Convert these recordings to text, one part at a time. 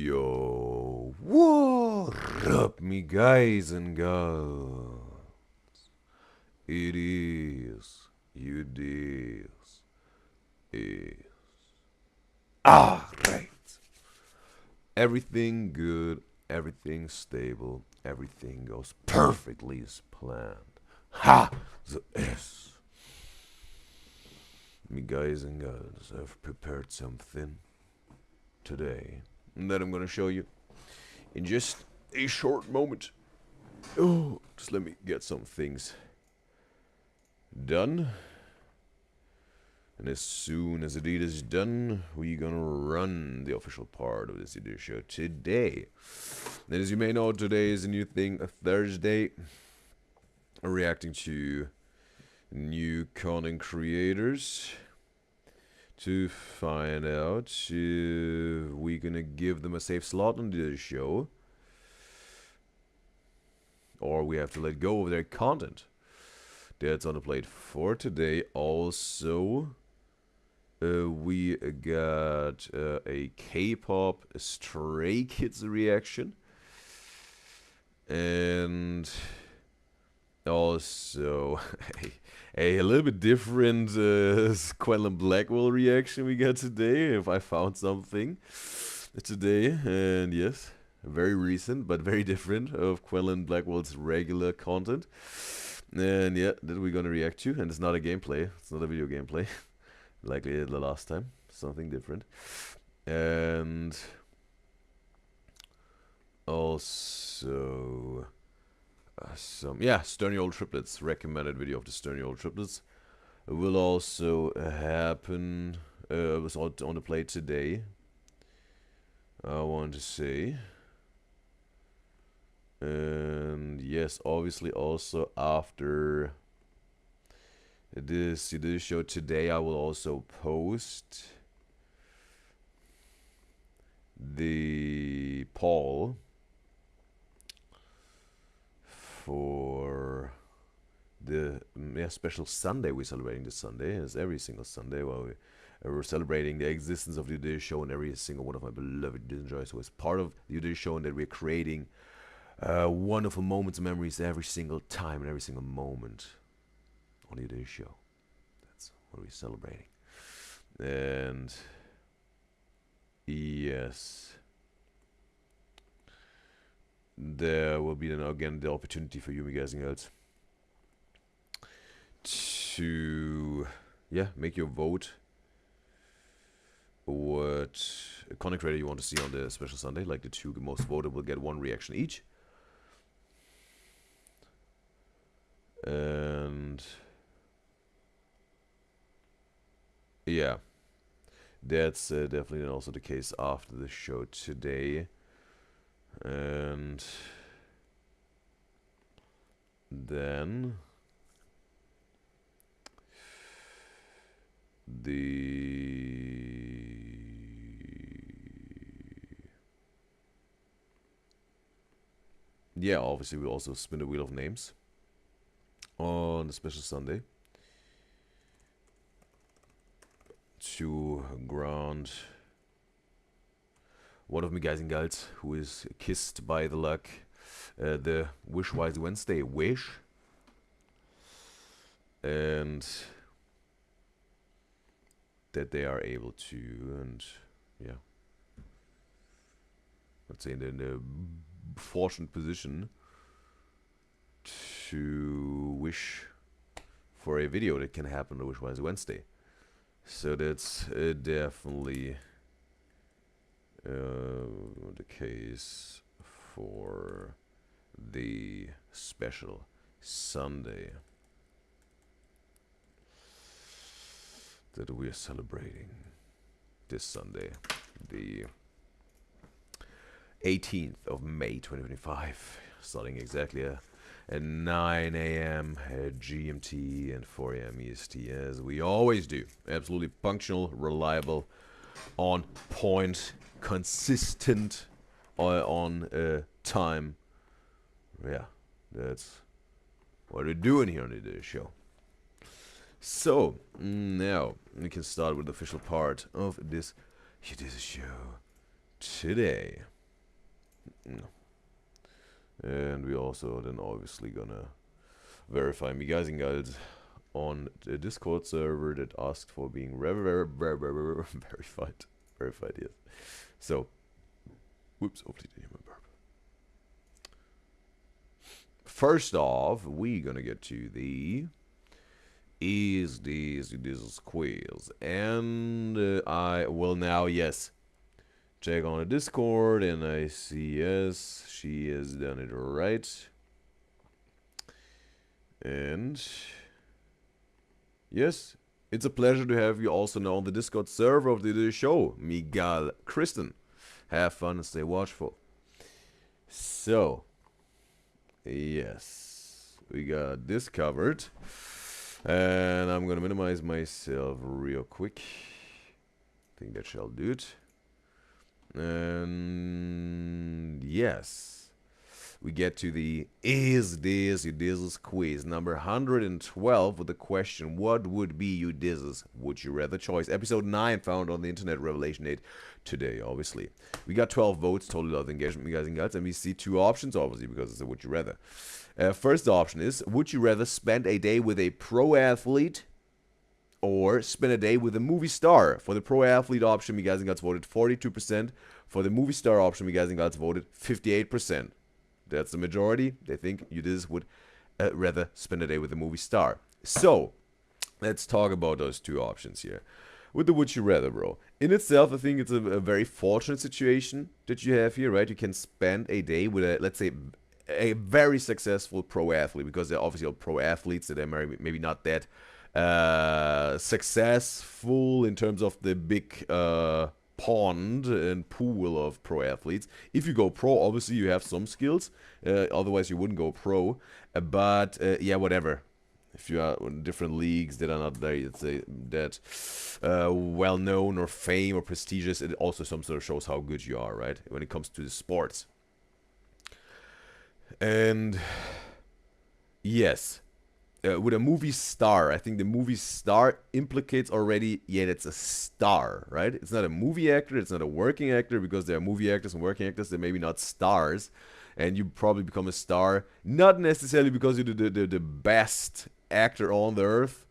Yo, what up, me guys and girls? It is Udyzyz. Is right. Everything good, everything stable, everything goes perfectly as planned. Ha! The S. Me guys and girls, I've prepared something today that I'm gonna show you in just a short moment. Oh, just let me get some things done. And as soon as the deed is done, we're gonna run the official part of this Udyzyz show today. And as you may know, today is a new thing, a Thursday. Reacting to new content creators to find out if we're gonna give them a safe slot on the show, or we have to let go of their content. That's on the plate for today. Also, we got a K-pop Stray Kids reaction, and also a little bit different Quenlin Blackwell reaction we got today. If I found something today, and yes, very recent but very different of Quenlin Blackwell's regular content. And yeah, that we're gonna react to, and it's not a gameplay. It's not a video gameplay, like we did the last time. Something different, and also some Stony Old Triplets, recommended video of the Stony Old Triplets will also happen. Was on the plate today. I want to say. And yes, obviously also after this show today, I will also post the poll for the special Sunday we're celebrating this Sunday. As every single Sunday, well, we're celebrating the existence of the Udyzyz show and every single one of my beloved Udyzyz enjoys. So it's part of the Udyzyz show, and that we're creating wonderful moments and memories every single time and every single moment on the Udyzyz show. That's what we're celebrating. And yes, there will be then again the opportunity for you guys and girls to make your vote what content creator you want to see on the special Sunday. Like the two most voted will get one reaction each. And yeah, that's definitely also the case after the show today. And then obviously we'll also spin the wheel of names on the special Sunday to grant one of me guys and gals who is kissed by the luck the Wishwise Wednesday wish, and that they are able to, and let's say in the fortunate position to wish for a video that can happen on Wishwise Wednesday. So that's definitely the case for the special Sunday that we are celebrating this Sunday, the 18th of May 2025, starting exactly at 9 a.m. GMT and 4 a.m. EST, as we always do. Absolutely punctual, reliable, on point, consistent, on time. Yeah, that's what we're doing here on the show. So, now we can start with the official part of this Udyzyz show today. No. And we also then obviously gonna verify me guys and gals on the Discord server that asked for being verified. Verified, yes. So, whoops, hopefully didn't hear my burp. First off, we gonna get to the Udyzyz quiz, and now, yes, check on the Discord, and I see, yes, she has done it right. And yes, it's a pleasure to have you also now on the Discord server of the show, Miguel Kristen. Have fun and stay watchful. So, yes, we got this covered. And I'm gonna minimize myself real quick. I think that shall do it. And yes, we get to the Udyzyz quiz number 112 with the question, what would be Udyzyz would you rather choice? Episode 9 found on the Internet Revelation 8 today, obviously. We got 12 votes, total lot of engagement, you guys and gals, and we see two options, obviously, because it's a would you rather. First option is, would you rather spend a day with a pro athlete or spend a day with a movie star? For the pro athlete option, you guys and gals voted 42%. For the movie star option, you guys and gals voted 58%. That's the majority. They think Udyzyz would rather spend a day with a movie star. So, let's talk about those two options here. With the would you rather, bro. In itself, I think it's a very fortunate situation that you have here, right? You can spend a day with a, let's say, a very successful pro athlete, because they're obviously all pro athletes that are maybe not that successful in terms of the big pond and pool of pro athletes. If you go pro, obviously you have some skills, otherwise you wouldn't go pro. But yeah, whatever. If you are in different leagues that are not very, let's say, that well known or fame or prestigious, it also some sort of shows how good you are, right? When it comes to the sports. And yes, with a movie star, I think the movie star implicates already, yeah, it's a star, right? It's not a movie actor, it's not a working actor, because there are movie actors and working actors, they're maybe not stars. And you probably become a star, not necessarily because you're the best actor on the earth,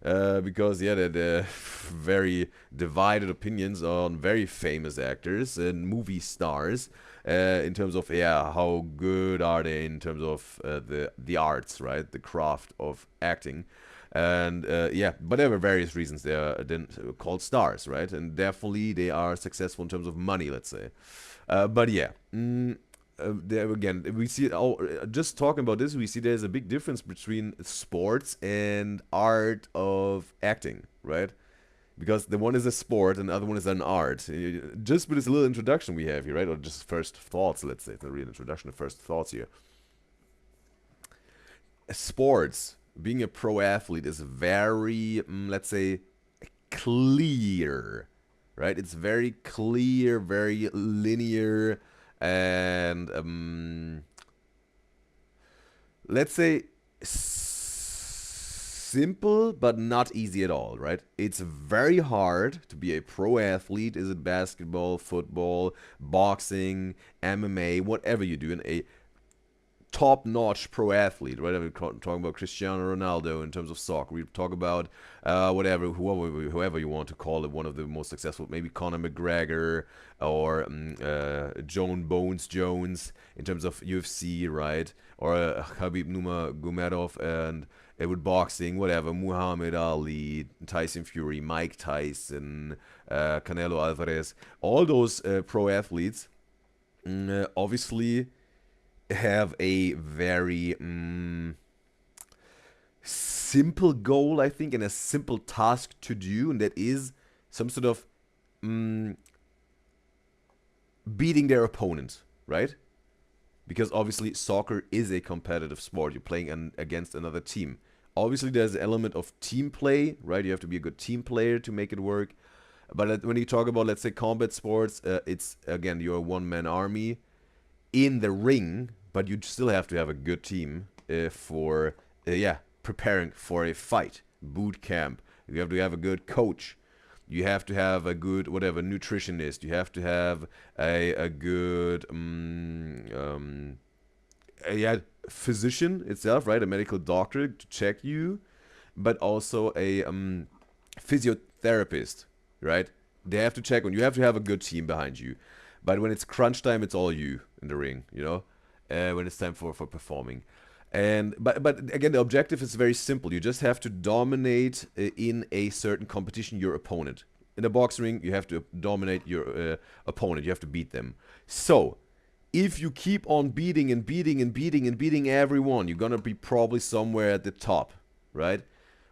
because, yeah, there are very divided opinions on very famous actors and movie stars. In terms of, yeah, how good are they in terms of the arts, right? The craft of acting. And yeah, but there were various reasons they are then called stars, right? And definitely they are successful in terms of money, let's say. But yeah, there again, we see, just talking about this, we see there's a big difference between sports and art of acting, right? Because the one is a sport and the other one is an art. Just with this little introduction we have here, right? Or just first thoughts, let's say. It's not a real introduction, the first thoughts here. Sports, being a pro athlete is very, let's say, clear, right? It's very clear, very linear, and let's say simple but not easy at all, right? It's very hard to be a pro athlete. Is it basketball, football, boxing, MMA, whatever you do, in a top-notch pro athlete, right? We're talking about Cristiano Ronaldo in terms of soccer. We talk about whatever, whoever you want to call it, one of the most successful, maybe Conor McGregor or Joan Bones Jones in terms of UFC, right? Or Khabib Nurmagomedov, and with boxing, whatever, Muhammad Ali, Tyson Fury, Mike Tyson, Canelo Alvarez, all those pro athletes obviously have a very simple goal, I think, and a simple task to do, and that is some sort of beating their opponent, right? Because obviously soccer is a competitive sport. You're playing against another team. Obviously there's an element of team play, right? You have to be a good team player to make it work. But when you talk about, let's say, combat sports, it's, again, you're a one-man army in the ring, but you still have to have a good team for, yeah, preparing for a fight, boot camp. You have to have a good coach. You have to have a good, whatever, nutritionist. You have to have a good, yeah, physician itself, right? A medical doctor to check you, but also a physiotherapist, right? They have to check on you. Have to have a good team behind you. But when it's crunch time, it's all you in the ring, you know? When it's time for performing. And but again, the objective is very simple. You just have to dominate in a certain competition your opponent. In a boxing ring, you have to dominate your opponent. You have to beat them. So, if you keep on beating and beating and beating and beating everyone, you're gonna be probably somewhere at the top, right?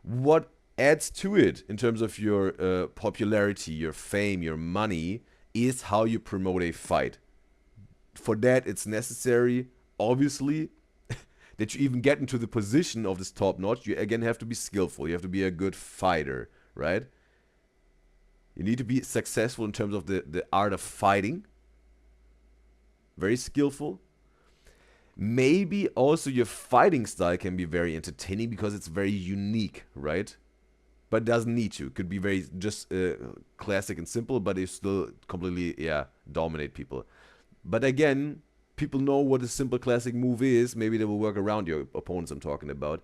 What adds to it in terms of your popularity, your fame, your money, is how you promote a fight. For that, it's necessary, obviously, that you even get into the position of this top notch. You again have to be skillful. You have to be a good fighter, right? You need to be successful in terms of the art of fighting. Very skillful. Maybe also your fighting style can be very entertaining because it's very unique, right? But doesn't need to. Could be very just classic and simple, but it still completely, yeah, dominate people. But again, people know what a simple classic move is. Maybe they will work around your opponents I'm talking about.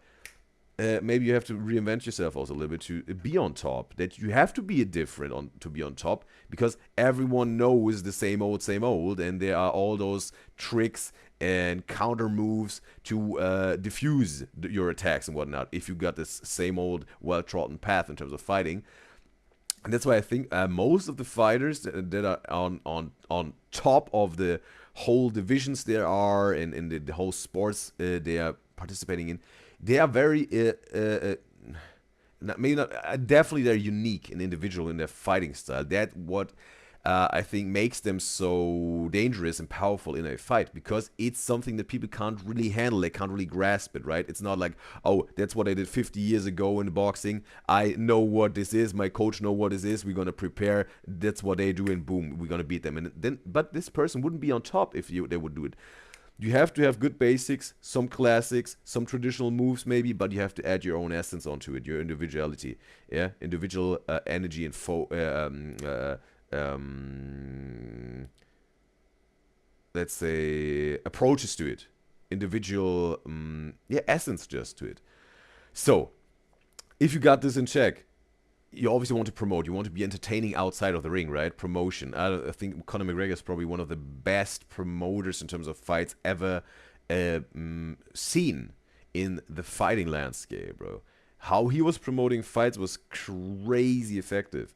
Maybe you have to reinvent yourself also a little bit to be on top. That you have to be different to be on top, because everyone knows the same old, and there are all those tricks and counter moves to diffuse your attacks and whatnot if you got this same old well-trodden path in terms of fighting. And that's why I think most of the fighters that are on top of the whole divisions there are and the whole sports they are participating in, they are very maybe not definitely they're unique and individual in their fighting style. That what I think makes them so dangerous and powerful in a fight, because it's something that people can't really handle. They can't really grasp it, right? It's not like, oh, that's what I did 50 years ago in boxing. I know what this is. My coach know what this is. We're gonna prepare. That's what they do, and boom, we're gonna beat them. And then, but this person wouldn't be on top if they would do it. You have to have good basics, some classics, some traditional moves maybe, but you have to add your own essence onto it, your individuality, yeah, individual energy and let's say approaches to it, individual yeah, essence just to it. So if you got this in check, you obviously want to promote. You want to be entertaining outside of the ring, right? Promotion. I think Conor McGregor is probably one of the best promoters in terms of fights ever seen in the fighting landscape, bro. How he was promoting fights was crazy effective.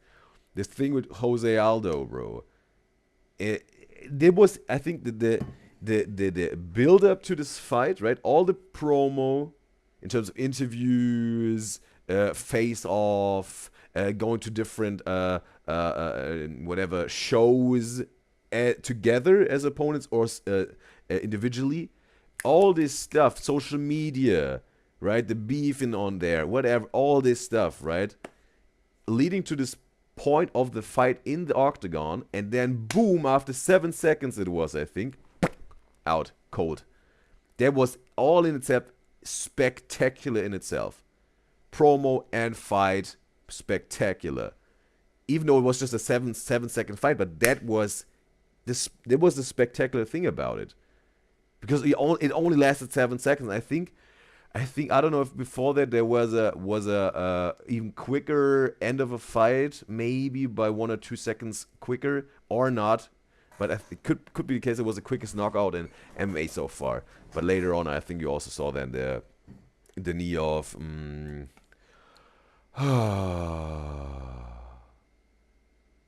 This thing with Jose Aldo, bro. There was, I think, the build up to this fight, right? All the promo in terms of interviews, face off, going to different whatever shows together as opponents or individually. All this stuff, social media, right? The beefing on there, whatever, all this stuff, right? Leading to this point of the fight in the octagon, and then boom, after 7 seconds it was, I think, out, cold. That was all in itself spectacular in itself. Promo and fight, spectacular. Even though it was just a 7 second fight, but that was this. There was the spectacular thing about it, because it only lasted 7 seconds. I think I don't know if before that there was a even quicker end of a fight, maybe by 1 or 2 seconds quicker or not. But I think could be the case. It was the quickest knockout in MMA so far. But later on, I think you also saw then the knee of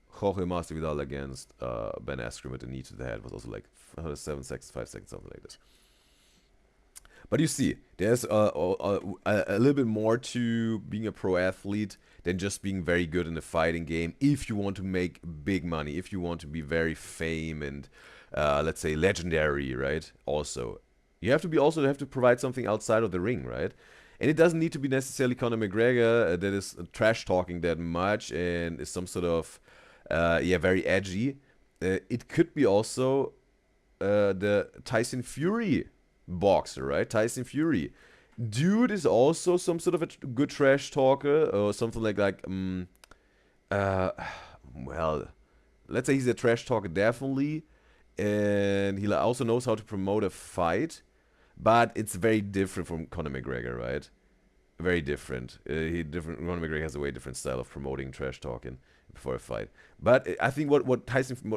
Jorge Masvidal against Ben Askren with the knee to the head was also like 7 seconds, 5 seconds, something like this. But you see, there's a little bit more to being a pro athlete than just being very good in the fighting game. If you want to make big money, if you want to be very fame and let's say legendary, right? Also, you have to provide something outside of the ring, right? And it doesn't need to be necessarily Conor McGregor that is trash talking that much and is some sort of yeah, very edgy. It could be also the Tyson Fury boxer, right? Tyson Fury. Dude is also some sort of a good trash talker or something like Uh, well, let's say he's a trash talker, definitely, and he also knows how to promote a fight, but it's very different from Conor McGregor, right? Very different. Conor McGregor has a way different style of promoting trash talking before a fight. But I think what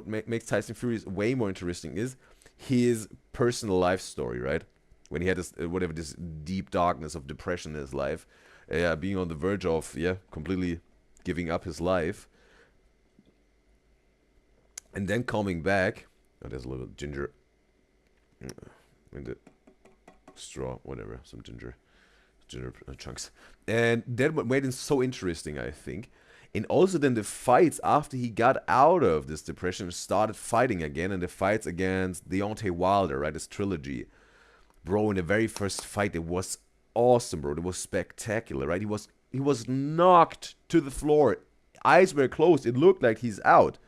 makes Tyson Fury way more interesting is his personal life story, right? When he had this whatever this deep darkness of depression in his life, being on the verge of completely giving up his life, and then coming back. Oh, there's a little ginger in the straw, whatever, some ginger chunks. And that what made it so interesting, I think. And also then the fights after he got out of this depression started fighting again, and the fights against Deontay Wilder, right? This trilogy. Bro, in the very first fight, it was awesome, bro. It was spectacular, right? He was knocked to the floor. Eyes were closed. It looked like he's out.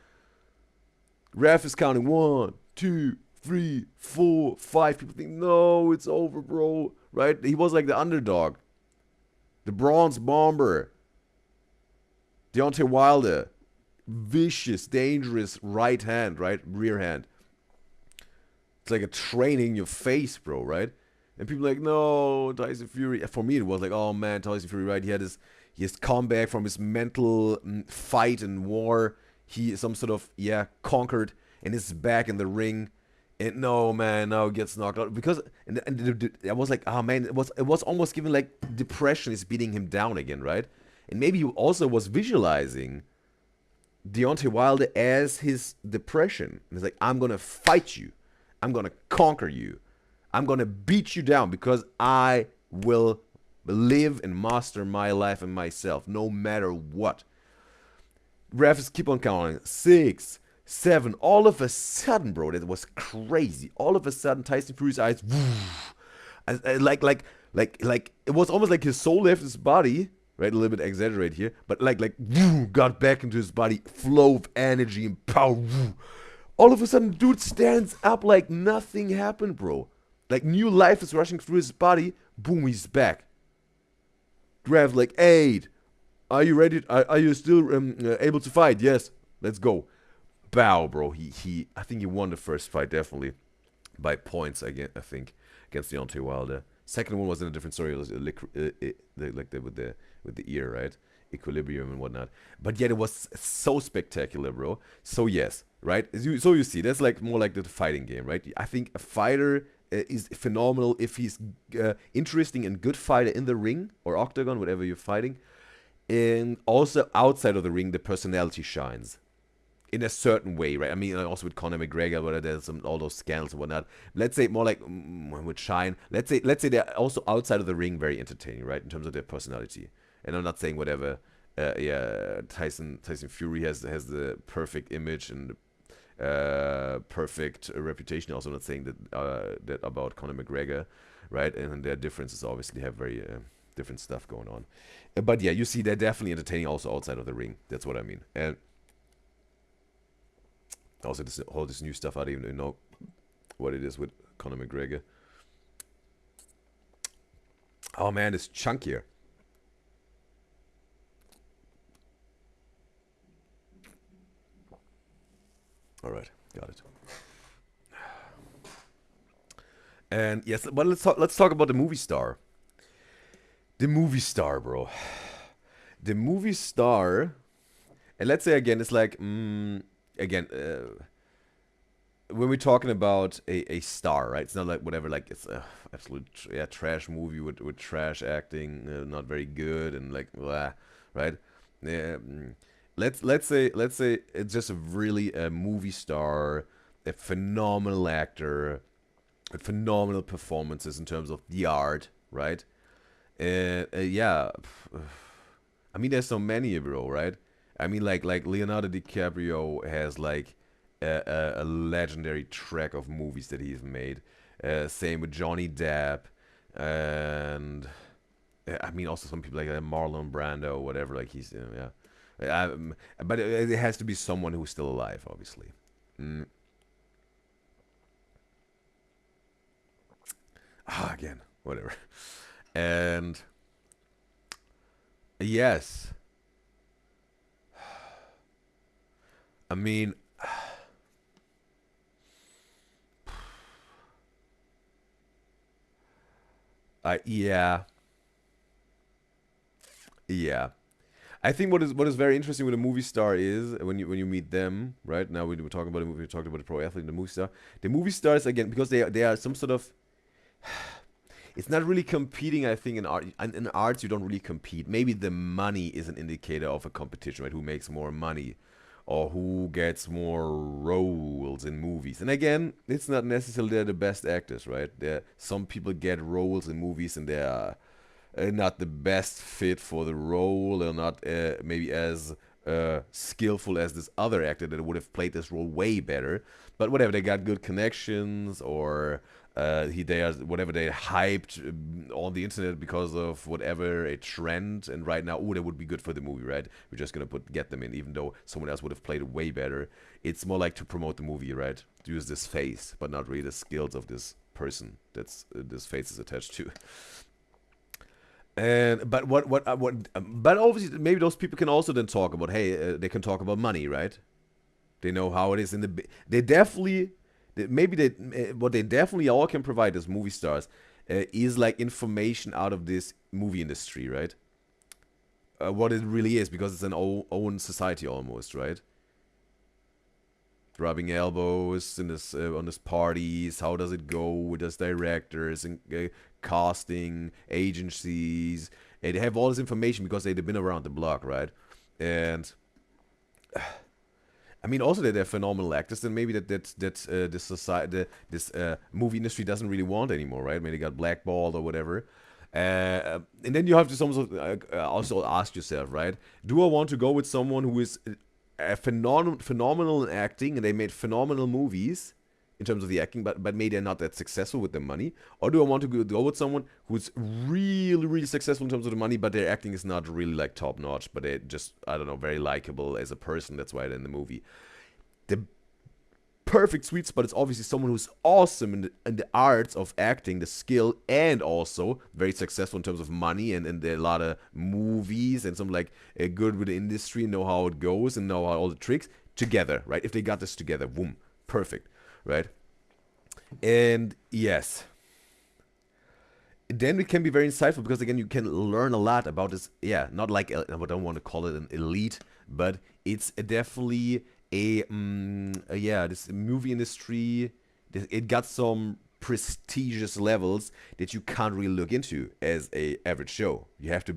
Ref is counting 1, 2, 3, 4, 5. People think, no, it's over, bro. Right? He was like the underdog. The bronze bomber. Deontay Wilder. Vicious, dangerous right hand, right? Rear hand. It's like a train in your face, bro, right? And people are like, no, Tyson Fury. For me, it was like, oh man, Tyson Fury, right? He had his comeback from his mental fight and war. He some sort of conquered and is back in the ring. And no man, now gets knocked out because I was like, oh man, it was almost giving like depression is beating him down again, right? And maybe he also was visualizing Deontay Wilder as his depression. And he's like, I'm gonna fight you, I'm gonna conquer you, I'm gonna beat you down because I will live and master my life and myself, no matter what. Refs keep on counting. 6, 7. All of a sudden, bro, that was crazy. All of a sudden, Tyson Fury's eyes, like, it was almost like his soul left his body, right? A little bit exaggerate here, but got back into his body, flow of energy and power. All of a sudden, dude stands up like nothing happened, bro. Like new life is rushing through his body. Boom, he's back. Grabs like 8. Are you ready? Are you still able to fight? Yes. Let's go. Bow, bro. I think he won the first fight definitely by points again. I think against Deontay Wilder. Second one was in a different story. It was with the ear, right? Equilibrium and whatnot. But yet it was so spectacular, bro. So yes, right? So you see, that's like more like the fighting game, right? I think a fighter is phenomenal if he's interesting and good fighter in the ring or octagon, whatever you're fighting. And also outside of the ring, the personality shines in a certain way, right? I mean, also with Conor McGregor, whether there's all those scandals and whatnot. Let's say more like with Shine. Let's say they're also outside of the ring very entertaining, right? In terms of their personality. And I'm not saying whatever. Tyson Fury has the perfect image and perfect reputation. Also, not saying that about Conor McGregor, right? And their differences obviously have very different stuff going on. But yeah, you see, they're definitely entertaining also outside of the ring. That's what I mean. And also, all this new stuff, I don't even know what it is with Conor McGregor. Oh man, it's chunkier. All right, got it. And yes, but let's talk about the movie star. The movie star, bro. The movie star, and let's say again, it's like again. When we're talking about a star, right? It's not like whatever, like it's a absolute trash movie with trash acting, not very good and like blah, right? Yeah, let's say it's just a really a movie star, a phenomenal actor, with phenomenal performances in terms of the art, right? Yeah, I mean there's so many, bro, right? I mean like Leonardo DiCaprio has like a legendary track of movies that he's made. Same with Johnny Depp, and I mean also some people like Marlon Brando, whatever. Like he's but it has to be someone who's still alive, obviously. Mm. Again, whatever. And yes, I mean, yeah, yeah. I think what is very interesting with a movie star is when you meet them, right? Now we were talking about a movie, we talked about a pro athlete, the movie star. The movie stars again because they are some sort of, it's not really competing. I think in art, in arts you don't really compete. Maybe the money is an indicator of a competition, right? Who makes more money, or who gets more roles in movies. And again, it's not necessarily they're the best actors, right? Some people get roles in movies and they're not the best fit for the role, or not maybe as skillful as this other actor that would have played this role way better. But whatever, they got good connections, or they are whatever they hyped on the internet because of whatever a trend. And right now, that would be good for the movie, right? We're just gonna get them in, even though someone else would have played it way better. It's more like to promote the movie, right? To use this face, but not really the skills of this person that's this face is attached to. And but obviously maybe those people can also then talk about, hey, they can talk about money, right? They know how it is in they definitely maybe they what they definitely all can provide as movie stars is like information out of this movie industry, right? What it really is, because it's an own society almost, right? Rubbing elbows in this on this parties. How does it go with us directors and casting agencies? And they have all this information because they've been around the block, right? And I mean, also that they're phenomenal actors, and maybe this society, this movie industry doesn't really want anymore, right? Maybe they got blackballed or whatever. And then you have to also ask yourself, right? Do I want to go with someone who is phenomenal in acting and they made phenomenal movies in terms of the acting, but maybe they're not that successful with the money? Or do I want to go with someone who's really, really successful in terms of the money, but their acting is not really like top notch, but they're just, I don't know, very likable as a person? That's why they're in the movie. The perfect sweet spot is obviously someone who's awesome in the arts of acting, the skill, and also very successful in terms of money and a lot of movies, and some like good with the industry, know how it goes and know how all the tricks together, right? If they got this together, boom, perfect, right? And yes, then it can be very insightful because again you can learn a lot about this. Yeah, not like I don't want to call it an elite, but it's definitely yeah, this movie industry, it got some prestigious levels that you can't really look into as a average Joe. You have to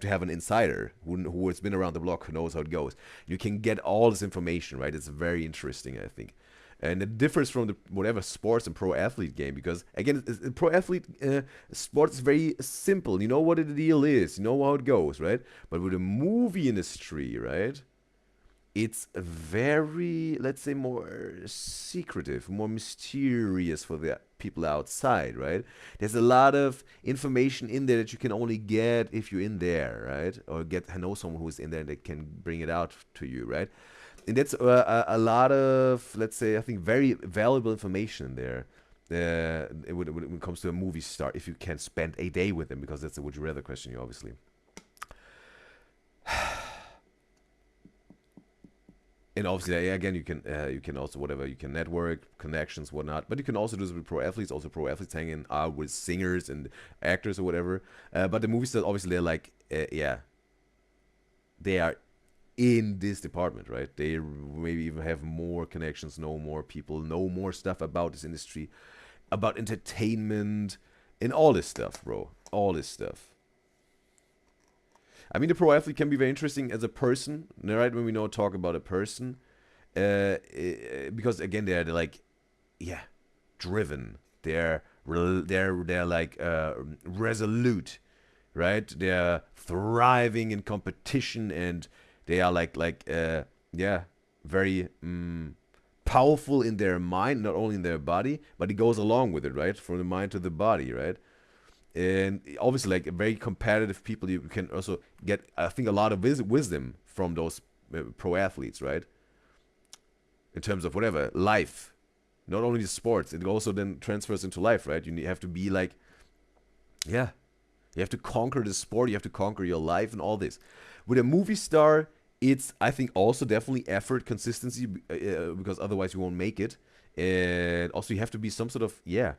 have an insider who has been around the block, who knows how it goes. You can get all this information, right? It's very interesting, I think. And it differs from the whatever sports and pro athlete game, because again, pro athlete sports is very simple. You know what the deal is, you know how it goes, right? But with the movie industry, right, it's very, let's say, more secretive, more mysterious for the people outside, right? There's a lot of information in there that you can only get if you're in there, right? Or know someone who's in there that can bring it out to you, right? And that's a lot of, let's say, I think very valuable information in there. When it comes to a movie star, if you can spend a day with them, because that's a would you rather question, you obviously. And obviously, again, you can also whatever, you can network connections, whatnot. But you can also do this with pro athletes. Also, pro athletes hanging out with singers and actors or whatever. But the movie stars, obviously, they're like, yeah, they are in this department, right? They maybe even have more connections, know more people, know more stuff about this industry, about entertainment, and all this stuff, bro. All this stuff. I mean, the pro athlete can be very interesting as a person, right? When we know talk about a person, because again, they're like, yeah, driven. They're like resolute, right? They're thriving in competition, and they are yeah, very powerful in their mind, not only in their body, but it goes along with it, right? From the mind to the body, right? And obviously, like very competitive people, you can also get, I think, a lot of wisdom from those pro athletes, right? In terms of whatever life, not only the sports, it also then transfers into life, right? You have to be like, yeah, you have to conquer the sport, you have to conquer your life and all this. With a movie star, It's, I think, also definitely effort, consistency, because otherwise you won't make it. And also you have to be some sort of, yeah,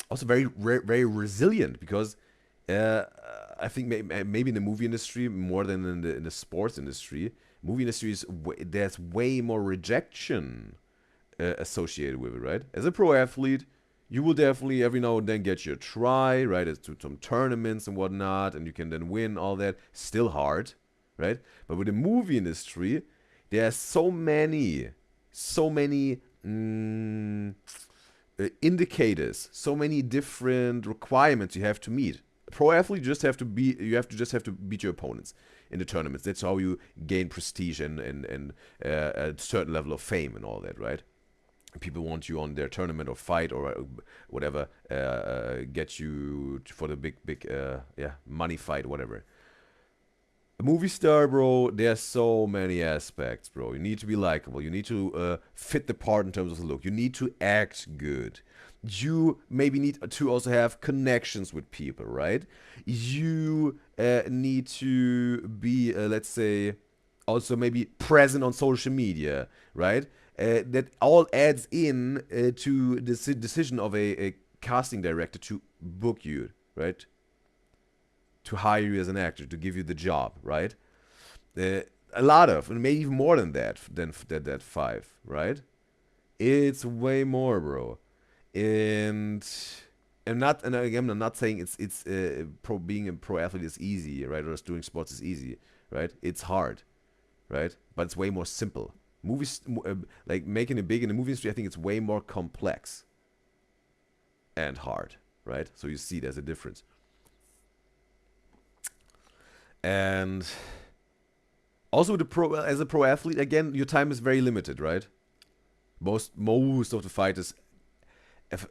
also very resilient, because uh, I think maybe in the movie industry more than in the sports industry, movie industry is there's way more rejection associated with it, right? As a pro athlete, you will definitely every now and then get your try, right? As to some tournaments and whatnot, and you can then win all that. Still hard, right? But with the movie industry, there are so many indicators, so many different requirements you have to meet. Pro athlete, just have to beat your opponents in the tournaments. That's how you gain prestige and a certain level of fame and all that, right? People want you on their tournament or fight or whatever, get you for the big yeah, money fight, whatever. A movie star, bro, there's so many aspects, bro. You need to be likable. You need to fit the part in terms of the look. You need to act good. You maybe need to also have connections with people, right? You need to be, let's say, also maybe present on social media, right? That all adds in to the decision of a casting director to book you, right? To hire you as an actor, to give you the job, right? Uh, a lot of, and maybe even more than that five, right? It's way more, bro. And and again, I'm not saying it's being a pro athlete is easy, right? Or just doing sports is easy, right? It's hard, right? But it's way more simple. Movies, like making it big in the movie industry, I think it's way more complex and hard, right? So you see, there's a difference. And also the pro as a pro athlete, again, your time is very limited, right? Most of the fighters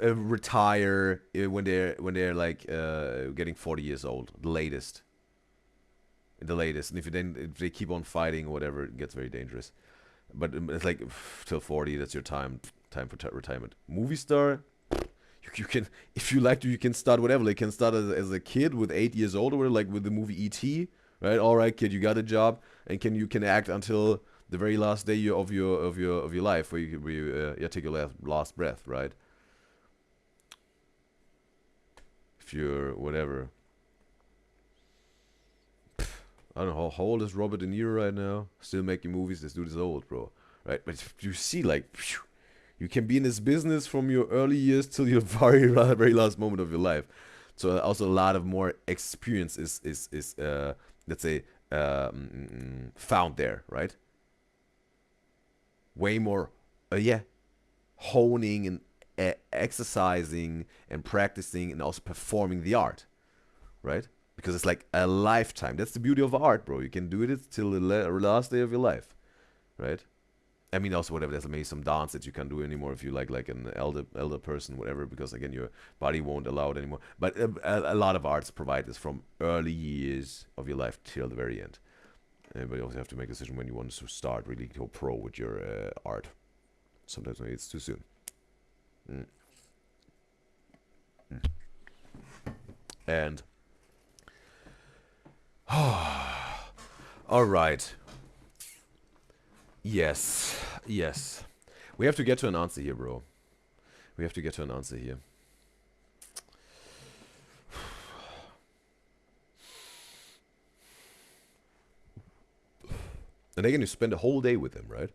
retire when they're like getting 40 years old, the latest. And if they keep on fighting or whatever, it gets very dangerous. But it's like till 40, that's your time for retirement. Movie star, you can, if you like to, you can start whatever. Like, you can start as a kid with 8 years old or whatever, like with the movie E.T., right? All right, kid, you got a job, and you can act until the very last day of your life, where you take your last breath, right? If you're whatever, I don't know how old is Robert De Niro right now, still making movies. This dude is old, bro, right? But you see, like, you can be in this business from your early years till your very last moment of your life. So also a lot of more experience is let's say found there, right? Way more, yeah, honing and exercising and practicing and also performing the art, right? Because it's like a lifetime. That's the beauty of art, bro. You can do it till the last day of your life, right? I mean, also whatever. There's maybe some dance that you can't do anymore if you like an elder person, whatever. Because again, your body won't allow it anymore. But a lot of arts provide this from early years of your life till the very end. But you also have to make a decision when you want to start really go pro with your art. Sometimes maybe it's too soon. Mm. Mm. And all right. Yes. Yes. We have to get to an answer here, bro. We have to get to an answer here. And again, you spend a whole day with them, right?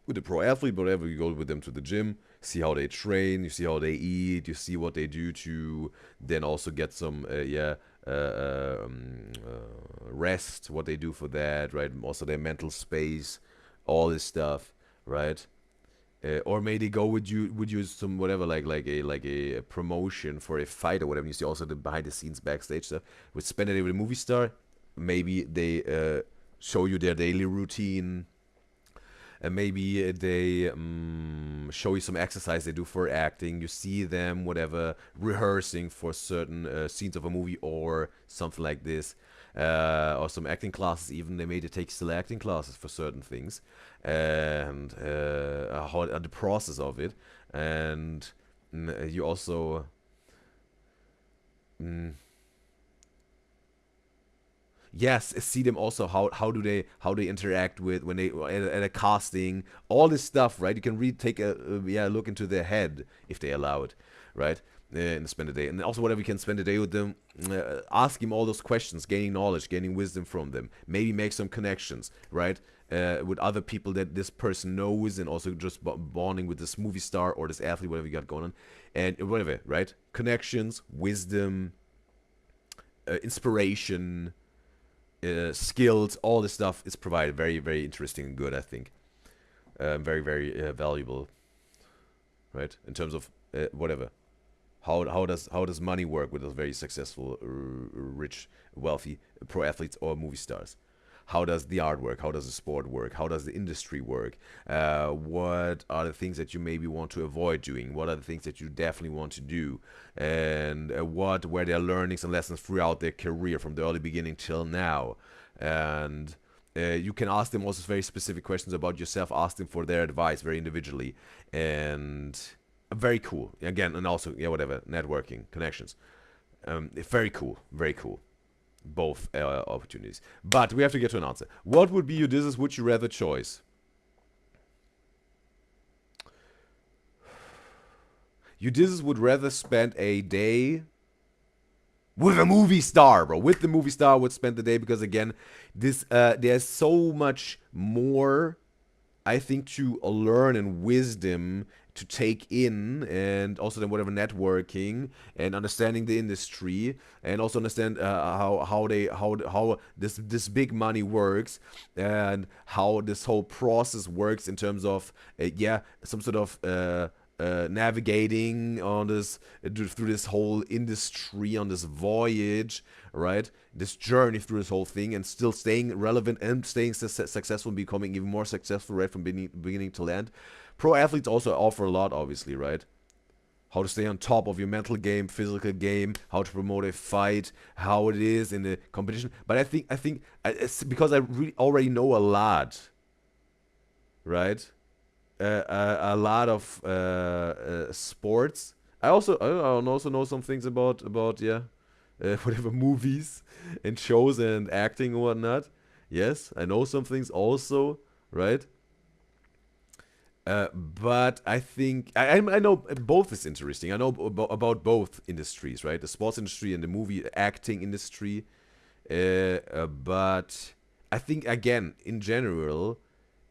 With a pro athlete, whatever, you go with them to the gym, see how they train, you see how they eat, you see what they do to then also get some, rest, what they do for that, right? Also their mental space, all this stuff, right? Or maybe they go with you some whatever, like a promotion for a fight or whatever. You see also the behind the scenes backstage stuff. With spend a day with a movie star, maybe they show you their daily routine, and maybe they show you some exercise they do for acting. You see them, whatever, rehearsing for certain scenes of a movie or something like this. Or some acting classes, even they made you take still acting classes for certain things, and how the process of it, and you also, mm, yes, see them also how they interact with when they at a casting, all this stuff, right? You can really take a yeah look into their head if they allow it, right? And spend a day, and also whatever you can spend a day with them, ask him all those questions, gaining knowledge, gaining wisdom from them, maybe make some connections, right? With other people that this person knows, and also just bonding with this movie star or this athlete, whatever you got going on, and whatever, right? Connections, wisdom, inspiration, skills, all this stuff is provided. Very, very interesting and good, I think. Very, very valuable, right? In terms of whatever. How does money work with those very successful, rich, wealthy pro athletes or movie stars? How does the art work? How does the sport work? How does the industry work? What are the things that you maybe want to avoid doing? What are the things that you definitely want to do? And what were their learnings and lessons throughout their career from the early beginning till now? And you can ask them also very specific questions about yourself. Ask them for their advice very individually. And very cool. Again, and also, yeah, whatever, networking, connections. Very cool. Very cool. Both opportunities. But we have to get to an answer. What would be your Udyzyz would you rather choice? Udyzyz would rather spend a day with a movie star, bro. With the movie star would spend the day, because again, this there's so much more, I think, to learn and wisdom to take in, and also then whatever networking and understanding the industry, and also understand how this big money works, and how this whole process works in terms of yeah, some sort of navigating on this through this whole industry, on this voyage, right? This journey through this whole thing, and still staying relevant and staying successful and becoming even more successful right from beginning to end. Pro athletes also offer a lot, obviously, right? How to stay on top of your mental game, physical game, how to promote a fight, how it is in the competition. But I think it's because I really already know a lot, right? A lot of sports. I also know some things about yeah, whatever, movies and shows and acting and whatnot. Yes, I know some things also, right? But I think I know both is interesting. I know about both industries, right? The sports industry and the movie acting industry. But I think, again, in general,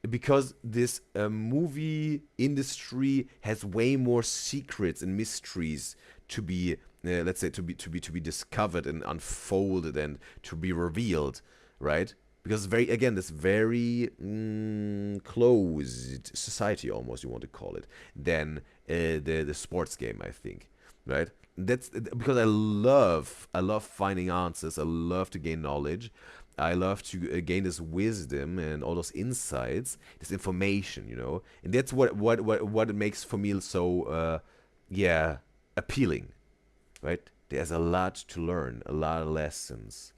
because this movie industry has way more secrets and mysteries to be, let's say, to be discovered and unfolded and to be revealed, right? Because very, again, this very closed society, almost, you want to call it, than the sports game, I think, right? That's because I love finding answers. I love to gain knowledge. I love to gain this wisdom and all those insights, this information, and that's what it makes for me so yeah, appealing, right? There's a lot to learn, a lot of lessons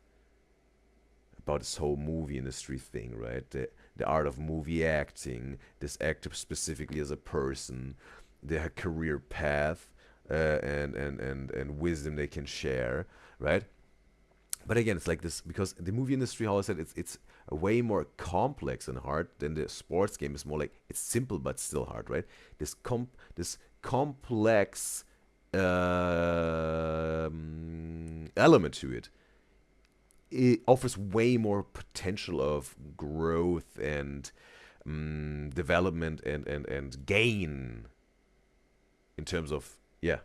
about this whole movie industry thing, right? The art of movie acting, this actor specifically as a person, their career path, and wisdom they can share, right? But again, it's like this because the movie industry, how I said, it's way more complex and hard than the sports game. Is more like it's simple but still hard, right? This complex element to it. It offers way more potential of growth and development and gain in terms of, yeah,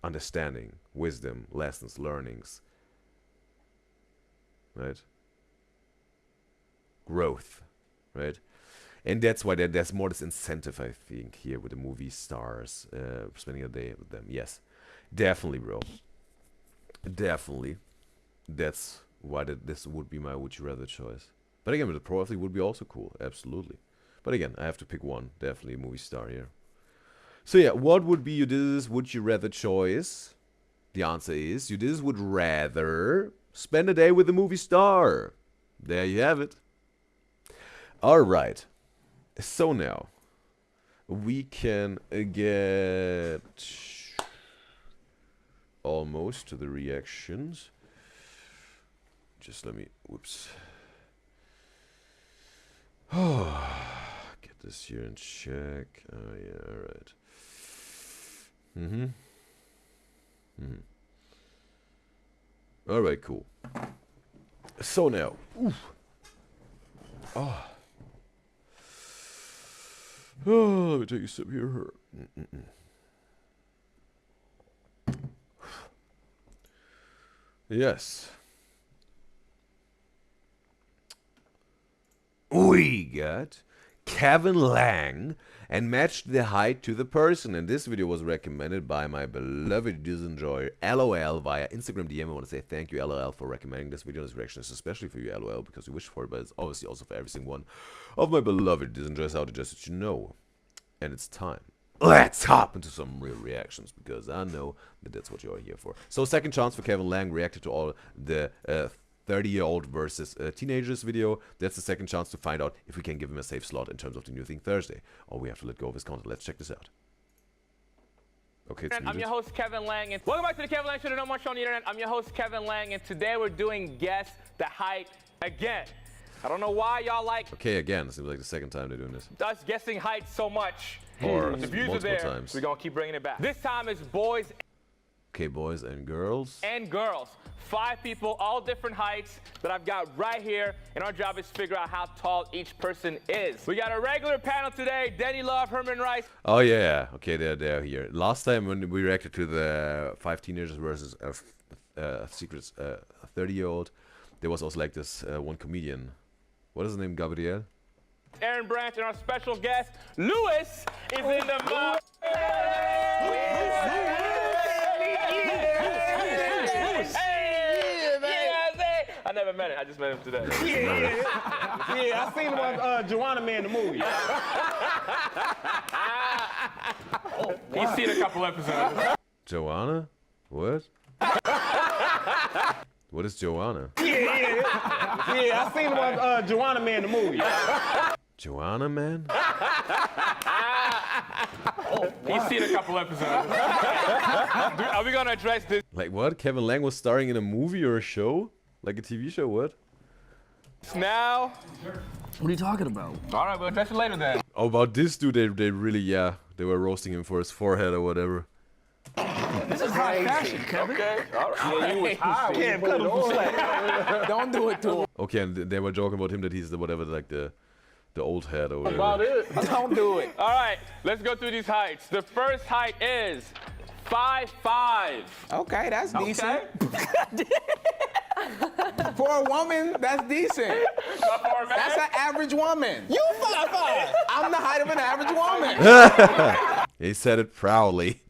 understanding, wisdom, lessons, learnings, right? Growth, right? And that's why there's more this incentive, I think, here with the movie stars, spending a day with them. Yes, definitely, bro. Definitely. That's why this would be my would you rather choice. But again, with the pro athlete would be also cool. Absolutely. But again, I have to pick one. Definitely a movie star here. So yeah, what would be Udyzyz would you rather choice? The answer is Udyzyz would rather spend a day with a movie star. There you have it. Alright. So now, we can get almost to the reactions. Just let me, whoops. Oh, get this here in check. Oh yeah, all right. All right, cool. So now, oh, let me take a sip here. Yes. We got Kevin Lang and matched the height to the person. And this video was recommended by my beloved Udyzyz LOL via Instagram DM. I want to say thank you, LOL, for recommending this video. This reaction is especially for you, LOL, because you wished for it, but it's obviously also for every single one of my beloved Udyzyz out there, just that you know. And it's time. Let's hop into some real reactions, because I know that that's what you're here for. So, second chance for Kevin Lang, reacted to all the 30-year-old versus teenagers video. That's the second chance to find out if we can give him a safe slot in terms of the New Thing Thursday, or we have to let go of his content. Let's check this out. Okay, it's I'm your host, Kevin Lang, and welcome back to the Kevin Lang Show. Not much on the internet. I'm your host, Kevin Lang, and today we're doing Guess the Height again. I don't know why y'all like. Okay, again, it seems like the second time they're doing this. Us guessing height so much. Or the views are there. Times. We're gonna keep bringing it back. This time it's boys. Okay, boys and girls. And girls. 5 people, all different heights that I've got right here, and our job is to figure out how tall each person is. We got a regular panel today: Denny Love, Herman Rice. Oh yeah, okay, they're here. Last time when we reacted to the 5 teenagers versus a secret 30-year-old, there was also like this one comedian. What is his name? Gabriel. Aaron Branch, and our special guest, Lewis, is in the mood. I never met him. I just met him today. Yeah, I seen him on Joanna Man, the movie. He's seen a couple episodes. Joanna? What? What is Joanna? Yeah, I seen him on Joanna Man, the movie. Joanna Man? He's seen a couple episodes. Are we gonna address this? Like what? Kevin Lang was starring in a movie or a show? Like a TV show? What? Now. What are you talking about? All right, we'll address it later then. Oh, about this dude, they really, yeah, they were roasting him for his forehead or whatever. This is high fashion, Kevin. Okay, all right. Yeah, you was high. Can't cut him some slack. Don't do it to him. Okay, and they were joking about him that he's the whatever, like the old head or whatever. About it. Don't do it. All right, let's go through these heights. The first height is 5'5". Okay, that's decent. Okay. For a woman, that's decent. But for a man, That's an average woman. You 5'5". I'm the height of an average woman. He said it proudly.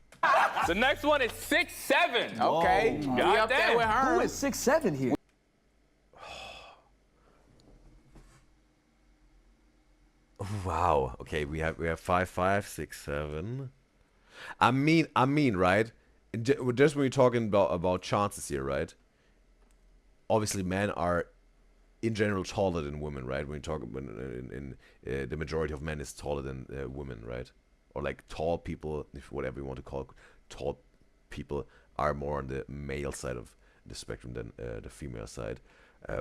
the next one is 6'7". Okay, we up there Goddamn. with her. Who is 6'7" here? Wow. Okay, we have 5'5", 6'7". I mean, right? Just when we're talking about chances here, right? Obviously, men are in general taller than women, right? When we talk about the majority of men is taller than women, right? Or like tall people, if whatever you want to call it, tall people are more on the male side of the spectrum than the female side.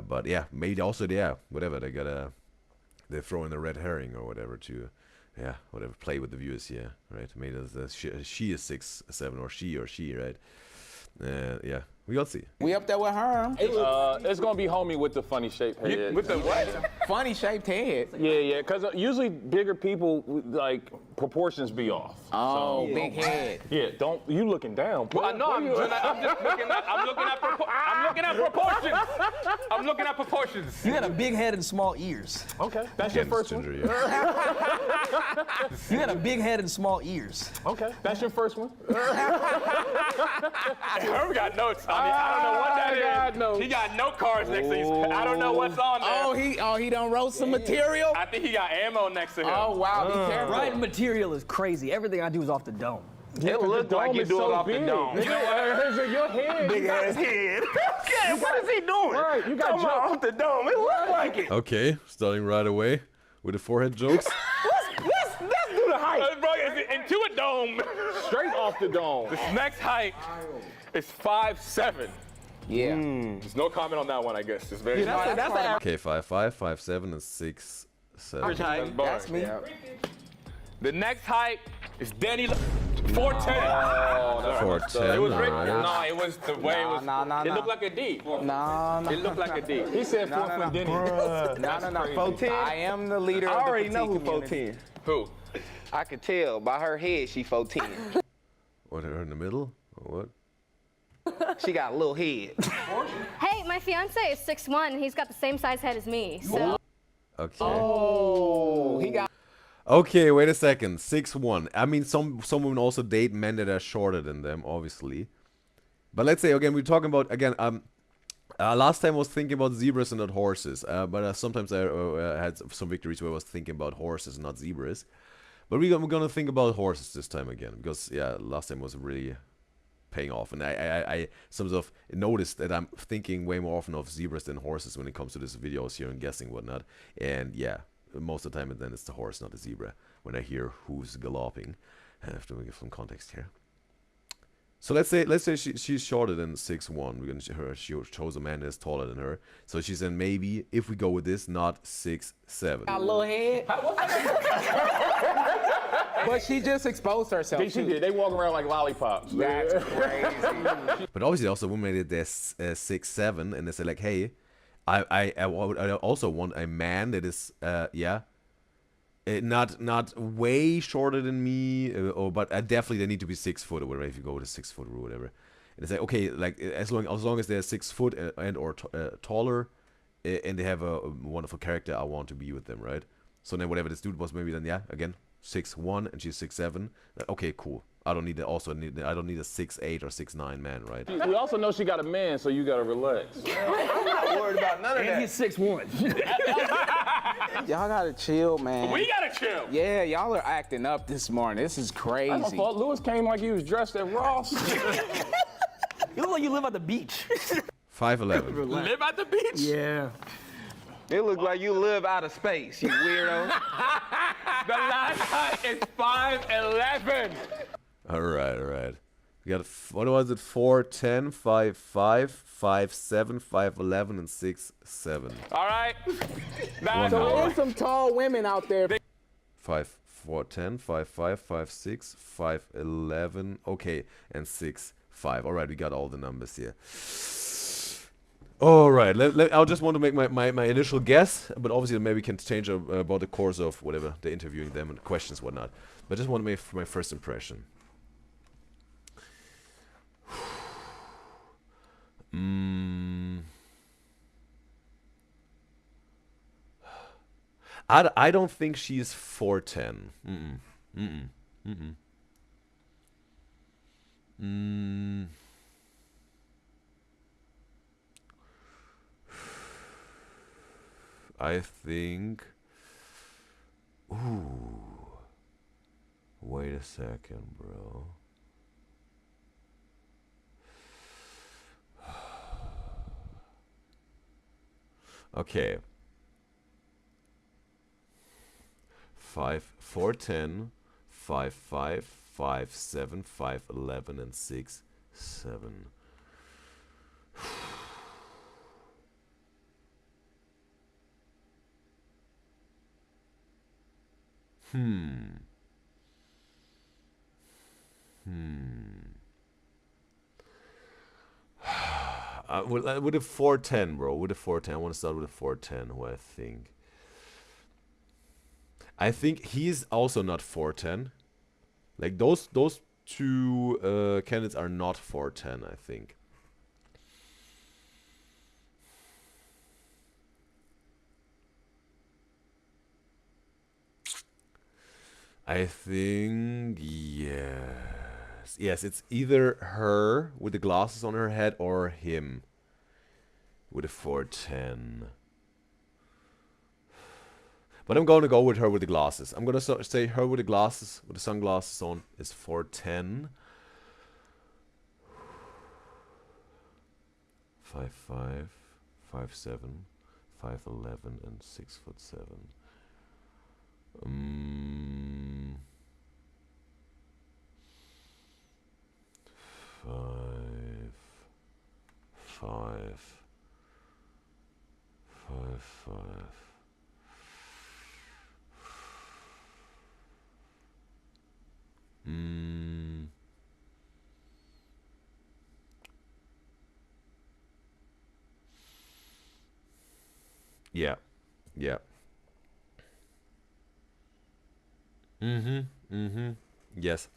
But yeah, maybe also whatever they throw in the red herring or whatever to, whatever, play with the viewers here, right? Maybe she is 6'7", or she, right? Yeah, we got to see. We up there with her. It's gonna be homie with the funny shaped head. With the what? Funny shaped head. Yeah, because usually bigger people, like, proportions be off. Oh, So, big head. Yeah, don't, you looking down. Well, no, I'm just looking at proportions. I'm looking at proportions. You got a big head and small ears. Okay, that's your first one. Ginger, yeah. You got a big head and small ears. Okay, that's your first one. Herb got notes. I mean, I don't know what that is. notes. He got note cards next to him. I don't know what's on there. He done wrote some material. I think he got ammo next to him. Oh wow, be careful. Writing material is crazy. Everything I do is off the dome. It looks like you do it off the dome. You know what? Your head. Big ass head. Okay, what is he doing? Right, you got Come on, off the dome. It looks like it. Okay, starting right away with the forehead jokes. Let's do the height. Bro, it's into a dome. Straight off the dome. This next height is 5'7". Yeah. There's no comment on that one, I guess. It's very That's an average Okay, 5'5", 5'7", and 6'7". height. That's me. The next height is Danny 410. 4'10", It was written. alright. No, it was the way it was. Nah. It looked like a D. No. It looked like a D. He said 4 foot Denny. No. 410. I am the leader I of the already know who petite 410. Who? I could tell by her head she 410. What, her in the middle? Or what? She got a little head. Hey, my fiance is 6'1", and he's got the same size head as me. So Okay. Oh, he got. Okay, wait a second. 6'1". I mean, some women also date men that are shorter than them, obviously. But let's say, again, we're talking about, again, last time I was thinking about zebras and not horses. But sometimes I had some victories where I was thinking about horses and not zebras. But we're going to think about horses this time again. Because, yeah, last time was really paying off. And I sort of noticed that I'm thinking way more often of zebras than horses when it comes to these videos here and guessing whatnot. And, yeah. Most of the time, then it's the horse, not the zebra. When I hear who's galloping, I have to give some context here. So let's say she's shorter than 6'1". She chose a man that's taller than her. So she said maybe if we go with this, not 6'7". Got a little head. But she just exposed herself. She did. They walk around like lollipops. That's crazy. But obviously, also women made it there 6'7", and they say like, hey. I also want a man that is not way shorter than me, but definitely they need to be 6 foot or whatever. If you go with a 6 foot or whatever, and it's like okay, like as long as they're 6 foot and or taller, and they have a wonderful character, I want to be with them, right? So then whatever this dude was, maybe then again 6'1" and she's 6'7". Okay, cool. I don't need a 6'8" or 6'9" man, right? We also know she got a man, so you gotta relax. I'm not worried about none of And that. he's 6'1". Y'all gotta chill, man. We gotta chill. Yeah, y'all are acting up this morning. This is That's my crazy. fault. Lewis came like he was dressed at Ross. You look like you live at the beach. 5'11". Live at the beach. Yeah. It looks like you live out of space, you weirdo. The last height is 5'11". All right. We got, what was it, 4'10", 5'5", 5'7", 5'11", and 6'7". All right. One So more. there's some tall women out there. 4'10", 5'5", 5'6", 5'11", okay, and 6'5". All right, we got all the numbers here. All right, I'll just want to make my initial guess, but obviously maybe we can change about the course of whatever, the interviewing them and questions, whatnot. But I just want to make my first impression. I don't think she's 4'10". I think. Ooh. Wait a second, bro. Okay. 4'10", 5'5", 5'7", 5'11", and 6'7". With a 4'10", bro. With a 4'10". I want to start with a 4'10", who I think. I think he's also not 4'10". Like, those two candidates are not 4'10", I think. I think, yes. Yes, it's either her with the glasses on her head or him with a 4'10". But I'm going to go with her with the glasses. I'm going to say her with the glasses, with the sunglasses on, is 4'10". 5'5", 5'7", 5'11", and 6'7". 5, Yeah. Yeah. Yes.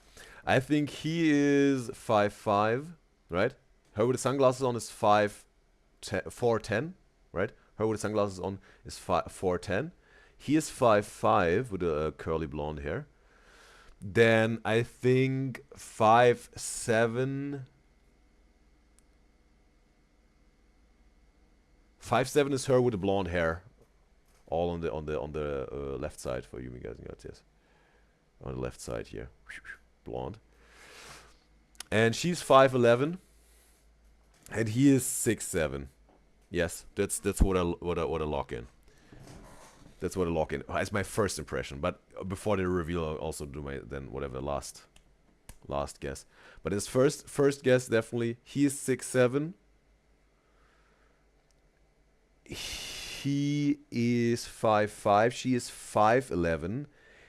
I think he is 5'5", right? Her with the sunglasses on is 4'10", right? Her with the sunglasses on is 4'10". He is 5'5" with a curly blonde hair. Then I think 5'7". 5'7" is her with the blonde hair, all on the left side for you guys. Yes, on the left side here, blonde. And she's 5'11", and he is 6'7". Yes, that's what I lock in. That's what I lock in. It's my first impression, but before the reveal, I'll also do my last guess. But his first guess, definitely, he is 6'7". He is 5'5". She is 5'11".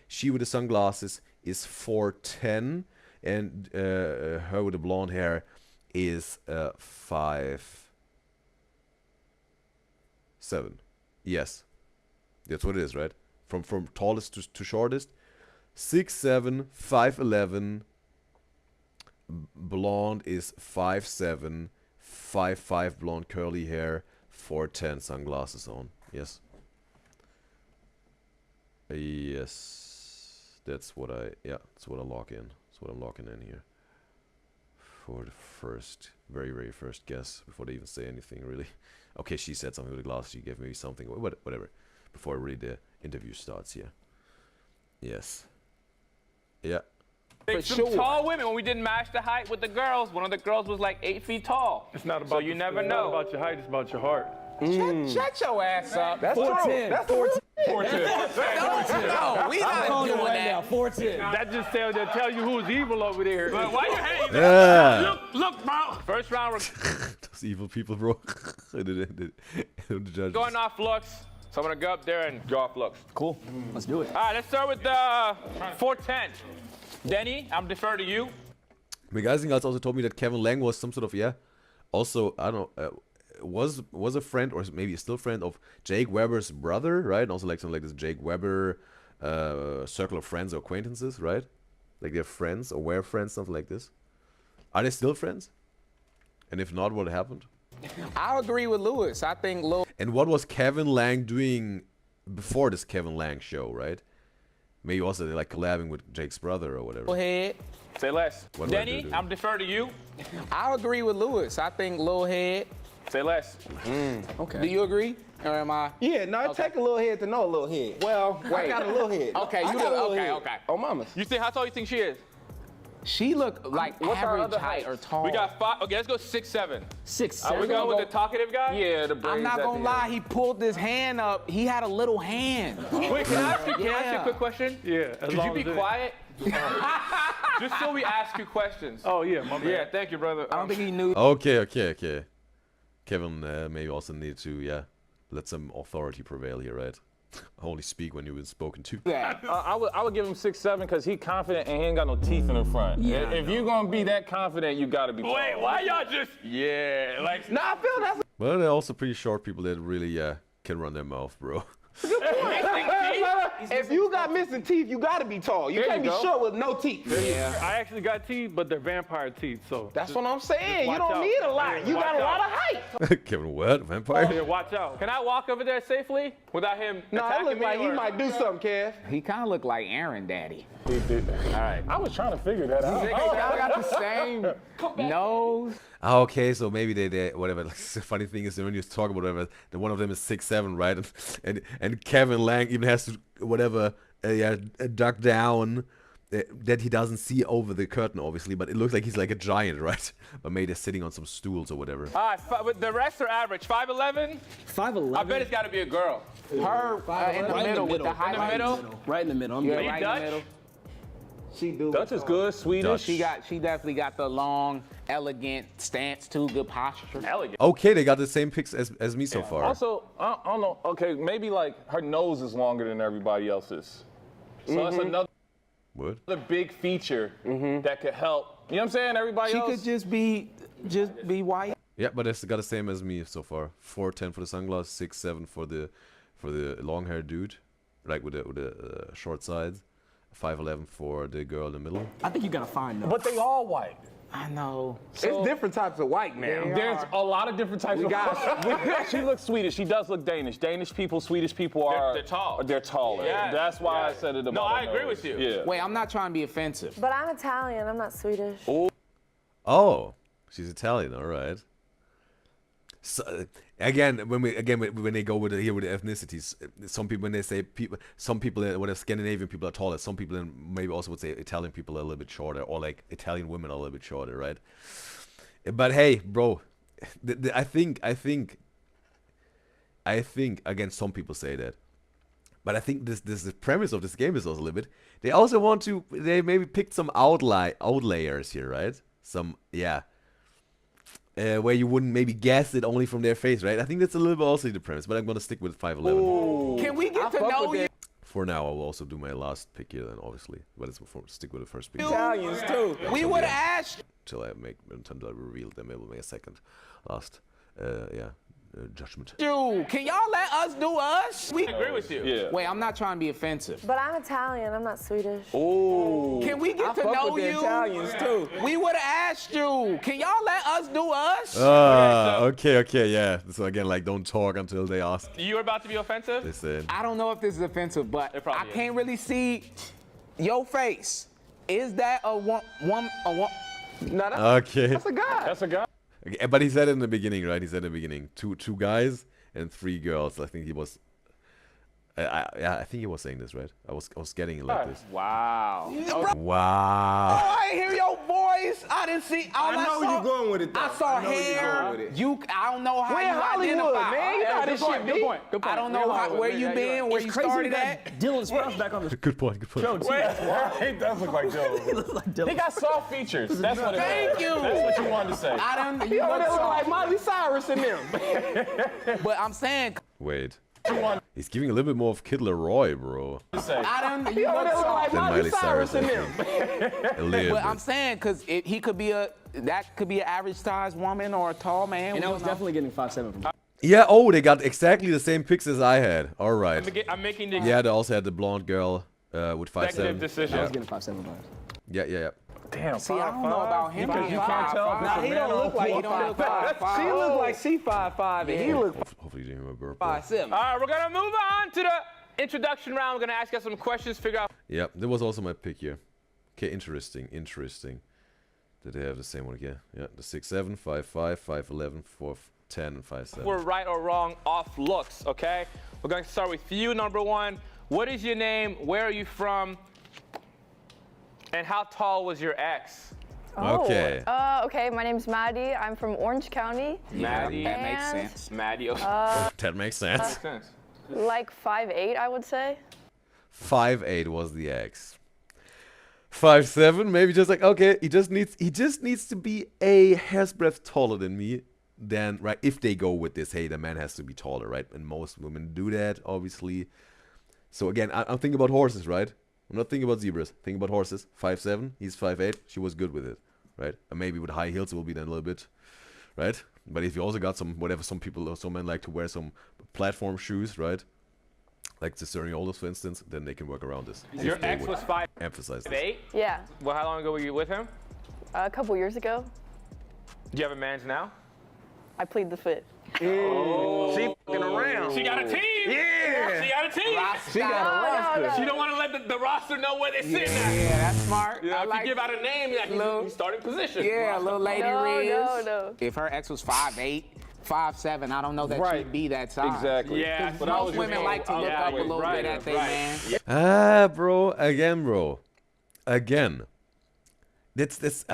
She with the sunglasses is 4'10", and her with the blonde hair is 5'7". Yes, that's what it is, right? From tallest to shortest. 6'7", 5'11". Blonde is 5'7", 5'5" blonde curly hair. 4'10", sunglasses on. Yes. Yes. That's what I lock in. That's what I'm locking in here. For the very first guess, before they even say anything, really. Okay, she said something with the glasses. She gave me something. Whatever. Before really the interview starts, yeah. Yes. Yeah. Some tall women. When we didn't match the height with the girls, one of the girls was like 8 feet tall. It's not about so you never know. It's not about your height, it's about your heart. Shut your ass up. That's 4'10". That's 4'10". No, we not doing right that. now. 4'10". That just tell you who's evil over there. But why you hating? Yeah. Look, bro. First round, we're Those evil people, bro. The judges. going off looks. So I'm gonna go up there and go off looks. Cool. Let's do it. All right, let's start with 4'10". Denny, I'm deferring to you. Magazine guys also told me that Kevin Lang was some sort of also I don't know was a friend or maybe still a friend of Jake Weber's brother, right? And also like something like this Jake Weber circle of friends or acquaintances, right? Like they're friends or were friends, something like this. Are they still friends? And if not, what happened? I agree with Lewis. I think Lewis. And what was Kevin Lang doing before this Kevin Lang show, right? Maybe also they're like collabing with Jake's brother or whatever. Go ahead. Say less. What do I Denny, do? I'm deferring to you. I agree with Lewis. I think Lil Head. Say less. Okay. Do you agree? Or am I? Yeah, no, it take a little head to know a little head. Well, I got a little head. Okay, I you got do. a little Okay, head. okay. Oh, mamas. You think how tall you think she is? She look like What's our average other height height? or tall. We got 5. Okay, let's go 6'7". 6'7". Are we going with the talkative guy? Yeah, the braids. I'm not at gonna the lie, end. he pulled his hand up. He had a little hand. Wait, can I ask you a Yeah. quick question? Yeah, as Could long you be as it- quiet? Just so we ask you questions. Oh yeah, my bad. Yeah, thank you, brother. I don't think he knew. Okay. Kevin maybe also need to let some authority prevail here, right? Only speak when you've been spoken to. that. I would give him 6'7" because he confident and he ain't got no teeth in the front. Yeah, If you're gonna be that confident, you gotta be. Wait, tall. why y'all just? Yeah, like. Nah, I feel that's But they're also pretty short people that really can run their mouth, bro. if you got missing teeth, you gotta be tall. You There can't you be go. short with no teeth. I actually got teeth, but they're vampire teeth, so. That's what I'm saying. You watch don't out. need a lot. You Watch got a lot out. of height. Kevin, what? Vampire? Yeah, watch out. Can I walk over there safely without him No, it attacking looks me? like he or- might do something, Kev. He kind of looked like Aaron Daddy. All right. I was trying to figure that out. Y'all got the same nose. Okay, so maybe they whatever. Like, the funny thing is when you talk about whatever, then one of them is 6'7", right? And Kevin Lang even has to whatever duck down that he doesn't see over the curtain, obviously. But it looks like he's like a giant, right? But maybe they're sitting on some stools or whatever. All right, but the rest are average. 5'11". 5'11". I bet it's got to be a girl. Her in the Right middle with the In the highlights. middle. Right in the middle. I'm Yeah, Are you right Dutch? in the middle. She do. Dutch is good. Swedish. Dutch. She definitely got the long, elegant stance too. Good posture. Elegant. Okay, they got the same picks as me so far. Also, I don't know. Okay, maybe like her nose is longer than everybody else's. So that's another What? big feature that could help. You know what I'm saying? Everybody She else. could just be white. Yeah, but it's got the same as me so far. 4'10" for the sunglasses, 6'7" for the long hair dude, like with the short sides, 5'11" for the girl in the middle. I think you gotta find them. But they all white. I know. It's different types of white now. There's a lot of different types of guys. She looks Swedish. She does look Danish. Danish people, Swedish people are. They're tall. They're taller. Yeah. That's why I said it about No, I her agree nose. with you. Yeah. Wait, I'm not trying to be offensive. But I'm Italian. I'm not Swedish. Oh, she's Italian. All right. So, again, when they go with the ethnicities, some people when they say people, some people when the Scandinavian people are taller, some people then maybe also would say Italian people are a little bit shorter, or like Italian women are a little bit shorter, right? But hey, bro, I think again some people say that, but I think this the premise of this game is also a little bit. They also want to they maybe picked some outliers here, right? Some where you wouldn't maybe guess it only from their face, right? I think that's a little bit also the premise, but I'm gonna stick with 5'11". Can we get to know you? For now, I will also do my last pick here, then obviously, but it's stick with the first pick Italians too. We would have asked. until I reveal them. It will make a second last, judgment. You. Can y'all let us do us? I agree with you. Yeah. Wait, I'm not trying to be offensive. But I'm Italian. I'm not Swedish. Can we get to know you? Italians too. We would have asked you. Can y'all let us do us? Okay, yeah. So again, like, don't talk until they ask. You were about to be offensive? They said. I don't know if this is offensive, but It probably I is. can't really see your face. Is that a one? No, Okay. that's a guy. That's a guy. Okay, but he said in the beginning, right? He said in the beginning, two guys and 3 girls. I think he was. I think he was saying this, right? I was getting it like this. Wow. Wow. Oh, I didn't hear your voice. I didn't see. I know where you're going with it, though. I saw I know where you're hair. going with it. You. I don't know how We're in you Hollywood, identify. man. You know how this shit be. Good point. I don't know where you been, where It's you crazy started that at. Dylan's Sprouse back on the Good point. Good point. He does look like Joe. He looks like Dylan. He got soft features. That's what it is. Thank you. That's what you wanted to say. I don't. He You over there look look like soft. Miley Cyrus and them. But I'm saying. Wait. He's giving a little bit more of Kid Leroy, bro. I don't. He You over look there look like soft. Than Miley Cyrus and them. A little But I'm bit. saying, cause he could be that could be an average sized woman or a tall man. And I We was don't know. definitely getting 5'7" from Yeah, oh, they got exactly the same picks as I had. All right. I'm making the Yeah, they also had the blonde girl with 5'7". executive decision. I was getting 5'7" vibes. Yeah. Damn. See, I don't know about him. You can't tell. Nah, he don't look like he don't look like. She look like she 5'5" and he look Hopefully you didn't hear my burp. 5'7". All right, we're going to move on to the introduction round. We're going to ask you some questions, figure out. Yeah, that was also my pick here. Okay, interesting. Did they have the same one again? Yeah, the 6'7", 5'5", 5'11", 4'10", and 5'7". We're right or wrong off looks, okay? We're going to start with you, number 1. What is your name? Where are you from? And how tall was your ex? Okay. Okay, my name's Maddie. I'm from Orange County. Maddie. That makes And- sense. Maddie. That makes sense. Makes sense. Like 5'8", I would say. 5'8" was the X. 5'7", maybe just like, okay, he just needs to be a hair's breadth taller than me. Then, right, if they go with this, hey, the man has to be taller, right? And most women do that, obviously. So again, I'm thinking about horses, right? I'm not thinking about zebras. Thinking about horses. 5'7", he's 5'8", she was good with it, right? And maybe with high heels it will be then a little bit, right? But if you also got some, whatever, some people or some men like to wear some platform shoes, right? Like the Cernioldos, for instance, then they can work around this. Your if they ex would was 5'8"? emphasize this. Yeah, Well, how long ago were you with him? a couple years ago. Do you have a man's now? I plead the fifth. She fucking around. She got a team. Yeah. She got a team. She got a roster. She don't want to let the roster know where they're sitting at. Yeah, that's smart. Yeah, I if like. you give out a name, like Little- he's starting position. Yeah, little lady No, Riz. no. If her ex was 5'8", 5'7", I don't know that Right. she'd be that size. Exactly. Yeah, But I was Most women just- like to look yeah, up a little right, bit at their right. man. Bro, again. That's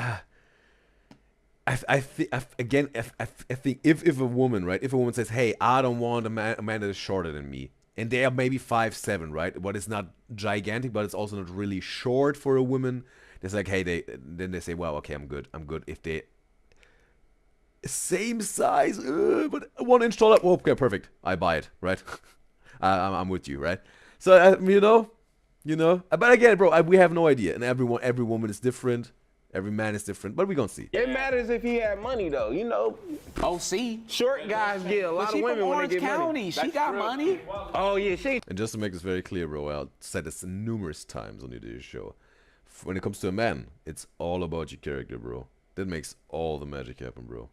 I think if a woman, right, if a woman says, hey, I don't want a man that is shorter than me, And they are maybe 5'7", right? But it's not gigantic, but it's also not really short for a woman. It's like, hey, then they say, well, okay, I'm good. If they same size, but 1 inch taller, okay, perfect. I buy it, right? I'm with you, right? So you know. But again, bro, we have no idea, and every woman is different. Every man is different, but we're gonna see. It matters if he had money, though. You know, OC. short guys get a lot of women when they get money. She got money. Oh, yeah, she. And just to make this very clear, bro, I'll said this numerous times on the show. When it comes to a man, it's all about your character, bro. That makes all the magic happen, bro.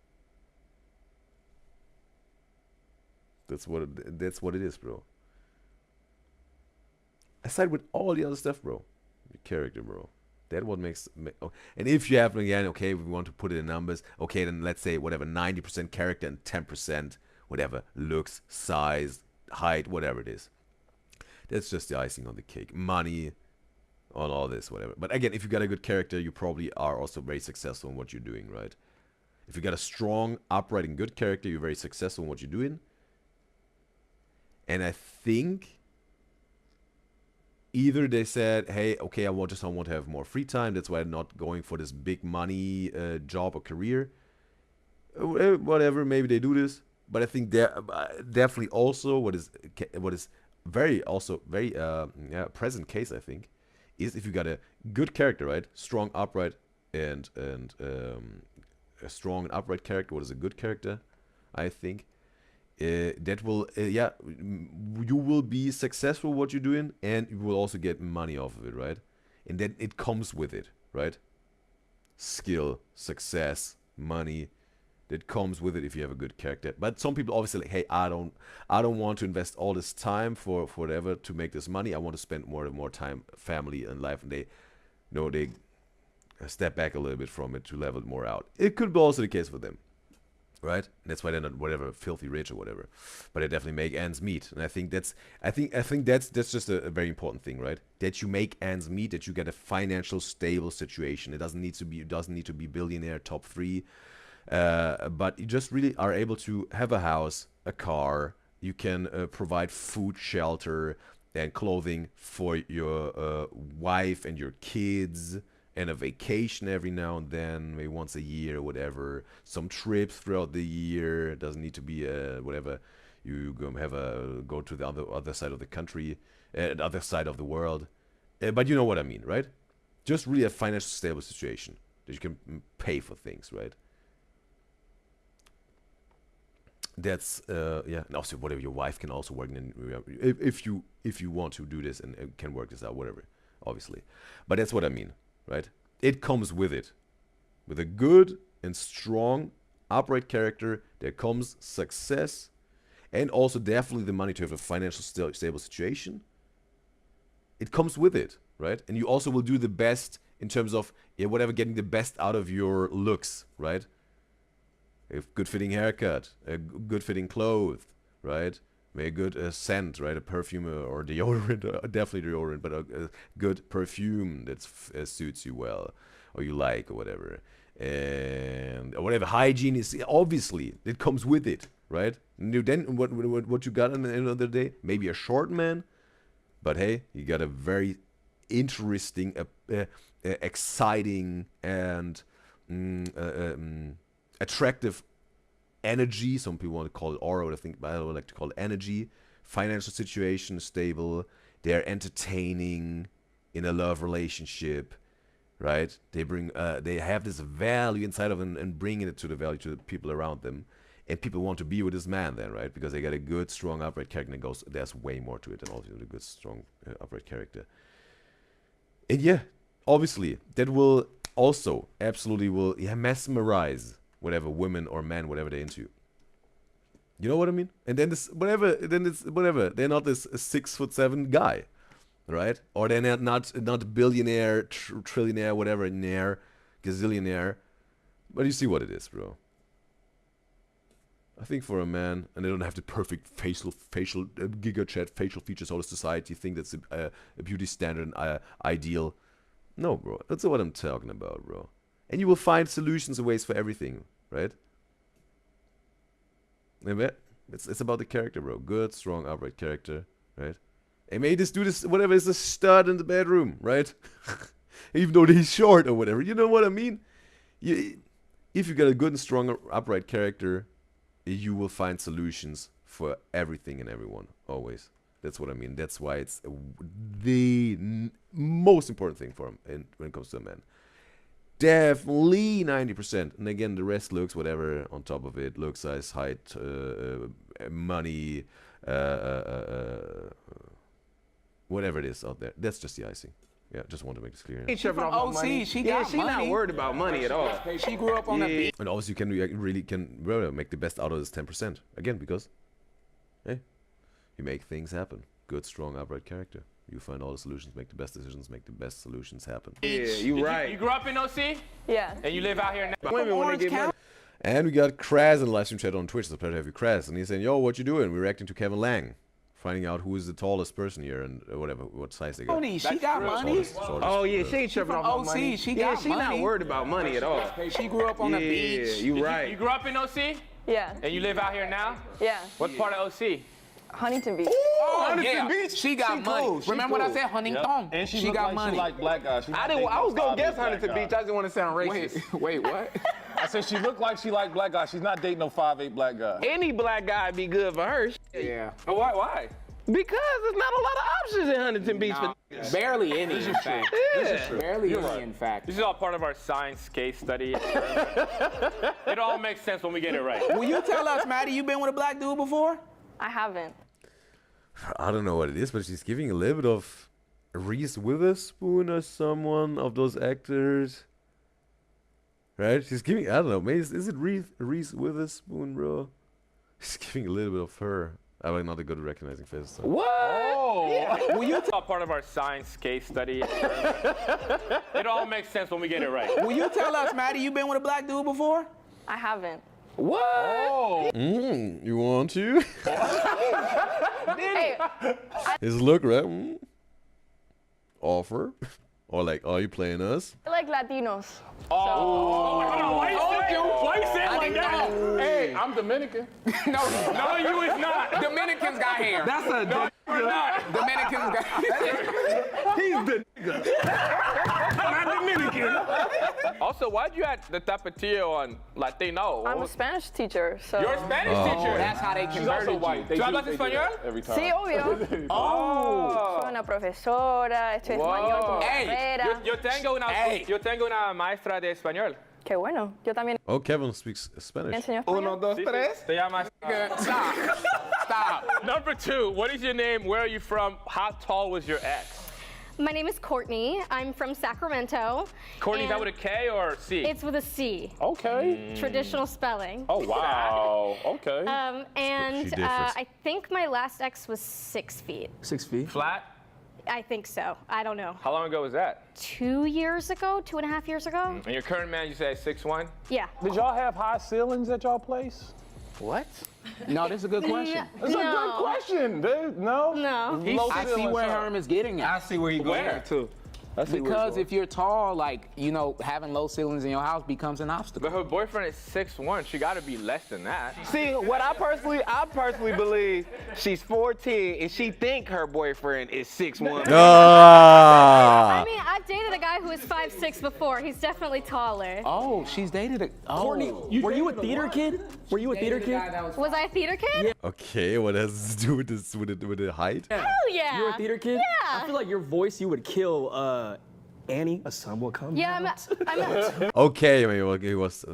That's what it is, bro. Aside with all the other stuff, bro, your character, bro. That what makes oh. And if you have, again, okay, we want to put it in numbers, okay, then let's say whatever, 90% character and 10% whatever, looks, size, height, whatever it is. That's just the icing on the cake. Money, on all this, whatever. But again, if you got a good character, you probably are also very successful in what you're doing, right? If you got a strong, upright, and good character, you're very successful in what you're doing. And I think either they said, hey, okay, I want to have more free time. That's why I'm not going for this big money job or career. Whatever, maybe they do this. But I think definitely also what is very present case, I think, is if you got a good character, right? Strong, upright, and a strong and upright character. What is a good character? I think. That will, you will be successful what you're doing, and you will also get money off of it, right? And then it comes with it, right? Skill, success, money, that comes with it if you have a good character. But some people obviously like, hey, I don't want to invest all this time for whatever to make this money. I want to spend more time, family and life, and they step back a little bit from it to level it more out. It could be also the case for them. Right, and that's why they're not whatever filthy rich or whatever, but they definitely make ends meet. And I think that's just a very important thing, right? That you make ends meet, that you get a financial stable situation. It doesn't need to be billionaire top 3, but you just really are able to have a house, a car. You can provide food, shelter, and clothing for your wife and your kids. And a vacation every now and then, maybe once a year or whatever. Some trips throughout the year. It doesn't need to be whatever. You go to the other side of the country, the other side of the world. But you know what I mean, right? Just really a financial stable situation that you can pay for things, right? That's and also whatever, your wife can also work if you want to do this and can work this out, whatever, obviously. But that's what I mean. Right? It comes with it. With a good and strong, upright character, there comes success, and also definitely the money to have a financial stable situation. It comes with it, right? And you also will do the best in terms of whatever, getting the best out of your looks, right? A good fitting haircut, a good fitting clothes, right? Maybe a good scent, right? A perfume or deodorant, definitely deodorant, but a good perfume that suits you well, or you like, or whatever. And whatever hygiene is, obviously, it comes with it, right? And then what you got at the end of the day? Maybe a short man, but hey, you got a very interesting, exciting, and attractive energy. Some people want to call it aura, but I would like to call it energy. Financial situation stable. They're entertaining in a love relationship, right? They have this value inside of them and bringing it to the value to the people around them. And people want to be with this man then, right? Because they got a good, strong, upright character. And there's way more to it than also the good, strong, upright character. And yeah, obviously, that will also absolutely mesmerize whatever women or men, whatever they're into. You know what I mean? And then they're not this 6'7" guy, right? Or they're not billionaire, trillionaire, whatever, gazillionaire. But you see what it is, bro. I think for a man, and they don't have the perfect facial gigachat facial features, all the society think that's a beauty standard and ideal. No, bro. That's what I'm talking about, bro. And you will find solutions and ways for everything, right? It's about the character, bro. Good, strong, upright character. right? Hey, mate, this dude is whatever is a stud in the bedroom, right? Even though he's short or whatever, you know what I mean? If you got a good and strong upright character, you will find solutions for everything and everyone, always. That's what I mean. That's why it's the most important thing for him when it comes to a man. Definitely 90%. And again, the rest looks whatever on top of it. Look, size, height, money, whatever it is out there. That's just the icing. Yeah, just want to make this clear. She from OC. She not worried about money at all. She grew up on the beach. And also, you really can make the best out of this 10%. Again, because, hey, you make things happen. Good, strong, upright character. You find all the solutions, make the best decisions, make the best solutions happen. Yeah, you right. You grew up in OC? Yeah. And you live out here now? Women when they get money. And we got Kraz in the live stream chat on Twitch. It's a pleasure to have you, Kraz. And he's saying, yo, what you doing? We're reacting to Kevin Lang. Finding out who is the tallest person here and whatever, what size they got. She got money. Oh, yeah, she ain't tripping off money. She not worried about money at all. She grew up on the beach. Yeah, you right. You grew up in OC? Yeah. And you live out here now? Yeah. What part of OC? Huntington Beach. Oh, Huntington Beach. She got money. Remember what I said? Huntington. Yep. And she got money. She like black guys. I was gonna guess Huntington Beach. I just want to sound racist. Wait, what? I said she looked like she like black guys. She's not dating no 5'8" black guy. Any black guy be good for her. Yeah. Why? Because there's not a lot of options in Huntington Beach. Barely any, in fact. Yeah. Barely any, in fact. This is all part of our science case study. It all makes sense when we get it right. Will you tell us, Maddie, you been with a black dude before? I haven't. I don't know what it is, but she's giving a little bit of Reese Witherspoon or someone of those actors. Right? She's giving, I don't know, maybe is it Reese Witherspoon, bro? She's giving a little bit of her. I'm not a good at recognizing faces. So. What? Oh. Yeah. Will you tell part of our science case study? It all makes sense when we get it right. Will you tell us, Maddie, you been with a black dude before? I haven't. What? Oh. You want to? Hey, His look, right? Offer. Or like, are you playing us? I like Latinos. Why you say it like that? Hey, I'm Dominican. No, you is not. Dominicans got hair. That's a We're not. Dominicans got hair. He's the nigga. Not Dominican. Also, why'd you add the tapatio on Latino? I'm a Spanish teacher, so. You're a Spanish teacher. That's how they She's converted also you. white. ¿Tú hablas español? Every time. Sí, obvio. Oh. Soy una profesora, estoy español como carrera. Yo tengo una maestra de español. Qué bueno. Yo también Oh, Kevin speaks Spanish. enseño español. 1, 2, 3. Te llamas. Stop. Number 2, what is your name? Where are you from? How tall was your ex? My name is Courtney. I'm from Sacramento. Courtney, is that and with a K or C? It's with a C. Okay. Traditional spelling. Oh, wow. Okay. And She differs. I think my last ex was 6 feet. 6 feet. Flat? I think so. I don't know. How long ago was that? 2 years ago, 2.5 years ago. And your current man, you say 6'1"? Yeah. Did y'all have high ceilings at y'all place? What? No, this is a good question. That's a good question, dude. No? No. Low I see ceilings, where huh? Herm is getting at. I see where you're going Where? at too. Because if you're tall, like, you know, having low ceilings in your house becomes an obstacle. But her boyfriend is 6'1". She got to be less than that. See, what I personally believe, she's 14 and she think her boyfriend is 6'1". Ah! I mean, I've dated a guy who was 5'6" before. He's definitely taller. Oh, she's dated a. Oh. Courtney, were you a theater kid? Were you a theater kid? Was I a theater kid? Okay, what has this to do with this with the height? Hell yeah. You were a theater kid? Yeah. I feel like your voice, you would kill Annie. A sun will come Yeah, out. Okay, I mean, he was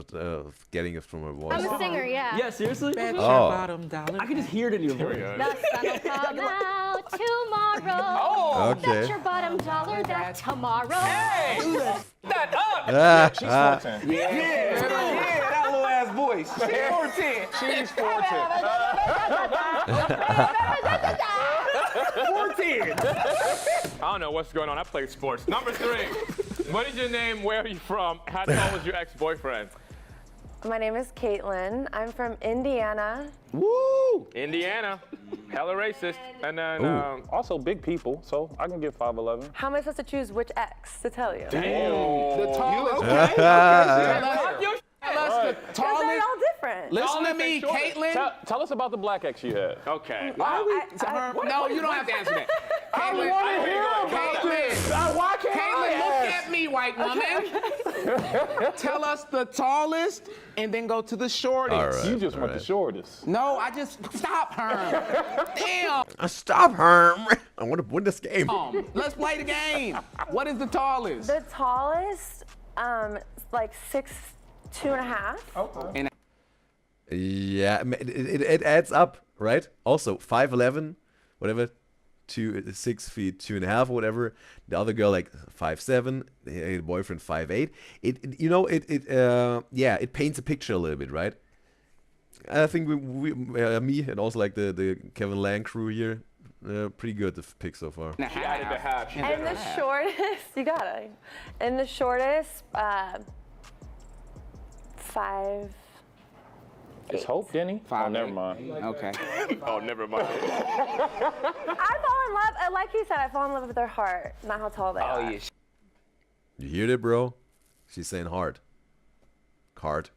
getting it from her voice. I'm a singer, yeah. Yeah, seriously? Oh. Bottom dollar. I can just hear it in your voice. The sun will come out tomorrow. Okay. Bet your bottom dollar that tomorrow. That up! She's 14. Yeah, that little ass voice. She's 14. She's 14. 14. I don't know what's going on. I play sports. Number 3, what is your name? Where are you from? How tall was your ex-boyfriend? My name is Caitlin. I'm from Indiana. Woo! Indiana. Hella racist. And then, Also big people, so I can get 5'11". How am I supposed to choose which ex to tell you? The tallest. fuck you. Tell us the Because they're tallest. all different. Listen to me, Caitlin. Tell us about the black ex you had. Okay. No, you don't have to answer that. I Caitlin, want to hear about this. Why can't Caitlin, I look at me, white woman. Tell us the tallest and then go to the shortest. All right. You just want the shortest. No, I just stop her. Damn. Stop, Herm. I want to win this game. Let's play the game. What is the tallest? The tallest, like 6'2.5". And Yeah, it adds up, right? Also, 5'11", whatever, 6 feet 2.5 or whatever. The other girl like 5'7", the boyfriend 5'8". It paints a picture a little bit, right? I think me and also like the Kevin Lang crew here, pretty good the pick so far. She added the half. And the shortest, you got it. And the shortest, 5'8". Is Hope Denny? Oh, never mind. okay. Oh, never mind. I fall in love, like he said, I fall in love with their heart, not how tall they are. Oh yeah. You hear that, bro? She's saying heart. Heart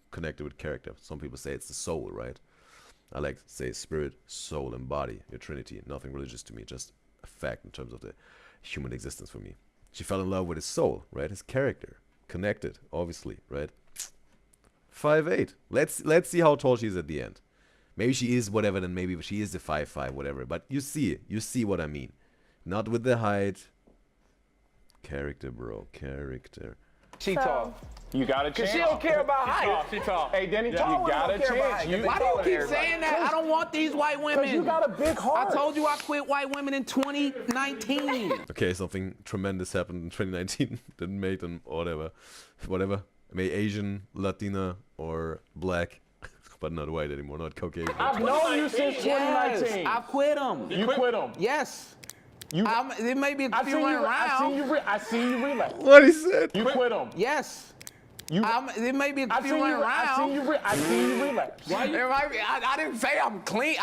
connected with character. Some people say it's the soul, right? I like to say spirit, soul, and body, your trinity. Nothing religious to me, just a fact in terms of the human existence for me. She fell in love with his soul, right? His character. Connected, obviously, right? 5'8". Let's see how tall she is at the end. Maybe she is whatever, then maybe she is the 5'5", whatever. But you see what I mean. Not with the height. Character, bro. Character. She tall. You got a chance. She don't care about height. She tall. Hey, Denny, you got a chance. Why do you keep saying that? I don't want these white women. Because you got a big heart. I told you I quit white women in 2019. Okay, something tremendous happened in 2019 that made them whatever. Made Asian, Latina, or black, but not white anymore, not Caucasian. I've known you since 2019. Yes, I quit them. You quit them. Yes. It may be a few running around. I seen you relapse. What he said? You quit them. Yes. It may be a few running around. I seen you relapse. I didn't say I'm clean.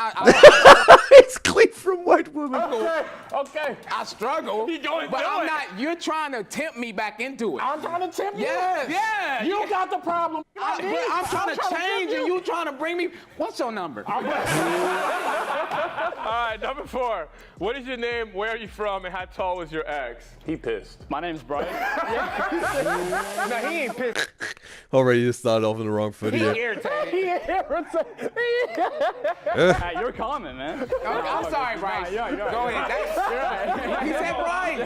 It's clean from white women. Okay. I struggle. But I'm not. You're trying to tempt me back into it. I'm trying to tempt you. Yes. Yeah. You got the problem. I'm trying to change, and you trying to bring me. What's your number? All right, number 4. What is your name? Where are you from? And how tall was your ex? He pissed. My name's Brian. No, he ain't pissed. Already you started off in the wrong foot He here. irritated. You're common, man. Okay, I'm sorry, Bryce. Go ahead. He said Bryce.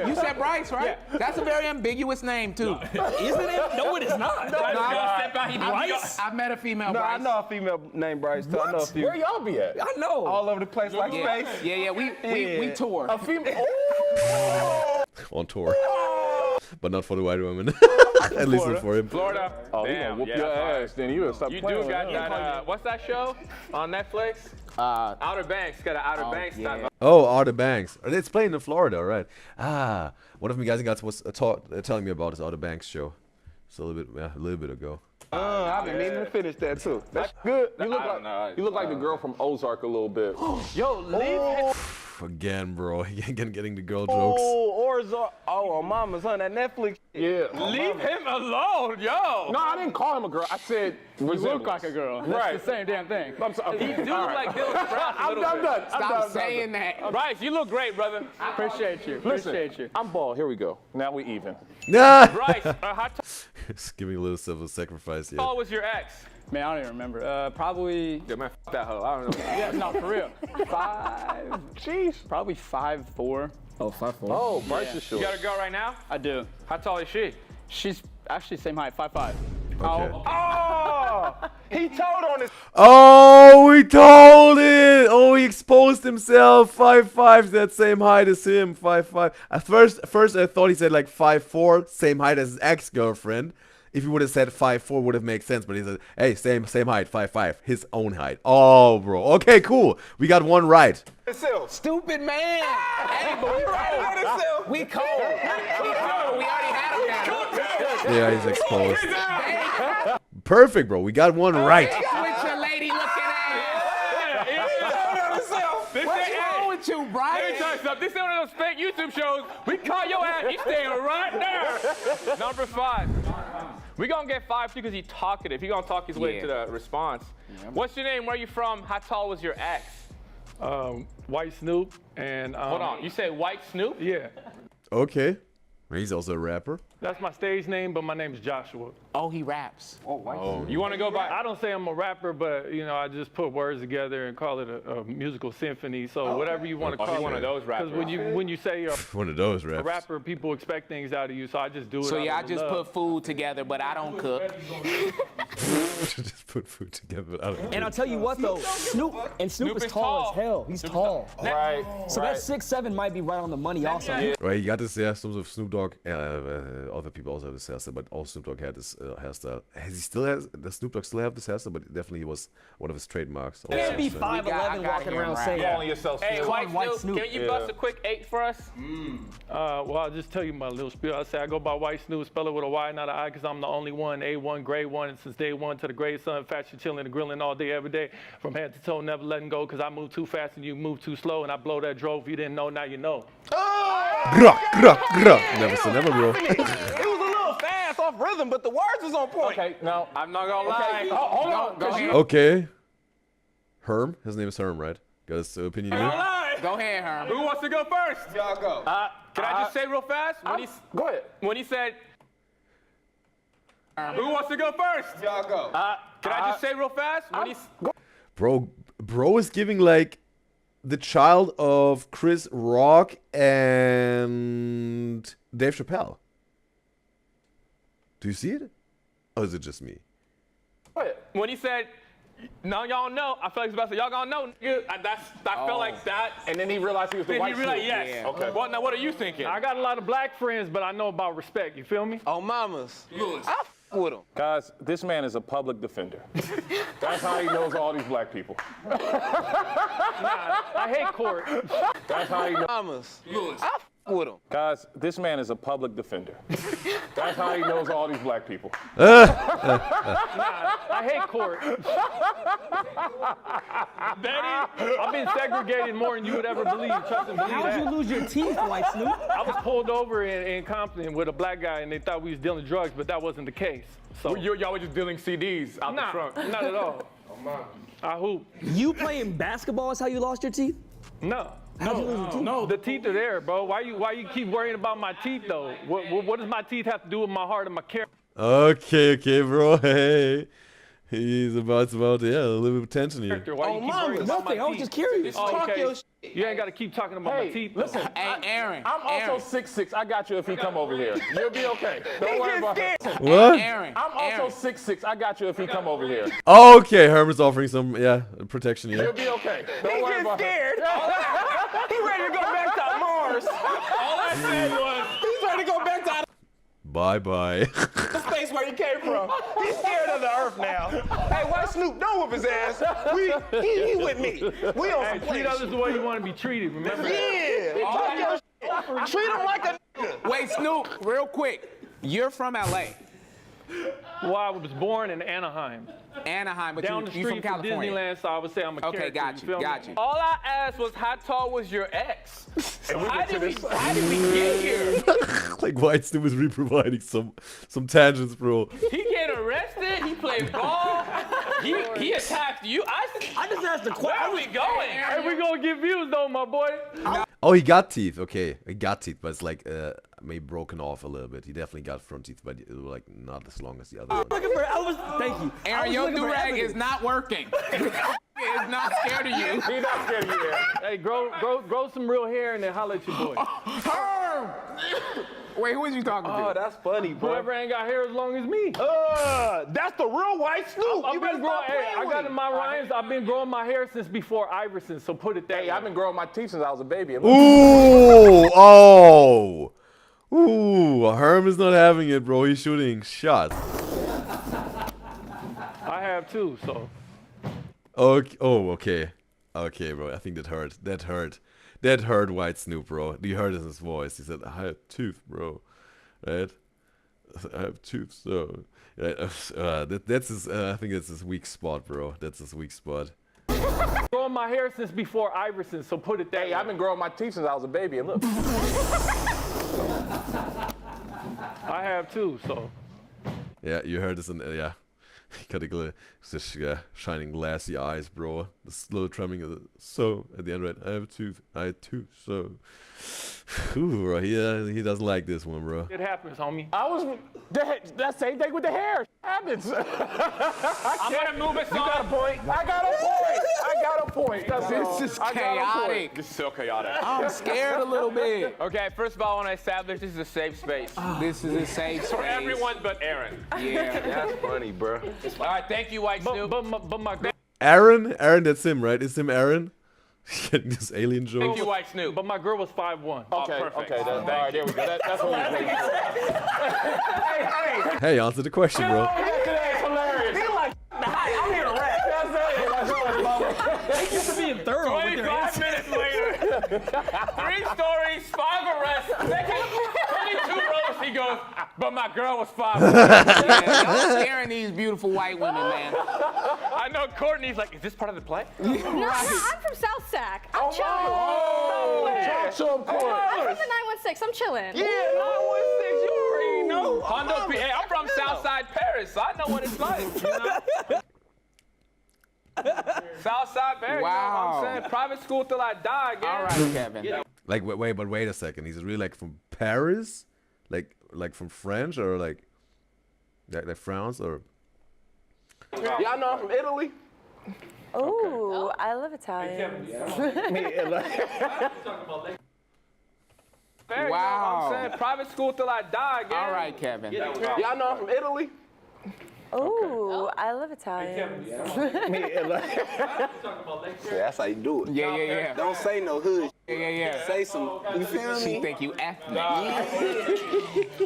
You said Bryce, right? Yeah. That's a very ambiguous name, too. Isn't it? No, it is not. I met a female Bryce. I know a female named Bryce, too. I know a few. Where y'all be at? I know. All over the place like space. Yeah, we tour. A female. On tour. But not for the white women. At least not for him. Florida. Oh, he Damn, gonna whoop yeah, your fine. ass. Then you would stop You playing do with got him. that, what's that show on Netflix? Outer Banks. Got an Outer Banks type. Oh, Outer Banks. It's playing in Florida, right? One of you guys was telling me about this Outer Banks show. It's a little bit ago. I've been meaning to finish that too. That's good. You look like the girl from Ozark a little bit. Yo, leave Again, bro. Again, getting the girl jokes. On Mama's on that Netflix. Yeah. Leave him alone, yo. No, I didn't call him a girl. I said You look resemblance. like a girl. That's Right. the same damn thing. I'm sorry. He do look like Bill Sprouse a I'm little bit. done. Stop saying that. Bryce, you look great, brother. Appreciate you. Listen, Appreciate you. I'm bald. Here we go. Now we even. Nah! Bryce, how Just giving a little self-sacrifice here. tall was your ex? Man, I don't even remember. Probably. Yeah, man, f that hoe. I don't know. Yeah, no, for real. 5. Jeez. Probably 5'4". Oh, 5'4". Oh, Bryce is short. You got a girl right now? I do. How tall is she? She's actually same height, 5'5". Okay. Oh, he told on his. Oh, he told it! Oh, he exposed himself. 5'5", that same height as him. 5'5". At first I thought he said like 5'4", same height as his ex-girlfriend. If he would have said 5'4", would have made sense. But he said, hey, same height, 5'5", his own height. Oh, bro. Okay, cool. We got one right. Stupid man. Hey, but we cold. We cold. We already had him down. Yeah, he's exposed. Perfect, bro. We got one right. What's your lady looking at? What's wrong with you, Let me Bryce? tell you something. This is one of those fake YouTube shows. We call your ass. You staying right there. Number 5. We're gonna get 5 because he's talkative. He's gonna talk his way to the response. Yeah. What's your name? Where are you from? How tall was your ex? White Snoop and hold on, you say White Snoop? Yeah. Okay. He's also a rapper. That's my stage name, but my name is Joshua. Oh, he raps. Oh, you want to go by? I don't say I'm a rapper, but you know, I just put words together and call it a musical symphony. So whatever you want to call it. One of those rappers. Because when you say one of those rappers. a rapper, people expect things out of you. So I just do it. So yeah, I out of just love. put food together, but I don't cook. Just put food together. But I don't know. And I'll tell you what though, Snoop is tall as hell. He's tall. Right. So that 6'7" might be right on the money also. Yeah. Right, he got this hairstyle of Snoop Dogg. Other people also have this hairstyle, but all Snoop Dogg had this hairstyle. Does Snoop Dogg still have this hairstyle? But definitely it was one of his trademarks. You can't be 5'11" walking around saying Calling yourself Hey, Snoop. White Snoop, can you bust a quick 8 for us? Well, I'll just tell you my little spiel. I say I go by White Snoop, spell it with a Y, not an I, because I'm the only one. A1, grade 1, and since day 1 to the grade sun, fashion, chilling, and grilling all day, every day, from head to toe, never letting go, because I move too fast and you move too slow, and I blow that drove. If you didn't know, now you know. Never say never, bro. It was a little fast off rhythm, but the words was on point. Okay, now I'm not gonna lie. hold on. Go ahead. Okay. Herm. His name is Herm, right? Got his opinion here? Go ahead, Herm. Who wants to go first? Y'all go. Can I just say real fast? Go ahead. When he said, who wants to go first? Y'all go. Can I just say real fast? Bro is giving like the child of Chris Rock and Dave Chappelle. Do you see it? Or is it just me? When he said, now y'all know, I feel like he's about to say, y'all gonna know, nigga. I felt like that. And then he realized he was the Then white he realized, Snoop. yes. Yeah. Okay. Well, now what are you thinking? I got a lot of black friends, but I know about respect. You feel me? Oh, mamas. I f with him. Guys, this man is a public defender. That's how he knows all these black people. I hate court. That's how he knows. Mamas. I f with him. Guys, this man is a public defender. That's how he knows all these black people. I hate court. Betty, I've been segregated more than you would ever believe. Trust and believe How would that. you lose your teeth, White Snoop? I was pulled over in Compton with a black guy, and they thought we was dealing drugs, but that wasn't the case. So Y'all were just dealing CDs out the trunk. not at all. I hoop. You playing basketball is how you lost your teeth? No. How'd you lose your teeth? No, the teeth are there, bro. Why you keep worrying about my teeth, though? What does my teeth have to do with my heart and my character? Okay, bro. Hey. He's about yeah, a little bit of tension here. Why you keep worrying about my Nothing, I was teeth? just curious. Oh, okay. You ain't got to keep talking about my teeth. Listen, Hey, Aaron. I'm also 6'6". I got you if he come over here. You'll be okay. Don't worry about it. What? Aaron. I'm also 6'6". I got you if he come over here. Okay, Herman's offering some, protection You'll here. be okay. Don't worry about it. He ready to go back to Mars. All I said was, He's ready to go back to Bye-bye. the space where he came from. He's scared of the Earth now. Hey, White Snoop, don't whoop his ass. He with me. We on some Treat place. others the way you want to be treated, remember that? Yeah. Talk your shit. Treat him like a nigga. Wait, Snoop, real quick. You're from LA. Well, I was born in Anaheim. Anaheim, but Down the you from street from California. Disneyland, so I would say I'm a character. Okay, got feel me? got you. all I asked was, how tall was your ex? How did we get here? Like White Snoop is re-providing some tangents, bro. He get arrested. He played ball. He attacked you. I just asked a question. Where are we going? Hey, we gonna get views though, my boy. Oh, he got teeth. Okay, he got teeth, but it's like maybe broken off a little bit. He definitely got front teeth, but it was like not as long as the other one. Thank you. Aaron, your do-rag is not working. It's not scared of you. He's not scared of you, Aaron. Hey, grow some real hair and then holler at your boy. Wait, who is you talking Oh, to? that's funny, bro. Whoever ain't got hair as long as me. That's the real White Snoop. I've You been better growing. stop Hey, playing I with got him. in my rhymes. I've been growing my hair since before Iverson. So put it that Hey, way. I've been growing my teeth since I was a baby. Ooh, oh. Ooh, Herm is not having it, bro. He's shooting shots. I have too. So. Okay. Oh, okay. Okay, bro. I think that hurt. That hurt. That hurt White Snoop, bro. You heard it in his voice. He said, I have tooth, bro. Right? I have tooth, so. Right? That's his, I think that's his weak spot, bro. That's his weak spot. Growing my hair since before Iverson. So put it that Hey, way. I've been growing my teeth since I was a baby. And look. I have too. So. Yeah, you heard this in yeah. Got the shining glassy eyes, bro. The slow drumming of the so at the end, right? I have two, so. Ooh, bro, he doesn't like this one, bro. It happens, homie. I was that same thing with the hair. Happens. I'm gonna move it. You got a point. I got a point. This is chaotic. This is so chaotic. I'm scared a little bit. Okay, first of all, I want to establish this is a safe space. This is a safe space. For everyone but Aaron. Yeah. That's funny, bro. All right, thank you, White Snoop. But my girl. Aaron, that's him, right? It's him, Aaron. Getting this alien joke. Thank you, White Snoop. But my girl was 5'1". Okay, perfect. okay. All right, there we go. That's what we waiting for. Hey, answer the question, bro. That's hilarious. He like, I'm here to rap. They used to be in thorough with their 25 minutes later, 3 stories, 5 arrests, second 22 rows, he goes, but my girl was 5'1". Yeah, y'all scaring these beautiful white women, man. I know Courtney's like, is this part of the play? No, I'm from South Sac. I'm chilling. Talk to him, Court. I'm from the 916. I'm chilling. Yeah, 916, you already know. Hondo P. Hey, I'm from Southside Paris, so I know what it's like. You know? Southside Paris, Wow. you know what I'm saying? Private school till I die, again. All right, Kevin. You know. Like, wait a second. He's really like from Paris, like from French or like France or. Y'all know I'm from Italy? Ooh, I love Italian. Fair, you know Wow. what I'm saying? Private school till I die, again. All right, Kevin. You know. Y'all know I'm from Italy? Ooh, I love Italian. That's how you do it. Yeah. Don't say no hood. Yeah. Say some, you feel She me? think you ethnic.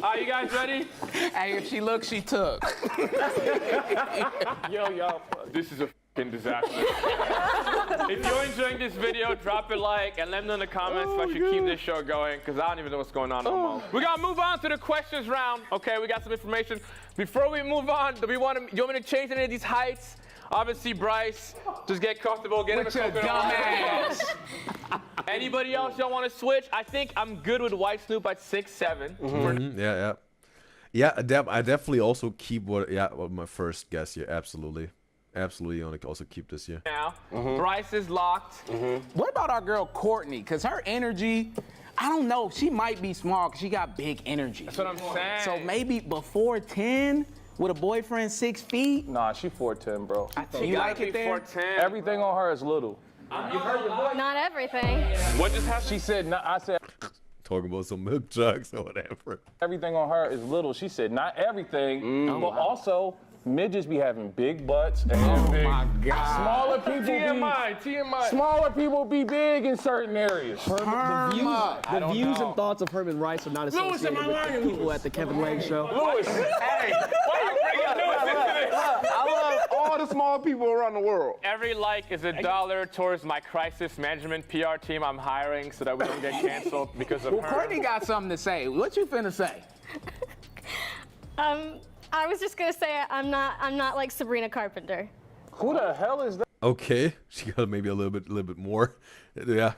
Are you guys ready? Hey, if she looked, she took. Yo, y'all. This is a f***ing disaster. If you're enjoying this video, drop a like and let me know in the comments if I should keep this show going, because I don't even know what's going on no more. We gotta move on to the questions round. Okay, we got some information. Before we move on, do you want me to change any of these heights? Obviously, Bryce, just get comfortable, get in the With your coconut dumb water. ass. Anybody else y'all want to switch? I think I'm good with White Snoop at 6'7". Yeah. I definitely also keep what my first guess here. Absolutely. You want to also keep this here. Now, Bryce is locked. What about our girl Courtney? Because her energy, I don't know. She might be small because she got big energy. That's what I'm saying. So maybe before 10 with a boyfriend 6 feet? Nah, she 4'10", bro. You like it there? 4'10". Everything on her is little. Not everything. What just happened? She said, I said, Talking about some milk jugs or whatever. everything on her is little. She said, not everything, but also midgets be having big butts and big. My God. Smaller people TMI. Smaller people be big in certain areas. The views and thoughts of Herman Rice are not associated with the people at the Kevin Lang Show. Louis, Hey, why you bringing Lewis into this? I love all the small people around the world. Every like is $1 towards my crisis management PR team I'm hiring so that we don't get canceled because of Well, her. Courtney got something to say. What you finna say? I was just gonna say I'm not like Sabrina Carpenter. who the hell is that? Okay, she got maybe a little bit more. Yeah,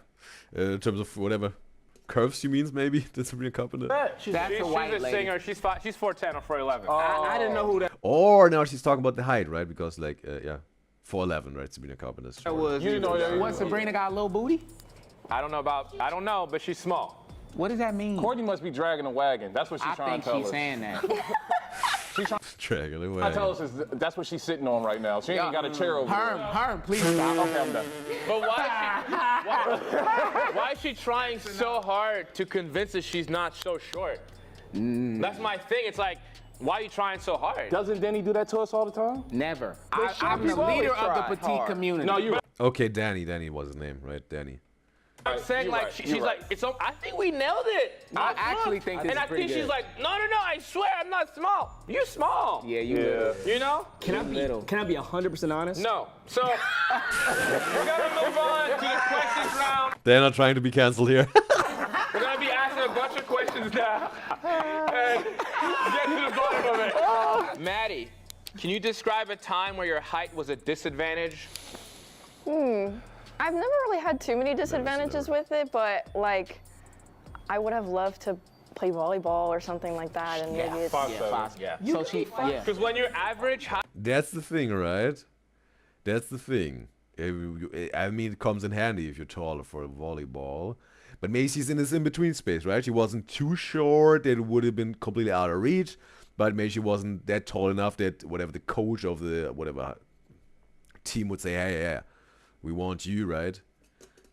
in terms of whatever curves she means, maybe. That's Sabrina Carpenter. That's a white She's a lady. singer. She's 4'10" or 4'11". I didn't know who that Or now she's talking about the height, right? Because like, 4'11", right? Sabrina Carpenter's short. was. You know that. What, Sabrina got a little booty? I don't know, but she's small. What does that mean? Courtney must be dragging a wagon. That's what she's I trying think to tell she's us. saying that. Dragging away. Trying to tell us is that's what she's sitting on right now. She ain't got a chair over there. Herm, please stop. Okay, I'm done. But why is she trying so hard to convince us she's not so short? That's my thing. It's like, why are you trying so hard? Doesn't Denny do that to us all the time? Never. short I'm the people always leader of the try petite hard. community. No, you. Okay, Danny was his name, right? Danny. I'm saying You're like right. she's You're like it's. I think we nailed it. I actually think this and is I pretty think she's good. like, no, I swear I'm not small. You small. Yeah, you Yeah. You know? Can I be 100% honest? No. So we gotta move on to the questions round. They're not trying to be canceled here. We're gonna be asking a bunch of questions now and get to the bottom of it. Maddie, can you describe a time where your height was a disadvantage? I've never really had too many disadvantages with it, but like, I would have loved to play volleyball or something like that, and maybe it's 5'7". Yeah. So she, yeah. Because when you're average height. That's the thing, right? That's the thing. I mean, it comes in handy if you're taller for volleyball. But maybe she's in this in-between space, right? She wasn't too short that it would have been completely out of reach. But maybe she wasn't that tall enough that whatever the coach of the whatever team would say, hey, yeah, we want you, right?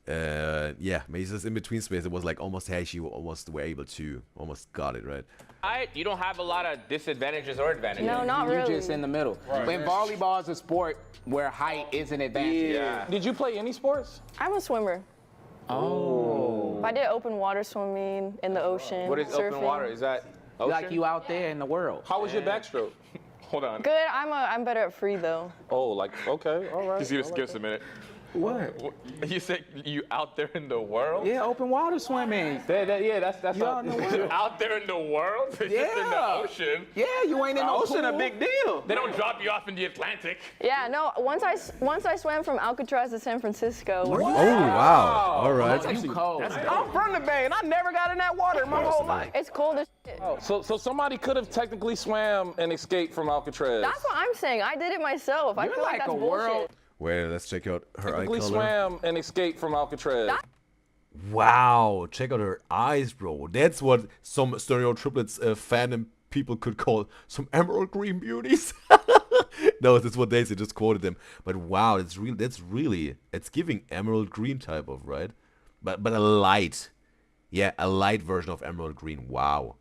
Yeah, maybe it's this in-between space. It was like almost, hey, she almost were able to, almost got it, right? You don't have a lot of disadvantages or advantages. no, not really. You're just in the middle. Right. When volleyball is a sport where height is an advantage. Yeah. Did you play any sports? I'm a swimmer. Oh. I did open water swimming in the ocean. What is surfing. open water? Is that ocean? Like you out there in the world. How was your backstroke? Hold on. Good. I'm better at free though. Oh, like, okay, all right. Just give us a minute. What? You said you out there in the world? Yeah, open water swimming. Yeah, that's You out in the world. Out there in the world? Just in the Yeah. ocean. Yeah, you ain't in no Ocean a pool. big deal. They don't drop you off in the Atlantic. Yeah. No. Once I swam from Alcatraz to San Francisco. Oh, wow. All right. You cold. I'm from the Bay, and I never got in that water my whole life. It's cold as shit. So somebody could have technically swam and escaped from Alcatraz. That's what I'm saying. I did it myself. I You're feel like like that's a bullshit. world. Wait, let's check out her eye technically color. swam and escaped from Alcatraz. Wow, check out her eyes, bro. That's what some Stereo Triplets fandom people could call some emerald green beauties. No, that's what they said. Just quoted them. But wow, it's real. That's really. It's giving emerald green type of, right? But a light, yeah, a light version of emerald green. Wow,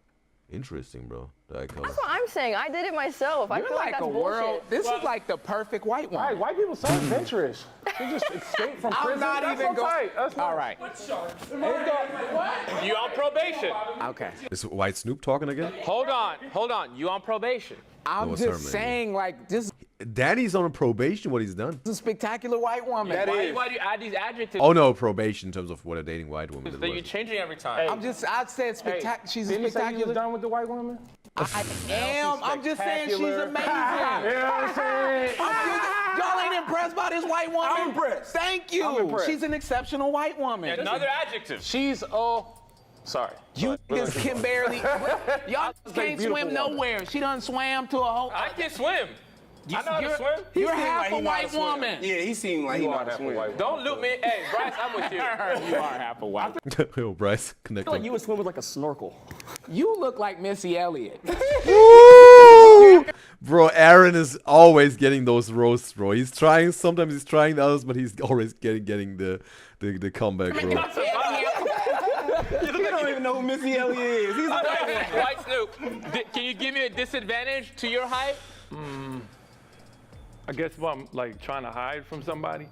interesting, bro. The eye color. That's what I'm saying. I did it myself. I You're feel like like that's a world. bullshit. This is like the perfect white one. Right, white people so adventurous. They just escaped from I'm prison. not That's even so going. tight. That's All not- right. You on probation. Okay. Is White Snoop talking again? Hold on. You on probation. I'm What's her just name? saying, like, this Danny's on probation. What he's done? is a spectacular white woman. Why do you add these adjectives? Oh no, probation in terms of what a dating white woman. That you're changing every time. I said spectacular. She's a Didn't he say he was spectacular. done with the white woman? I am. I'm just saying she's amazing. I'm saying? Y'all ain't impressed by this white woman? I'm impressed. Thank you. I'm impressed. She's an exceptional white woman. Another adjective. She's sorry. You niggas can barely. Y'all can't swim nowhere. She done swam to a whole. I can swim. I know how to swim. You're half a white woman. Yeah, he seemed like he know how to swim. Don't loop me. Hey, Bryce, I'm with you. You are half a white. Yo, Bryce, I feel like connecting. you would swim with like a snorkel. You look like Missy Elliott. Woo! Bro, Aaron is always getting those roasts, bro. He's trying. Sometimes he's trying the others, but he's always getting the comeback, bro. You don't even know who Missy Elliott is. He's White Snoop, can you give me a disadvantage to your height? I guess if I'm like trying to hide from somebody.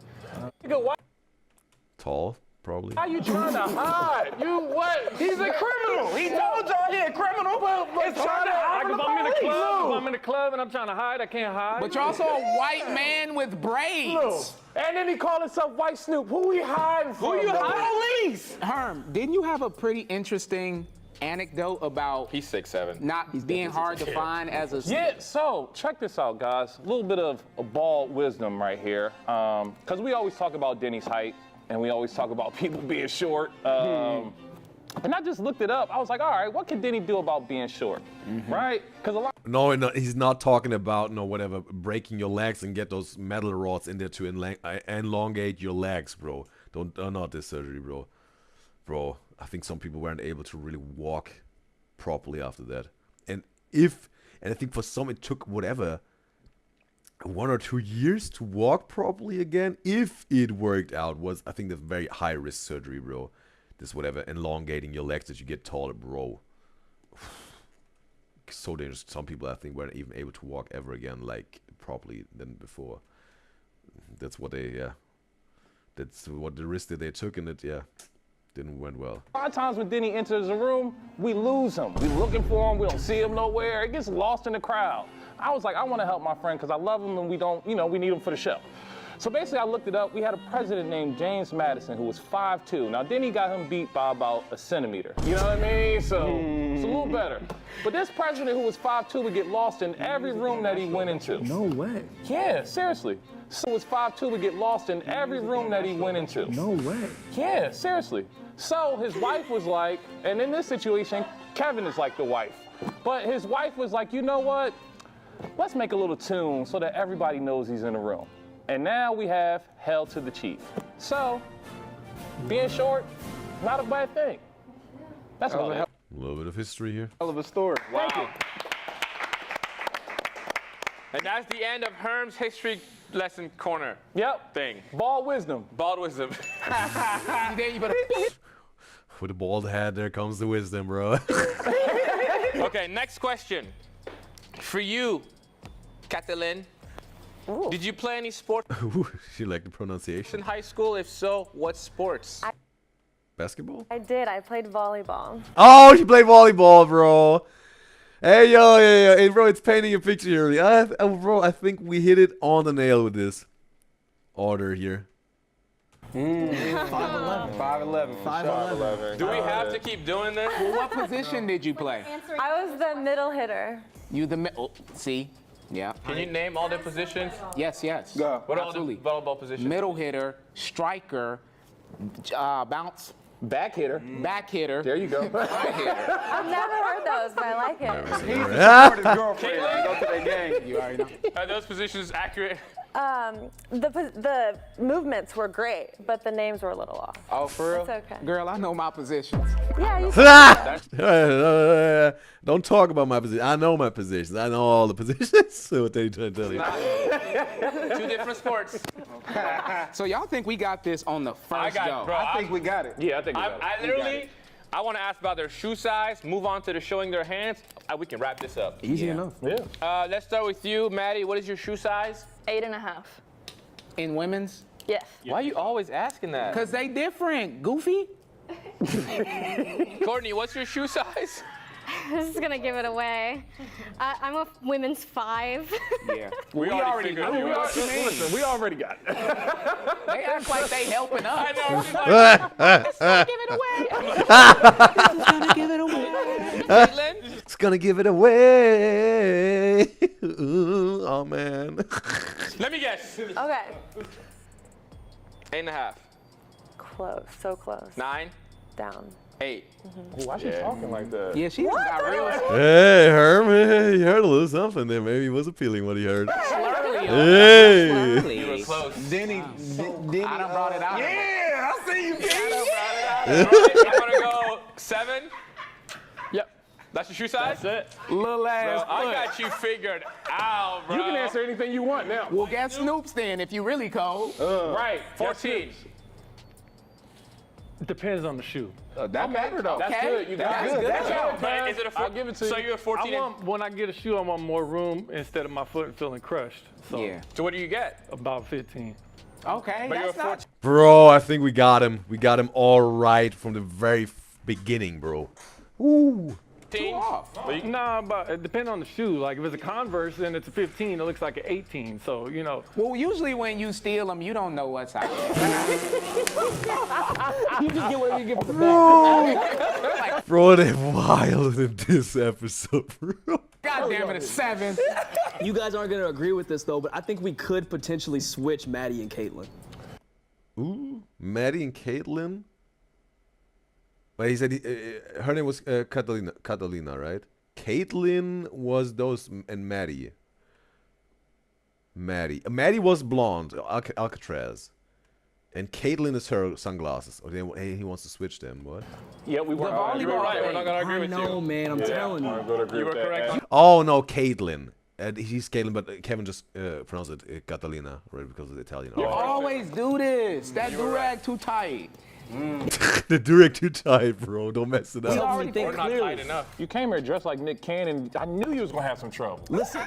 Tall, probably. How you trying to hide? You what? He's a criminal. He told y'all he a criminal. It's trying to hide Like from if the I'm in a police. club, if I'm in a club and I'm trying to hide, I can't hide. But you're also a white man with braids. And then he called himself White Snoop. Who we hiding from? Who you though? police? Herm, didn't you have a pretty interesting anecdote about He's 6'7". not being hard to find as a Yeah, so check this out, guys. A little bit of a bald wisdom right here. Because we always talk about Denny's height, and we always talk about people being short. And I just looked it up. I was like, all right, what can Denny do about being short? Right? Because a lot No, he's not talking about whatever breaking your legs and get those metal rods in there to elongate your legs, bro. Don't not this surgery, bro. Bro, I think some people weren't able to really walk properly after that. And I think for some it took whatever 1 or 2 years to walk properly again. If it worked out, was I think the very high risk surgery, bro. This whatever elongating your legs that you get taller, bro. So dangerous. Some people I think weren't even able to walk ever again like properly than before. That's what that's what the risk that they took, and it didn't went well. A lot of times when Denny enters a room, we lose him. We looking for him, we don't see him nowhere. It gets lost in the crowd. I was like, I want to help my friend because I love him and we don't, we need him for the show. So basically I looked it up. We had a president named James Madison who was 5'2". Now Denny got him beat by about a centimeter. You know what I mean? So it's a little better. But this president who was 5'2" would get lost in every room that he went into. No way. Yeah, seriously. So was 5'2" would get lost in every room that he went into. No way. Yeah, seriously. So his wife was like, and in this situation, Kevin is like the wife. But his wife was like, you know what? Let's make a little tune so that everybody knows he's in the room. And now we have Hail to the Chief. So, being short, not a bad thing. That's about it. A little bit of history here. Hell of a story. Wow. And that's the end of Herm's history lesson corner. Yep. Thing. Bald wisdom. Bald wisdom. With the bald head, there comes the wisdom, bro. Okay, next question. For you, Kathleen, did you play any sports She liked the pronunciation. in high school? If so, what sports? Basketball? I did. I played volleyball. Oh, she played volleyball, bro. Hey, yo. Hey, bro, it's painting a picture here. Bro, I think we hit it on the nail with this order here. 5'11". 5'11". Do we have to keep doing this? Well, what position did you play? I was the middle hitter. You the middle. See? Yeah. Can you name all the positions? Yes. Go. What are Absolutely. all the volleyball positions? Middle hitter, striker, bounce, Back hitter. back hitter. There you go. Right hitter. I've never heard those, but I like it. He's the smartest girlfriend to go to that game. You already know. Are those positions accurate? The movements were great, but the names were a little off. Oh, for real? It's okay. Girl, I know my positions. Yeah, you Don't talk about my position. I know my positions. I know all the positions. So what they trying to tell you? 2 different sports. So y'all think we got this on the first I got go? it, bro. I think we got it. Yeah, I think we got it. I literally, I want to ask about their shoe size, move on to the showing their hands. We can wrap this up. Easy enough. Yeah. Let's start with you, Maddie. What is your shoe size? 8.5. In women's? Yes. Why are you always asking that? Because they different, goofy. Courtney, what's your shoe size? This is gonna give it away. I'm a women's 5. Yeah. We already figured I mean, you out. listen, we already got it. They act like they helping us. I know. She's like, Give it away. Caitlin? It's gonna give it away. Ooh, oh, man. Let me guess. Okay. 8.5. Close. So close. 9. Down. 8. Why is she talking like that? Yeah, she got real Hey, Herman, you heard a little something there. Maybe he was appealing what he heard. slurly. Hey. You were close. Denny. I done brought it out. Yeah, I see you, King. All right, I'm gonna go 7. Yep. That's your shoe size? That's it. Little ass Bro, I foot. got you figured out, bro. You can answer anything you want now. Well, get Snoop's then if you really cold. Right, 14. It depends on the shoe. That matter though. That's Okay. good. You got That's it. good. That's Yeah. good. But is it a I'll give it to So you. you're a 14. When I get a shoe, I want more room instead of my foot feeling crushed. So Yeah. So what do you get? about 15. Okay, But you're a that's not 14. Bro, I think we got him. We got him all right from the very beginning, bro. Ooh. off. Nah, but it depends on the shoe. Like if it's a Converse and it's a 15, it looks like an 18. So, you know. Well, usually when you steal them, you don't know what's out there. You just get whatever you get from the back. Bro, they're wild in this episode, bro. God damn it, a 7. You guys aren't going to agree with this, though, but I think we could potentially switch Maddie and Caitlin. Ooh, Maddie and Caitlin. But he said her name was Catalina, right? Caitlin was those and Maddie. Maddie was blonde, Alcatraz. And Caitlin is her sunglasses. Or hey, he wants to switch them, what? Yeah, we were. You were right. We're not gonna agree I with know, you. man. I'm telling you. You were correct. Oh, no, Caitlin. He's Caitlin, but Kevin just pronounced it Catalina, right? Because of the Italian. You always do this. That durag too tight. The direct too tight, bro. Don't mess it We up. already think We're not clearly. tight enough. You came here dressed like Nick Cannon. I knew you was gonna have some trouble. Listen,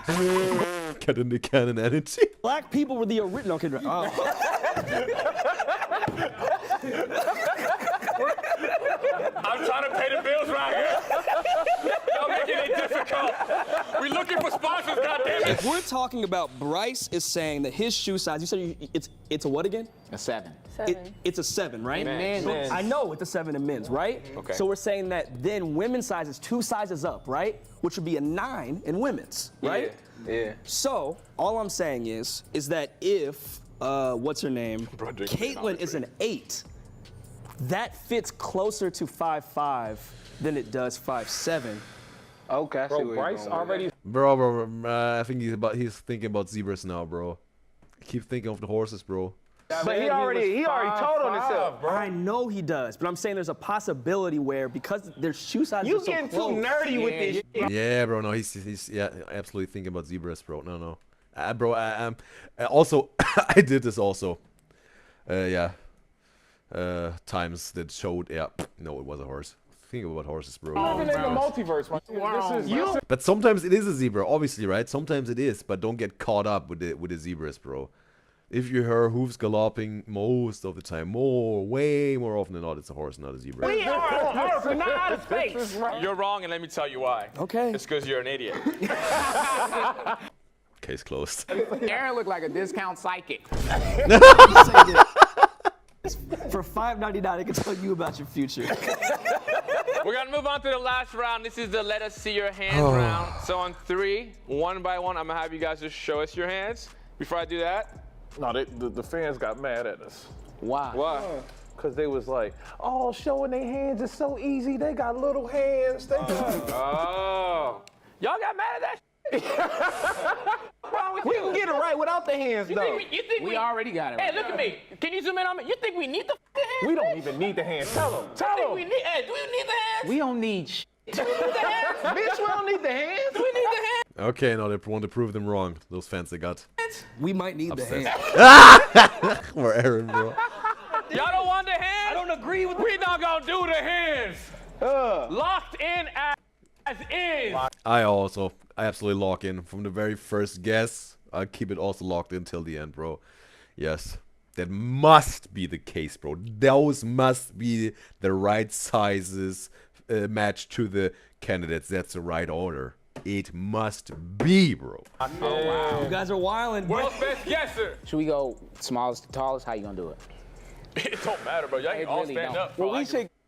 Got the Nick Cannon energy. black people were the original. Okay, oh. I'm trying to pay the bills right here. Y'all making it difficult. We're looking for sponsors, goddammit. If we're talking about Bryce is saying that his shoe size, you said it's a what again? A 7. 7. It's a 7, right? Men's. So I know it's a 7 in men's, right? Okay. So we're saying that then women's size is 2 sizes up, right? Which would be a 9 in women's, right? Yeah. So all I'm saying is that if what's her name? Caitlin is an 8, that fits closer to 5'5" than it does 5'7". Okay, I see where Bro, you're Bryce going with already. Bro, I think he's thinking about zebras now, bro. Keep thinking of the horses, bro. But he already told on himself, bro. I know he does, but I'm saying there's a possibility where because their shoe sizes You are so getting too close. nerdy with this shit. Yeah, bro. No, he's yeah, absolutely thinking about zebras, bro. No. Bro, also, I did this also. Times that showed, no, it was a horse. Think about horses, bro. Living in the multiverse, man. This is But sometimes it is a zebra, obviously, right? Sometimes it is, but don't get caught up with the zebras, bro. If you hear hooves galloping most of the time, way more often than not, it's a horse, not a zebra. We are on Earth and not out of space. You're wrong, and let me tell you why. Okay. It's because you're an idiot. Case closed. Aaron looked like a discount psychic. For $5.99, I can tell you about your future. We're gonna move on to the last round. This is the let us see your hands round. So on 3, one by one, I'm gonna have you guys just show us your hands. Before I do that, no, the fans got mad at us. Why? what? Cause they was like, oh, showing their hands is so easy. They got little hands. They Oh. Y'all got mad at that? We can get it right without the hands, though. You think We already got it. Hey, look at me. Can you zoom in on me? You think we need the hands? We don't even need the hands. Tell them. We need, hey, do we need the hands? We don't need shit. Do we need the hands? Bitch, we don't need the hands. Do we need the hands? Okay, now they want to prove them wrong. Those fans they got. We might need the hand. For Aaron, bro. Y'all don't want the hands? I don't agree with We not gonna do the hands. Locked in as is. I absolutely lock in from the very first guess. I'll keep it also locked in till the end, bro. Yes, that must be the case, bro. Those must be the right sizes matched to the candidates. That's the right order. It must be, bro. Oh, wow. You guys are wildin'. World's best guesser. Should we go smallest to tallest? How you gonna do it? It don't matter, bro. Y'all can all really stand don't. up. Well,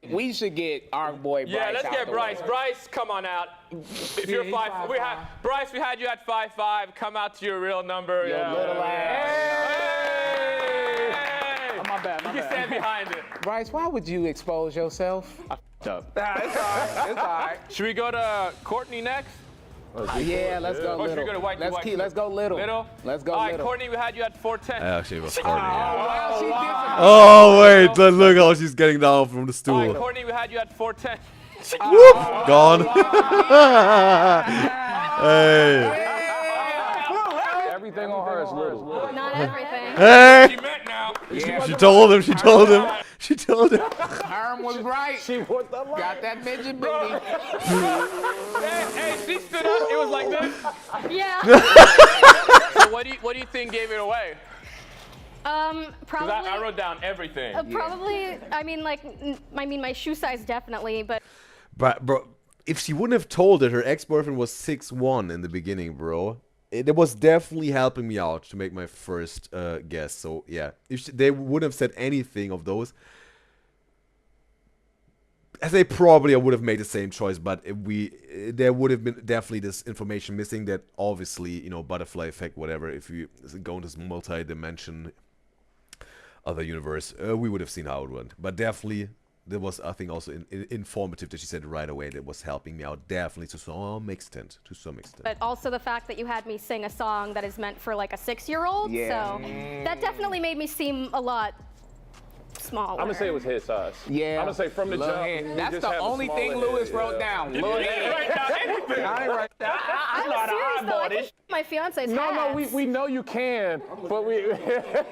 we should get our boy Bryce. Yeah, let's out get the Bryce. way. Bryce, come on out. If you're 5'5", Bryce, we had you at 5'5". Come out to your real number. Your little ass. Hey! My bad. You can stand behind it. Bryce, why would you expose yourself? It's all right. It's all right. Should we go to Courtney next? Yeah, let's go Or should we little. go to White? Let's go little. Little? Let's go All right, little. Courtney, we had you at 4'10". Actually, it was Courtney. Wow, she disappeared. Oh wait, look how she's getting down from the All stool. right, Courtney, we had you at 4'10". Whoop, gone. Hey, Everything on her is little. Not everything. hey. She meant now. She told him. She told him. She told him. Herm was right. She put the line. Got that midget booty. Hey, she stood up. It was like this. Yeah. So what do you think gave it away? Because Probably. I wrote down everything. Probably. I mean, my shoe size definitely, but. But bro, if she wouldn't have told that her ex-boyfriend was 6'1" in the beginning, bro, it was definitely helping me out to make my first guess. So yeah, if they wouldn't have said anything of those, I say probably I would have made the same choice. But if there would have been definitely this information missing that obviously, you know, butterfly effect, whatever. If you go into this multi-dimension other universe, we would have seen how it went. But definitely. That was, I think, also informative that she said right away. That was helping me out, definitely to some extent. But also the fact that you had me sing a song that is meant for like a 6-year-old. Yeah. So that definitely made me seem a lot smaller. I'm gonna say it was his size. Yeah. I'm gonna say from the Little jump. hand. he That's just the had a only smaller thing head, Lewis yeah. wrote down. Little You didn't hand. write down anything. I ain't right there. I'm serious though. I can my fiance's No, hats. we know you can, but we.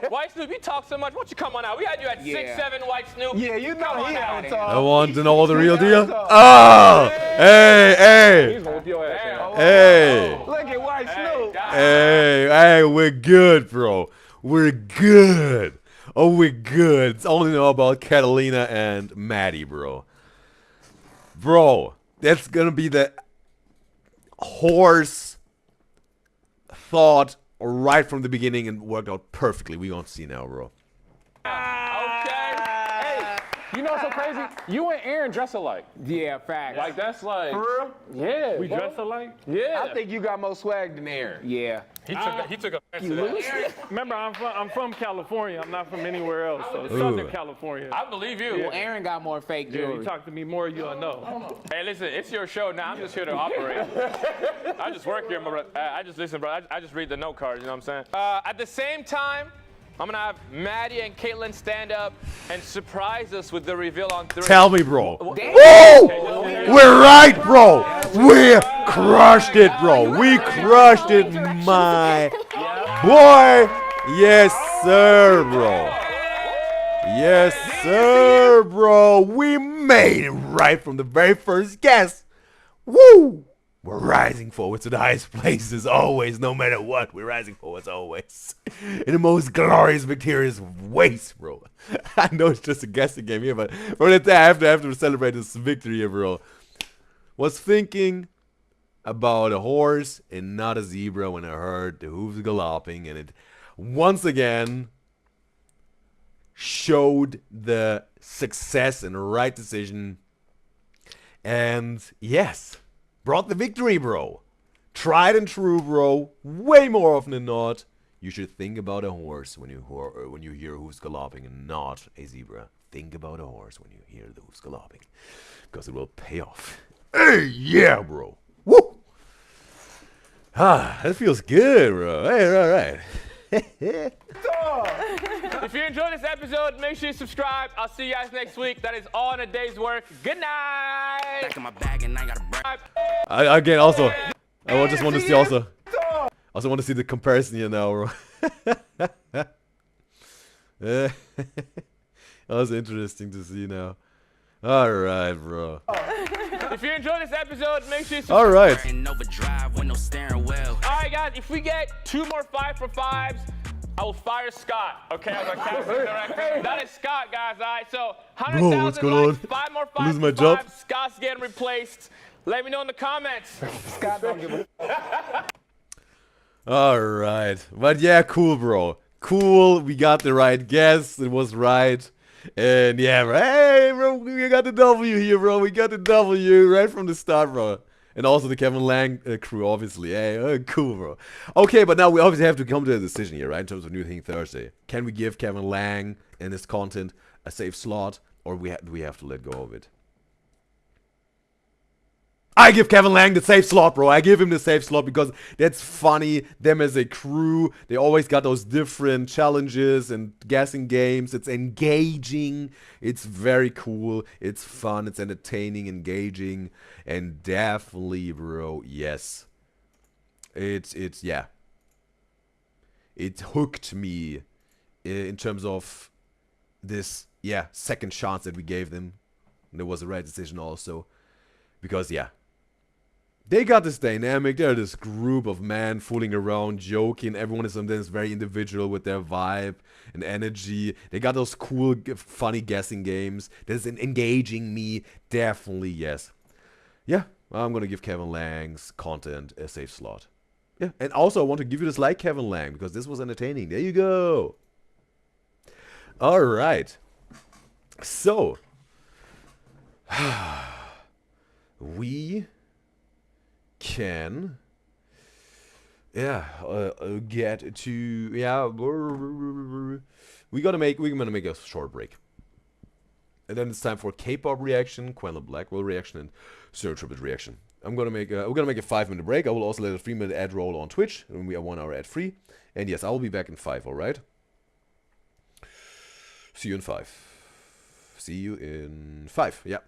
White Snoop, you talk so much. Why don't you come on out? We had you at Yeah. 6'7", White Snoop. Yeah, you know he out I want to know the real deal. Oh, hey, He's gonna whip your ass. hey, Look at White Snoop. hey, we're good, bro. We're good. Oh, we're good. It's only know about Catalina and Maddie, bro. Bro, that's gonna be the horse thought right from the beginning and worked out perfectly. We gonna see now, bro. Okay. Hey, You know what's so crazy? You and Aaron dress alike. Yeah, facts. Like that's like. For real? Yeah. We bro. dress alike? Yeah. I think you got more swag than Aaron. Yeah. He took offense to that. Remember, I'm from California. I'm not from anywhere else. So Southern California. I believe you. Well, Aaron got more fake Yeah, jewelry. you talk to me more, you'll know. Hey, listen, it's your show now. I'm just here to operate. I just work here, bro. I just listen, bro. I just read the note cards, you know what I'm saying? At the same time, I'm gonna have Maddie and Caitlin stand up and surprise us with the reveal on 3. Tell me, bro. Damn. Woo! We're right, bro. We crushed it, bro. We crushed it, my boy. Yes, sir, bro. Yes, sir, bro. We made it right from the very first guess. Woo! We're rising forward to the highest places always, no matter what. We're rising forwards always. In the most glorious, victorious ways, bro. I know it's just a guessing game here, but I have to celebrate this victory here, bro. Was thinking about a horse and not a zebra when I heard the hooves galloping, and it once again showed the success and right decision. And yes, brought the victory, bro. Tried and true, bro. Way more often than not, you should think about a horse when you hear hooves galloping and not a zebra. Think about a horse when you hear the hooves galloping, because it will pay off. Hey, yeah, bro. Woo! Ah, that feels good, bro. Hey, all right. If you enjoyed this episode, make sure you subscribe. I'll see you guys next week. That is all in a day's work. Good night. Back in my bag and I got a Again, also, I just want to see also want to see the comparison here now, bro. That was interesting to see now. All right, bro. If you enjoyed this episode, make sure you subscribe. All right. in overdrive with no steering wheel. All right, guys. If we get 2 more 5 for 5s, I will fire Scott. Okay, as our casting director. That is Scott, guys. All right. So Bro, what's 100,000 going likes, on? 5 more I'm 5 losing for my job. 5. Scott's getting replaced. Let me know in the comments. Scott don't give a All right. But yeah, cool, bro. Cool. We got the right guess. It was right. And yeah, bro. Hey, bro. We got the W here, bro. We got the W right from the start, bro. And also the Kevin Lang crew, obviously. Hey, cool, bro. Okay, but now we obviously have to come to a decision here, right? In terms of New Thing Thursday. Can we give Kevin Lang and his content a safe slot, or do we have to let go of it? I give Kevin Lang the safe slot, bro. I give him the safe slot because that's funny. Them as a crew, they always got those different challenges and guessing games. It's engaging. It's very cool. It's fun. It's entertaining, engaging, and definitely, bro, yes. It's yeah. It hooked me in terms of this, yeah, second chance that we gave them. And it was the right decision also. Because, yeah. They got this dynamic. They're this group of men fooling around, joking. Everyone is sometimes very individual with their vibe and energy. They got those cool, funny guessing games. That's engaging me. Definitely, yes. Yeah, I'm going to give Kevin Lang's content a safe slot. Yeah, and also I want to give you this like Kevin Lang because this was entertaining. There you go. All right. So, we can get to we're gonna make a short break, and then it's time for K-pop reaction, Quentin Blackwell reaction, and Sir Trippet reaction. We're gonna make a 5-minute break. I will also let a 3-minute ad roll on Twitch, and we are 1 hour ad free. And yes, I will be back in 5. All right. See you in 5. See you in 5. Yeah.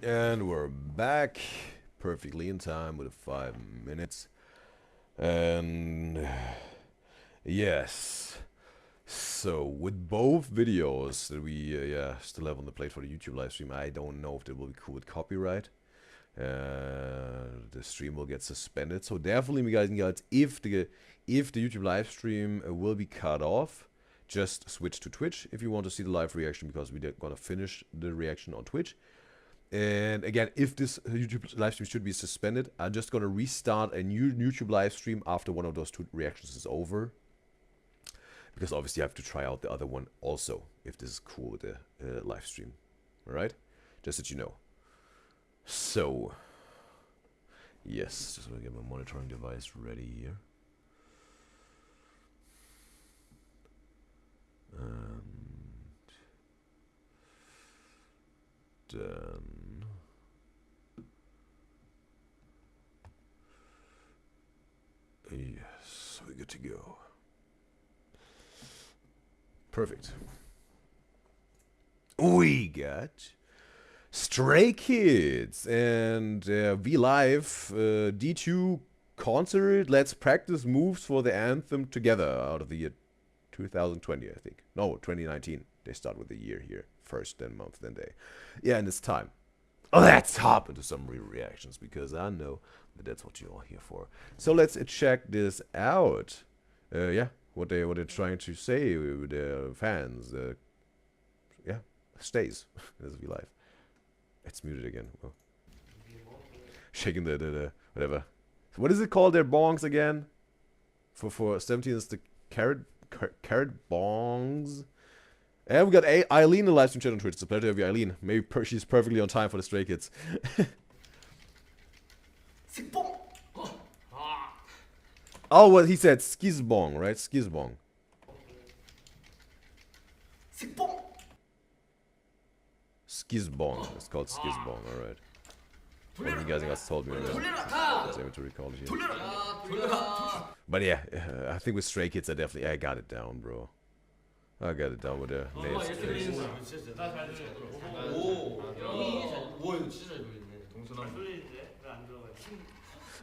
And we're back perfectly in time with 5 minutes. And yes, so with both videos that we still have on the plate for the YouTube live stream, I don't know if it will be cool with copyright. The stream will get suspended. So definitely, guys and girls, if the YouTube live stream will be cut off, just switch to Twitch if you want to see the live reaction, because we're gonna finish the reaction on Twitch. And again, if this YouTube live stream should be suspended, I'm just gonna restart a new YouTube live stream after one of those 2 reactions is over, because obviously I have to try out the other one also, if this is cool with the live stream. All right, just that you know. So yes, just gonna get my monitoring device ready here. Then yes, we're good to go. Perfect. We got Stray Kids and V Live D2 concert. Let's practice moves for the anthem together out of the year 2020, I think. No, 2019. They start with the year here. First, then month, then day. Yeah, and it's time. Let's hop into some reactions, because I know that that's what you're all here for. So let's check this out. Yeah, what they're trying to say with their fans. Yeah, stays. This V Live. It's muted again. Oh. Shaking the whatever. What is it called? Their bongs again? For 17 is the carrot bongs. And we got Eileen in the live stream chat on Twitch. It's a pleasure to have you, Eileen. Maybe she's perfectly on time for the Stray Kids. Oh, well, he said skizbong, right? Skizbong. Skizbong. It's called skizbong, alright. One of you guys told me. I was able to recall it here. But yeah, I think with Stray Kids, I got it down, bro. I got it down with the nails.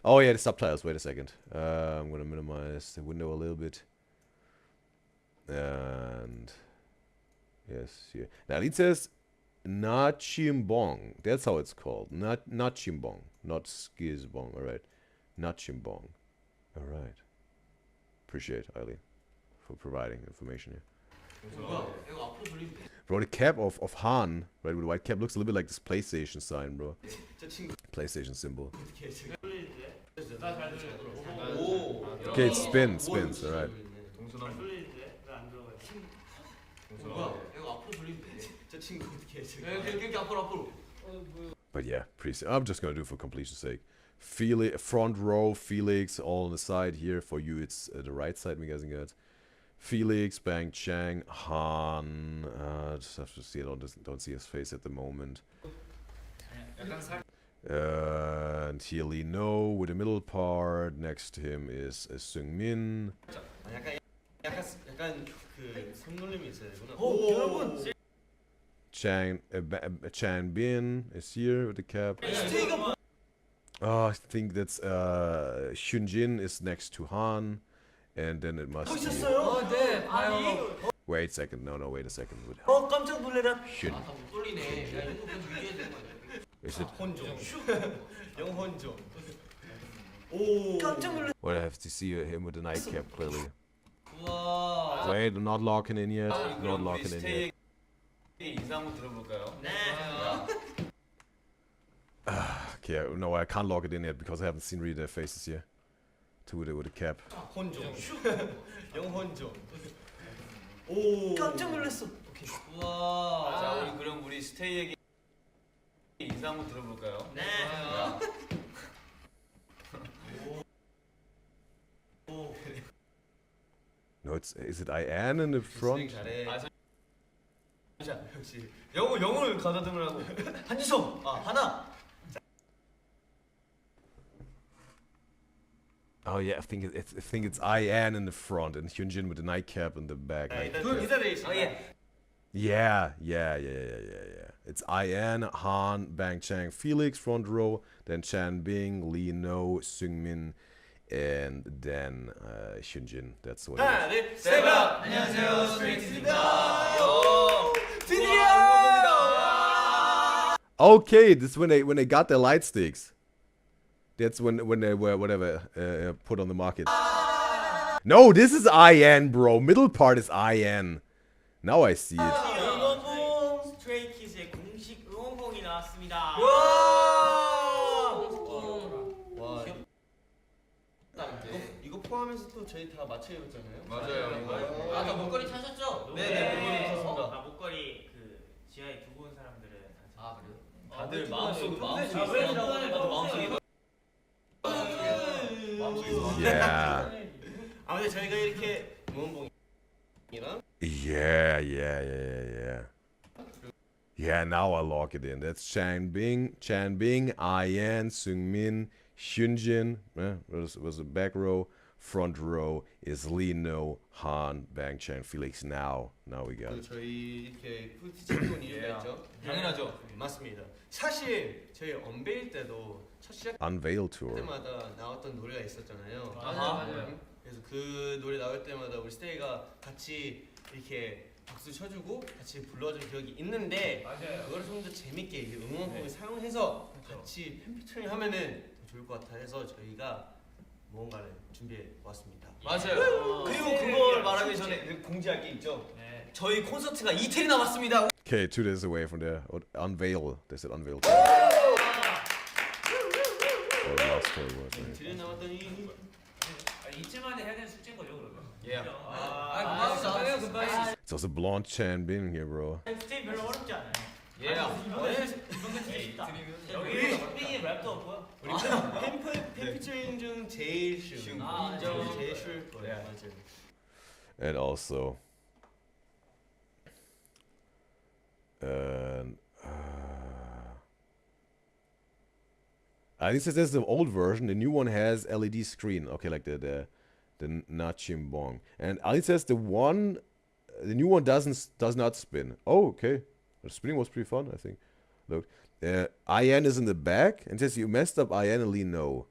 Oh yeah, the subtitles. Wait a second. I'm gonna minimize the window a little bit. And yes, here. Now it says Nachimbong. That's how it's called. Nachimbong, not skizbong. All right, Nachimbong. All right. Appreciate Eileen for providing information here. Bro, the cap of Han, right, with the white cap looks a little bit like this PlayStation sign, bro. PlayStation symbol. Okay, it spins, alright. But yeah, I'm just gonna do it for completion's sake. Front row, Felix, all on the side here. For you, it's the right side, guys and girls. Felix, Bang Chang, Han. Just have to see it. Don't see his face at the moment. And here Lee No with the middle part. Next to him is Seungmin. Chan Bin is here with the cap. Oh, I think that's Hyunjin is next to Han. And then it must be... Wait a second. No, wait a second. Hyun. Is it... Well, I have to see him with the nightcap, clearly. Wait, not locking in yet. Not locking in yet. Okay, no, I can't lock it in yet because I haven't seen really their faces here. With a cap. 깜짝 놀랐어. 우와. 자, 우리 그럼 우리 스테이에게 인사 한번 들어볼까요? 네. No, is it Ian in the front? 자, 역시 영을 가다듬으라고. 한지성, 하나. Oh yeah, I think it's Ian in the front and Hyunjin with the nightcap in the back. Yeah. It's IN, Han, Bang Chang, Felix, front row, then Chan Bing, Lee No, Seungmin, and then Hyunjin. That's what 하나, it is. 둘, 셋! 안녕하세요, 스트레이키즈입니다. 드디어! Okay, this is when they got their light sticks. That's when they were whatever put on the market. No, this is IN, bro. Middle part is IN. Now I see it. 응원봉 스트레이키즈의 공식 응원봉이 나왔습니다. 와, 이거 포함해서 또 저희 다 맞춰 입었잖아요. 맞아요. 아까 목걸이 타셨죠? 네, 목걸이 탔습니다. 아, 목걸이 그 지하에 두고 온 사람들은 다 그래요? 다들 마음속에 있어요. Yeah. 아무튼 저희가 이렇게 응원봉이랑 Yeah. Yeah, now I lock it in. That's Chan Bing, IN, Seungmin, Hyunjin. Was the back row. Front row is Lee No, Han, Bang Chan, Felix. Now we got it. 저희 이렇게 푸티 찍은 이유가 있죠? 당연하죠. 맞습니다. 사실 저희 언베일 때도 첫 시작 Unveil tour. 때마다 나왔던 노래가 있었잖아요. 맞아요. 그래서 그 노래 나올 때마다 우리 스테이가 같이 이렇게 박수 쳐주고 같이 불러준 기억이 있는데 그걸 좀 더 재밌게 이제 응원봉을 사용해서 같이 팬 피처링 하면은 더 좋을 것 같아 해서 저희가 무언가를 준비해 왔습니다. 맞아요. 그리고 그걸 말하기 전에 공지할 게 있죠. 저희 콘서트가 이틀이 남았습니다. Okay, 2 days away from there. Unveil. They said unveil. 이틀이 남았더니 이틀 만에 해야 되는 숙제인 거죠, 그러면? It's also blonde Chan Bing here, bro. 스테이 별로 어렵지 않아요. 여기 쇼핑이 랩도 없고요. 우리 팬 피처링 중 제일 쉬운. 제일 쉬울 거예요. 맞아요. And also I think this is the old version. The new one has LED screen. Okay, like the Nachimbong. And Ali says the new one does not spin. Oh, okay. The spinning was pretty fun, I think. Look, IN is in the back and says you messed up IN and Lee No.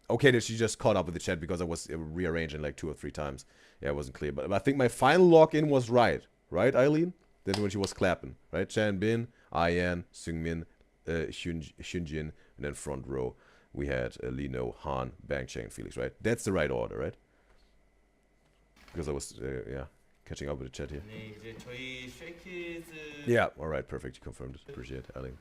Okay, then she just caught up with the chat because I was rearranging like 2 or 3 times. Yeah, it wasn't clear, but I think my final login was right, Eileen? That's when she was clapping, right? Chan Bin, IN, Seungmin, Hyunjin, and then front row we had Lee No, Han, Bang Chang, Felix, right? That's the right order, right? Because I was, catching up with the chat here. 네, 이제 저희 쉐이키즈 Yeah, all right, perfect. You confirmed it. Appreciate it, Eileen.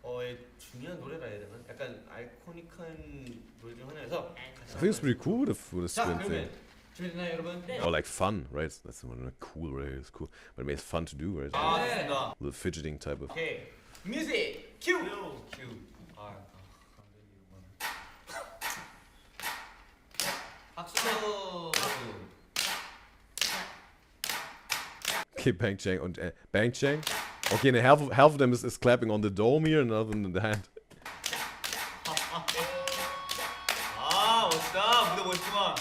중요한 노래라 해야 되나? 약간 아이코닉한 노래 중 하나여서 I think it's pretty cool with the spin thing. 준비됐나요, 여러분? Or like fun, right? That's one cool, right? It's cool, but it makes it fun to do, right? 아, A little fidgeting type of. 오케이, 뮤직 큐. 박수. Okay, Bang Chang and Bang Chang. Okay, and half of them is clapping on the dome here, and another in the hand. 아, 멋있다. 무대 멋있구만.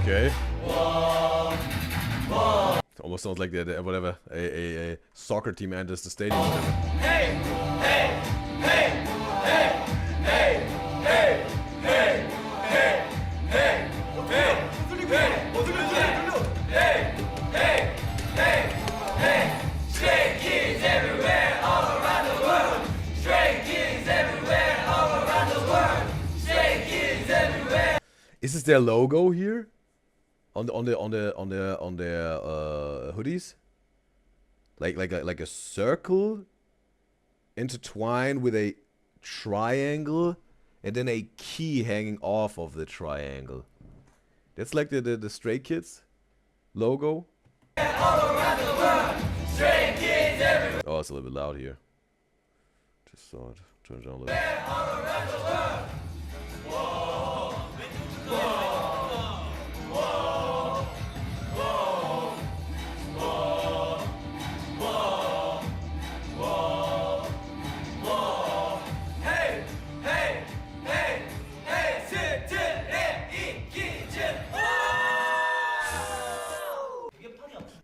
Okay. It almost sounds like a soccer team enters the stadium. Or whatever. Hey, hey, hey, hey, hey, hey, hey, hey, hey, hey, hey, hey, hey, hey, stray kids everywhere, all around the world. Stray kids everywhere, all around the world. Stray kids everywhere. Is this their logo here? On their hoodies? Like a circle intertwined with a triangle and then a key hanging off of the triangle. That's like the Stray Kids logo. All around the world. Stray kids everywhere. Oh, it's a little bit loud here. Just saw it. Turn it down a little. All around the world. Whoa. Whoa. Hey, hey, hey, hey, sit,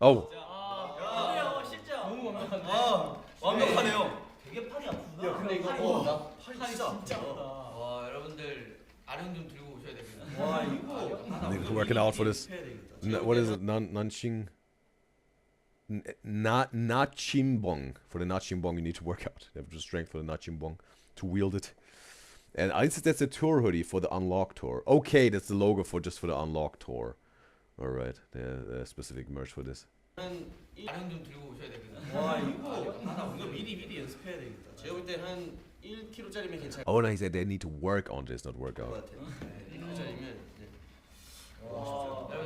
Oh. 야, 진짜 너무 완벽한데. 완벽하네요. 되게 팔이 아프다. 야, 근데 이거 팔이 진짜 아프다. 와, 여러분들 아령 좀 들고 오셔야 됩니다. 와, 이거. Need to working out for this. What is it? Nanqing. Nachimbong. For the Nachimbong, you need to work out. You have the strength for the Nachimbong to wield it. And I think that's a tour hoodie for the Unlock tour. Okay, that's the logo for just for the Unlock tour. Alright, there's specific merch for this. 아령 좀 들고 오셔야 되겠다. 와, 이거 미리 연습해야 되겠다. 제가 볼 때 한 1kg짜리면 괜찮을 것 Oh, no, he said they need to work on this, not work out. 같아요. 1kg짜리면.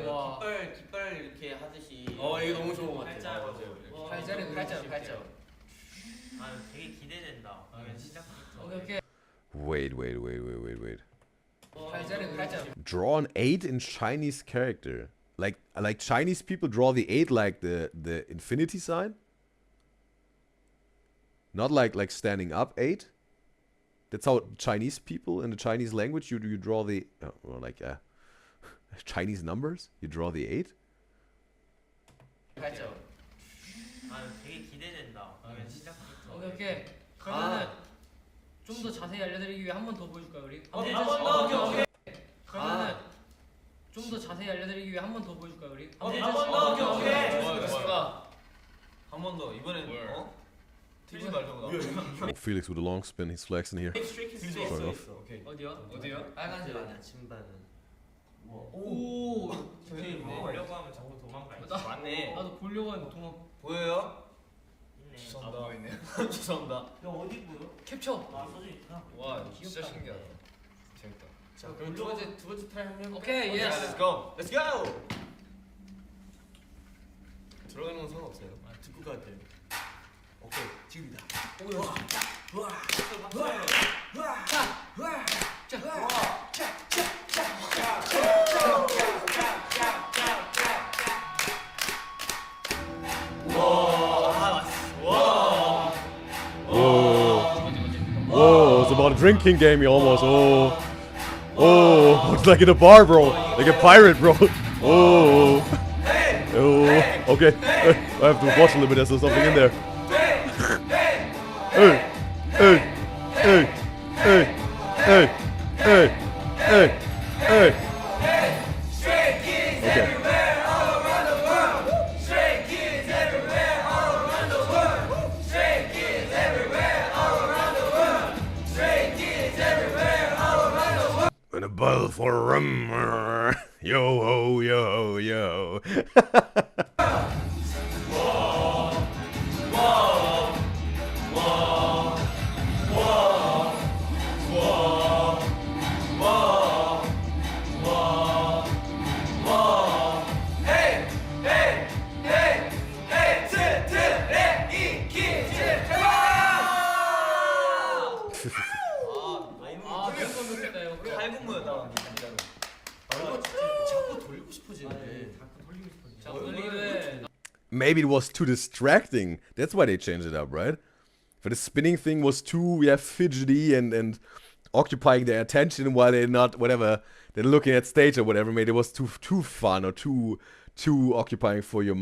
와, 깃발 이렇게 하듯이. 이거 너무 좋은 것 같아요. 팔자로. 아, 되게 기대된다. 시작부터. 오케이. Wait. Draw an 8-inch Chinese character. Like Chinese people draw the 8 like the infinity sign? Not like standing up 8? That's how Chinese people in the Chinese language you draw the Chinese numbers? You draw the 8? 팔자. 아, 되게 기대된다. 시작부터. 오케이. 그러면은 좀 더 자세히 알려드리기 위해 한 번 더 보여줄까요, 우리? 오케이. 그러면은 좀 더 자세히 알려드리기 위해 한 번 더 보여줄까요, 우리? 오케이. 한 번 더. 이번엔 틀리지 말자고. Felix with a long spin, he's flexing here. Fair enough. 어디요? 빨간색 아니야, 신발은. 오. 보려고 하면 자꾸 도망가. 맞네. 나도 보려고 했는데 도망. 보여요? 죄송합니다. 보이네요. 죄송합니다. 야, 어디 보여? 캡처. 써져 있구나. 와, 진짜 신기하다. 재밌다. 자, 그럼 두 번째 트라이 한번 해볼까요? 오케이, 예스. Let's go. Let's go. 들어가는 건 상관없어요. 듣고 가야 돼. 오케이, 지금이다. Whoa, it's about a drinking game almost. Oh, it's like in a bar, bro. Like a pirate, bro. Oh. Okay. I have to watch a little bit. There's something in there. Hey. Okay. And a bottle for rum. Yo ho, yo yo. Maybe it was too distracting. That's why they changed it up, right? For the spinning thing was too, fidgety and occupying their attention while they're not, whatever, they're looking at stage or whatever. Maybe it was too fun or too occupying for your,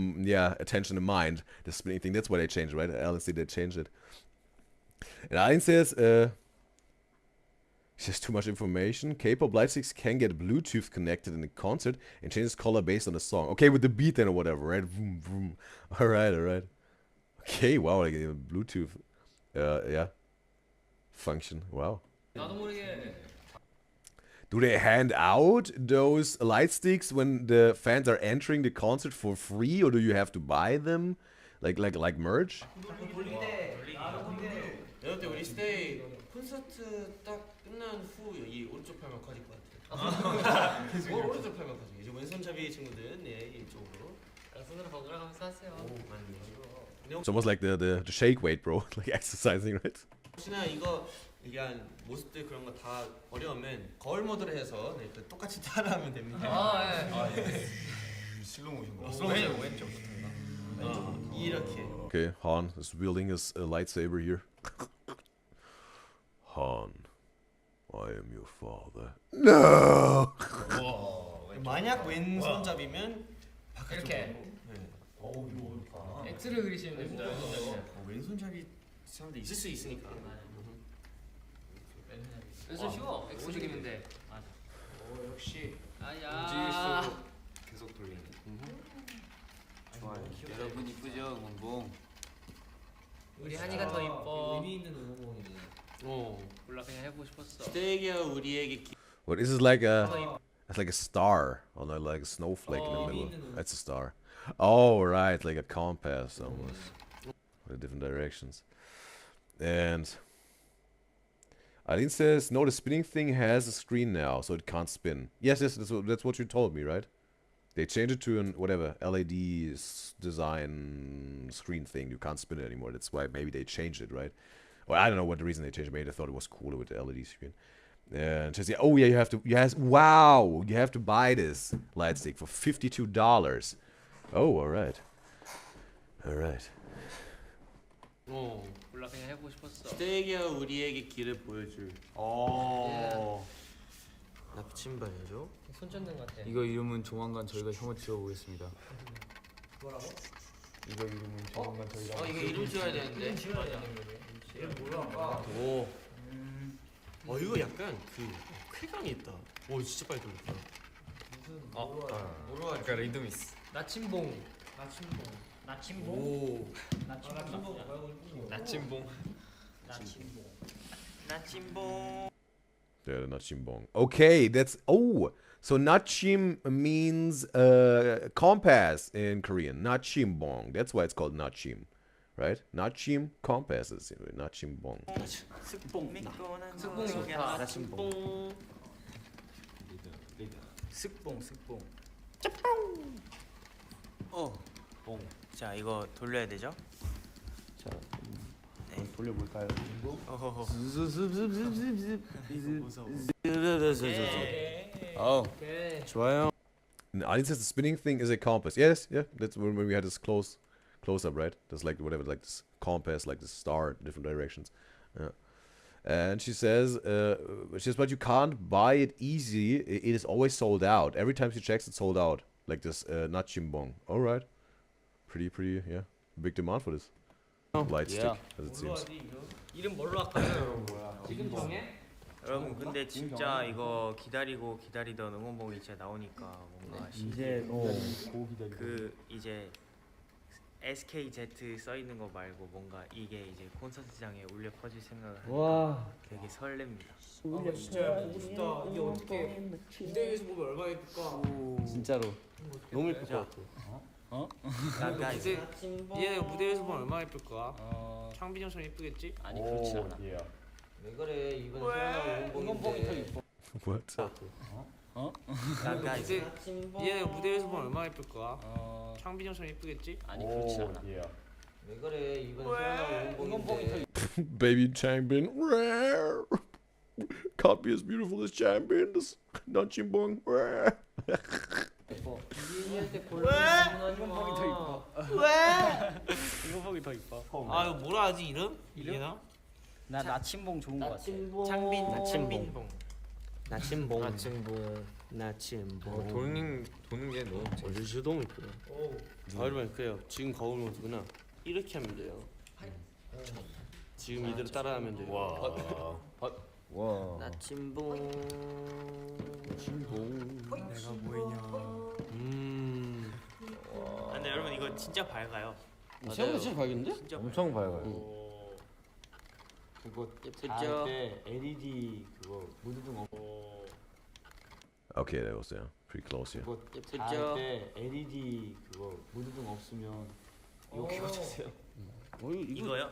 attention and mind. The spinning thing, that's why they changed it, right? Honestly, they changed it. And Alan says, it's just too much information. K-pop lightsticks can get Bluetooth connected in a concert and changes color based on the song. Okay, with the beat then or whatever, right? Vroom, vroom. Alright. Okay, wow, like a Bluetooth, function. Wow. Do they hand out those light sticks when the fans are entering the concert for free, or do you have to buy them, like merch? 콘서트 딱 끝난 후 이 오른쪽 팔만 커질 것 같아요. 오른쪽 팔만 커져. 이제 왼손잡이 친구들은 이쪽으로. 손으로 번갈아가면서 하세요. 오, 맞네. It's almost like the shake weight, bro. Like exercising, right? 혹시나 이게 모습들 그런 거 다 어려우면 거울 모드로 해서 똑같이 따라하면 됩니다. 슬로우 모션. 슬로우 왼쪽. 이렇게. Okay, Han is wielding his lightsaber here. Han, I am your father. No. 만약 왼손잡이면 이렇게. X를 그리시면 됩니다. 왼손잡이 사람도 있을 수 있으니까. 왼손 쉬워. X 그리면 돼. 맞아. 역시 아야. 계속 돌리네. 좋아요. 여러분 이쁘죠, 몽봉? 우리 한이가 더 이뻐. 의미 있는 응원봉이네. 몰라 그냥 해보고 싶었어. 스테이기야 우리에게. What is this like a? It's like a star, or like a snowflake in the middle. That's a star. Oh right, like a compass almost. With different directions. And Eileen says, no, the spinning thing has a screen now, so it can't spin. Yes, that's what you told me, right? They changed it to an whatever LED design screen thing. You can't spin it anymore. That's why maybe they changed it, right? Well, I don't know what the reason they changed it. Maybe they thought it was cooler with the LED screen. And she says, oh yeah, you have to. Yes, wow, you have to buy this light stick for $52. Oh, all right, all right. 몰라 그냥 해보고 싶었어. 스테이기야 우리에게 길을 보여줄. 나 붙임발이죠? 손전등 같아. 이거 이름은 조만간 저희가 형을 지어보겠습니다. 뭐라고? 이거 이름은 조만간 저희가. 이거 이름 지어야 되는데. 이름 지어야 되는 거지. 이름 뭘로 할까? 이거 약간 그 쾌감이 있다. 오, 진짜 빨리 돌렸다. 뭐로 할까? 리듬 있어. 나침봉. 나침봉. 오. 나침봉. 나침봉. 나침봉. Yeah, the nachimbong. Okay, that's so nachim means compass in Korean. Nachimbong. That's why it's called nachim, right? Nachim compasses. Nachimbong. 슥봉. 슥봉이 좋다. 나침봉. 슥봉. 봉. 자, 이거 돌려야 되죠? 자, 돌려볼까요? 좋아요. Eileen says the spinning thing is a compass. Yes, yeah. That's when we had this close up, right? There's like whatever, like this compass, like this star, different directions. Yeah. And she says, but you can't buy it easy. It is always sold out. Every time she checks, it's sold out. Like this nachimbong. All right. Pretty, yeah. Big demand for this light stick, as it seems. 이름 뭘로 할까요? 지금 정해? 여러분 근데 진짜 이거 기다리던 응원봉이 진짜 나오니까 뭔가 이제 그 이제 SKZ 써 있는 거 말고 뭔가 이게 이제 콘서트장에 울려 퍼질 생각을 하니까 되게 설렙니다. 진짜 보고 싶다. 이게 어떻게 무대 위에서 보면 얼마나 예쁠까? 진짜로 너무 예쁠 것 같아. 나 이제 얘 무대 위에서 보면 얼마나 예쁠까? 창빈형처럼 예쁘겠지? 아니 그렇지 않아. 왜 그래 이번 응원봉이 더 예뻐. What? 나 이제 얘 무대 위에서 보면 얼마나 예쁠까? 창빈형처럼 예쁘겠지? 아니 그렇지 않아. 왜 그래 이번 응원봉이 더 예뻐. Baby Changbin. Can't be as beautiful as Changbin. This nachimbong. 이한테 응원봉이 더 예뻐. 왜? 응원봉이 더 예뻐. 이거 뭐라 하지 이름? 이게나? 나 나침봉 좋은 거 같아. 나침봉. 도는 게 너무 재밌어. 너무 예뻐요. 여러분 그래요. 지금 거울 모드구나. 이렇게 하면 돼요. 지금 이대로 따라하면 돼요. 와. 나침봉. 내가 보이냐. 근데 여러분 이거 진짜 밝아요. 생각보다 진짜 밝은데? 진짜 엄청 밝아요. 그거 잘때 LED 그거 무드등 Okay, that was pretty close here. 잘때 LED 그거 무드등 없으면 이거 켜주세요 이거요?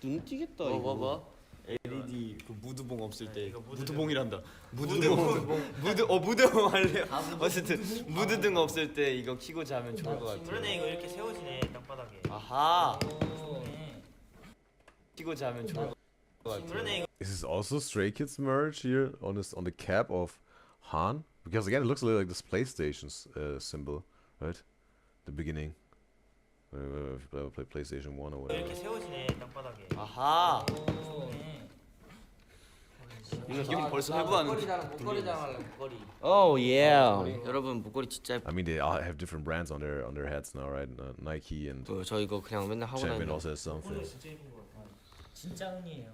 눈 띄겠다 이거. 뭐? LED 그 무드봉 없을 때 이거 무드봉이란다. 무드봉 할래요. 어쨌든 무드등 없을 때 이거 켜고 자면 좋을 것 같아요. 그러네 이거 이렇게 세워지네 땅바닥에. 아하. 켜고 자면 좋을 것 같아요. Is this also Stray Kids merch here on the cap of Han? Because again, it looks a little like this PlayStation's symbol, right? The beginning. If you ever play PlayStation 1 or whatever. 이렇게 세워지네 땅바닥에. 아하. 형 벌써 회부하는데. Oh yeah. 여러분 목걸이 진짜 I mean, they all have different brands on their heads now, right? Nike and 저 이거 그냥 맨날 하고 Champion 다니는. also has something. 진짜 은이에요.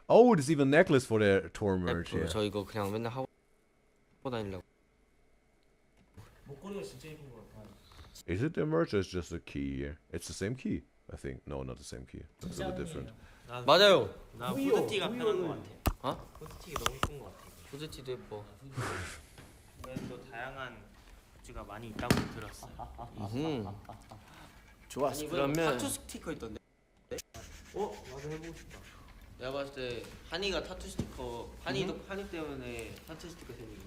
Oh, there's even a necklace for their tour merch. Yeah. 저 이거 그냥 맨날 하고 다니려고. 목걸이가 진짜 예쁜 것 같아. Is it their merch or is it just a key here? It's the same key, I think. No, not the same key. It's a bit different. 맞아요. 나 후드티가 편한 것 같아. 어? 후드티가 너무 예쁜 것 같아. 후드티도 예뻐. 또 다양한 굿즈가 많이 있다고 들었어. 좋았어. 그러면 타투 스티커 있던데. 나도 해보고 싶다. 내가 봤을 때 한이가 타투 스티커 한이 때문에 타투 스티커 생긴.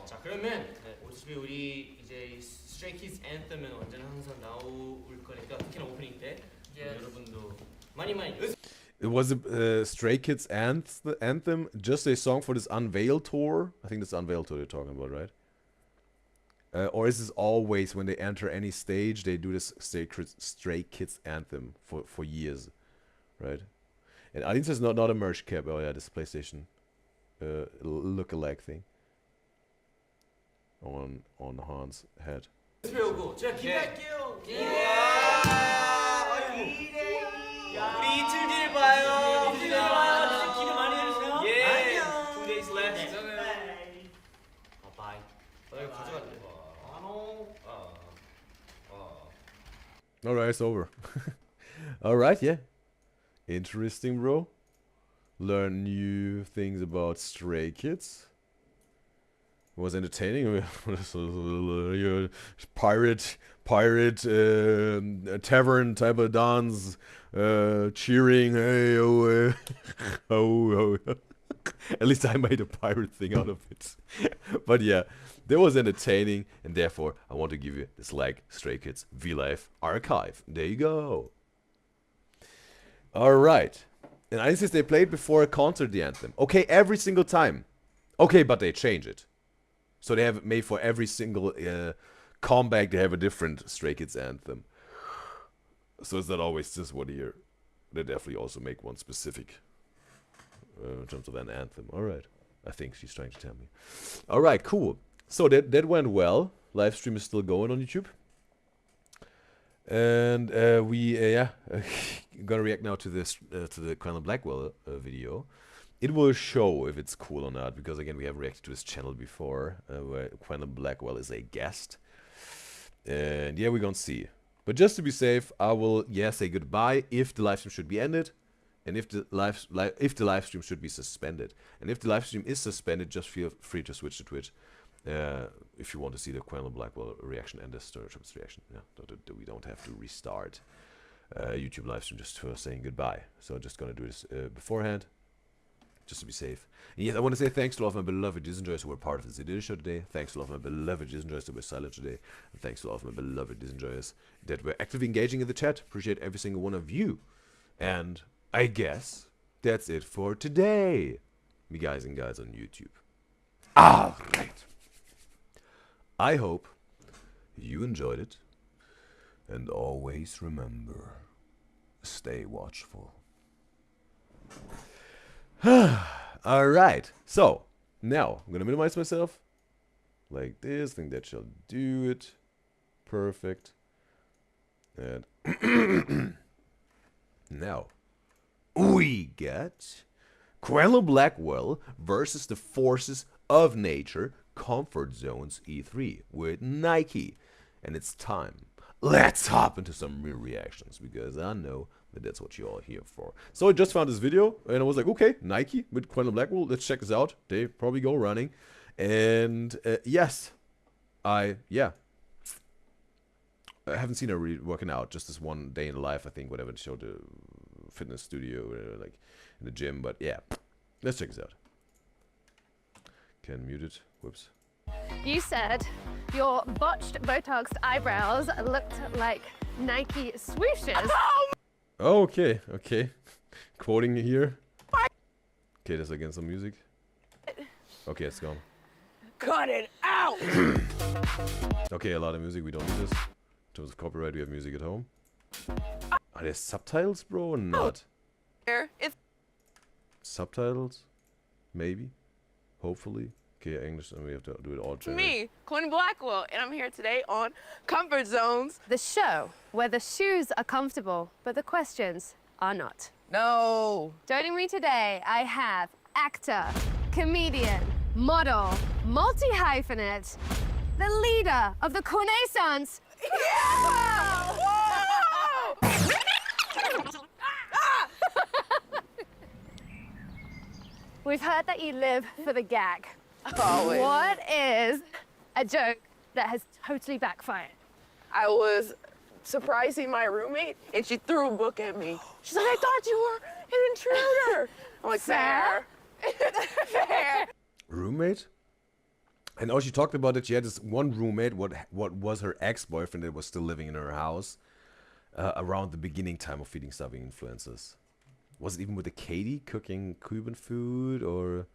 자 그러면 어차피 우리 이제 Stray Kids Anthem은 언제나 항상 나올 거니까 특히나 오프닝 때 여러분도 많이 It was a Stray Kids anthem, just a song for this Unveil tour. I think that's Unveil tour you're talking about, right? Or is this always when they enter any stage they do this Stray Kids anthem for years, right? And I think this is not a merch cap. Oh yeah, this PlayStation look-alike thing on Han's head. 배우고 제가 기대할게요. 우리 이틀 뒤에 봐요. 이틀 뒤에 봐요. 진짜 기대 많이 해주세요. 예. 안녕. 2 days left. 바이. 이거 가져갈래. Alright, it's over. Alright, yeah. Interesting, bro. Learn new things about Stray Kids. It was entertaining. Pirate tavern type of dance, cheering. Hey, oh, oh. At least I made a pirate thing out of it. But yeah, that was entertaining, and therefore I want to give you this like Stray Kids V-Live archive. There you go. Alright. And I insist they played before a concert the anthem. Okay, every single time. Okay, but they change it. So they have made for every single comeback, they have a different Stray Kids anthem. So it's not always this one here. They definitely also make one specific in terms of an anthem. Alright. I think she's trying to tell me. Alright, cool. So that went well. Live stream is still going on YouTube. And we gonna react now to this to the Quentin Blackwell video. It will show if it's cool or not, because again we have reacted to his channel before, where Quentin Blackwell is a guest. And yeah, we're gonna see. But just to be safe, I will say goodbye if the live stream should be ended, and if the live stream should be suspended. And if the live stream is suspended, just feel free to switch to Twitch. If you want to see the Quentin Blackwell reaction and the Sturridge reaction, we don't have to restart YouTube live stream just for saying goodbye. So I'm just gonna do this beforehand, just to be safe. And yes, I want to say thanks to all of my beloved Udyzyz enjoyers who were part of this Udyzyz show today. Thanks to all of my beloved Udyzyz enjoyers that were silent today. And thanks to all of my beloved Udyzyz enjoyers that were actively engaging in the chat. Appreciate every single one of you. And I guess that's it for today, me guys and guys on YouTube. Alright. I hope you enjoyed it. And always remember, stay watchful. Alright, so now I'm gonna minimize myself like this. I think that shall do it. Perfect. And now we get Quentin Blackwell versus the Forces of Nature Comfort Zones E3 with Nike. And it's time. Let's hop into some real reactions, because I know that that's what you're all here for. So I just found this video and I was like, okay, Nike with Quentin Blackwell, let's check this out. They probably go running. And yes, I haven't seen her really working out, just this one day in the life, I think, whatever, they showed the fitness studio, like in the gym. But yeah, let's check this out. Can mute it. Whoops. You said your botched Botoxed eyebrows looked like Nike swooshes. Okay, okay. Quoting here. Okay, that's again some music. Okay, it's gone. Cut it out! Okay, a lot of music, we don't need this. In terms of copyright, we have music at home. Are there subtitles, bro, or not? It's Subtitles? Maybe? Hopefully? Okay, English, and we have to do it all together. me, Quinn Blackwell, and I'm here today on Comfort Zones. The show where the shoes are comfortable, but the questions are not. No. Joining me today, I have actor, comedian, model, multi-hyphenate, the leader of the Connaissance. Yeah! We've heard that you live for the gag. Always. What is a joke that has totally backfired? I was surprising my roommate, and she threw a book at me. She's like, I thought you were an intruder. I'm like, fair. Fair. Roommate? I know she talked about that she had this one roommate, what was her ex-boyfriend that was still living in her house around the beginning time of Feeding Starving Influencers. Was it even with the Katie cooking Cuban food, or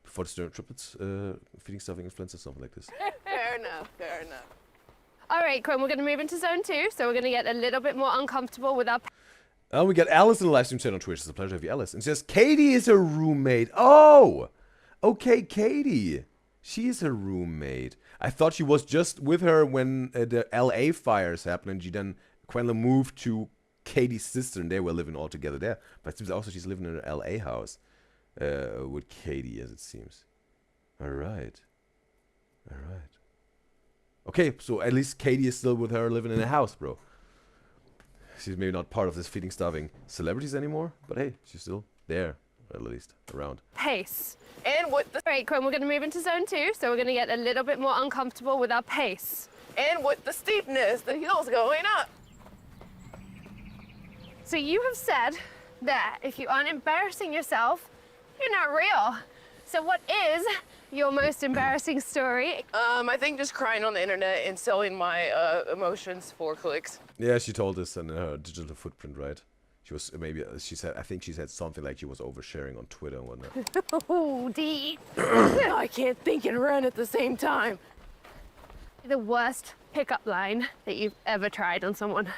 before the Stern Triplets Feeding Starving Influencers, something like this? Fair enough, fair enough. All right, Quinn, we're going to move into zone 2, so we're going to get a little bit more uncomfortable with our... We got Alice in the live stream chat on Twitch. It's a pleasure to have you, Alice. And she says, Katie is her roommate. Oh! Okay, Katie. She is her roommate. I thought she was just with her when the LA fires happened, and she then Quenla moved to Katie's sister, and they were living all together there. But it seems also she's living in an LA house with Katie, as it seems. All right. All right. Okay, so at least Katie is still with her living in a house, bro. She's maybe not part of this Feeding Starving Celebrities anymore, but hey, she's still there, at least, around. Pace. And with the... All right, Quinn, we're going to move into zone 2, so we're going to get a little bit more uncomfortable with our pace. And with the steepness, the hill's going up. So you have said that if you aren't embarrassing yourself, you're not real. So what is your most embarrassing story? I think just crying on the internet and selling my emotions for clicks. Yeah, she told us in her digital footprint, right? She was maybe she said I think she said something like she was oversharing on Twitter and whatnot. Ooh, deep. I can't think and run at the same time. The worst pickup line that you've ever tried on someone.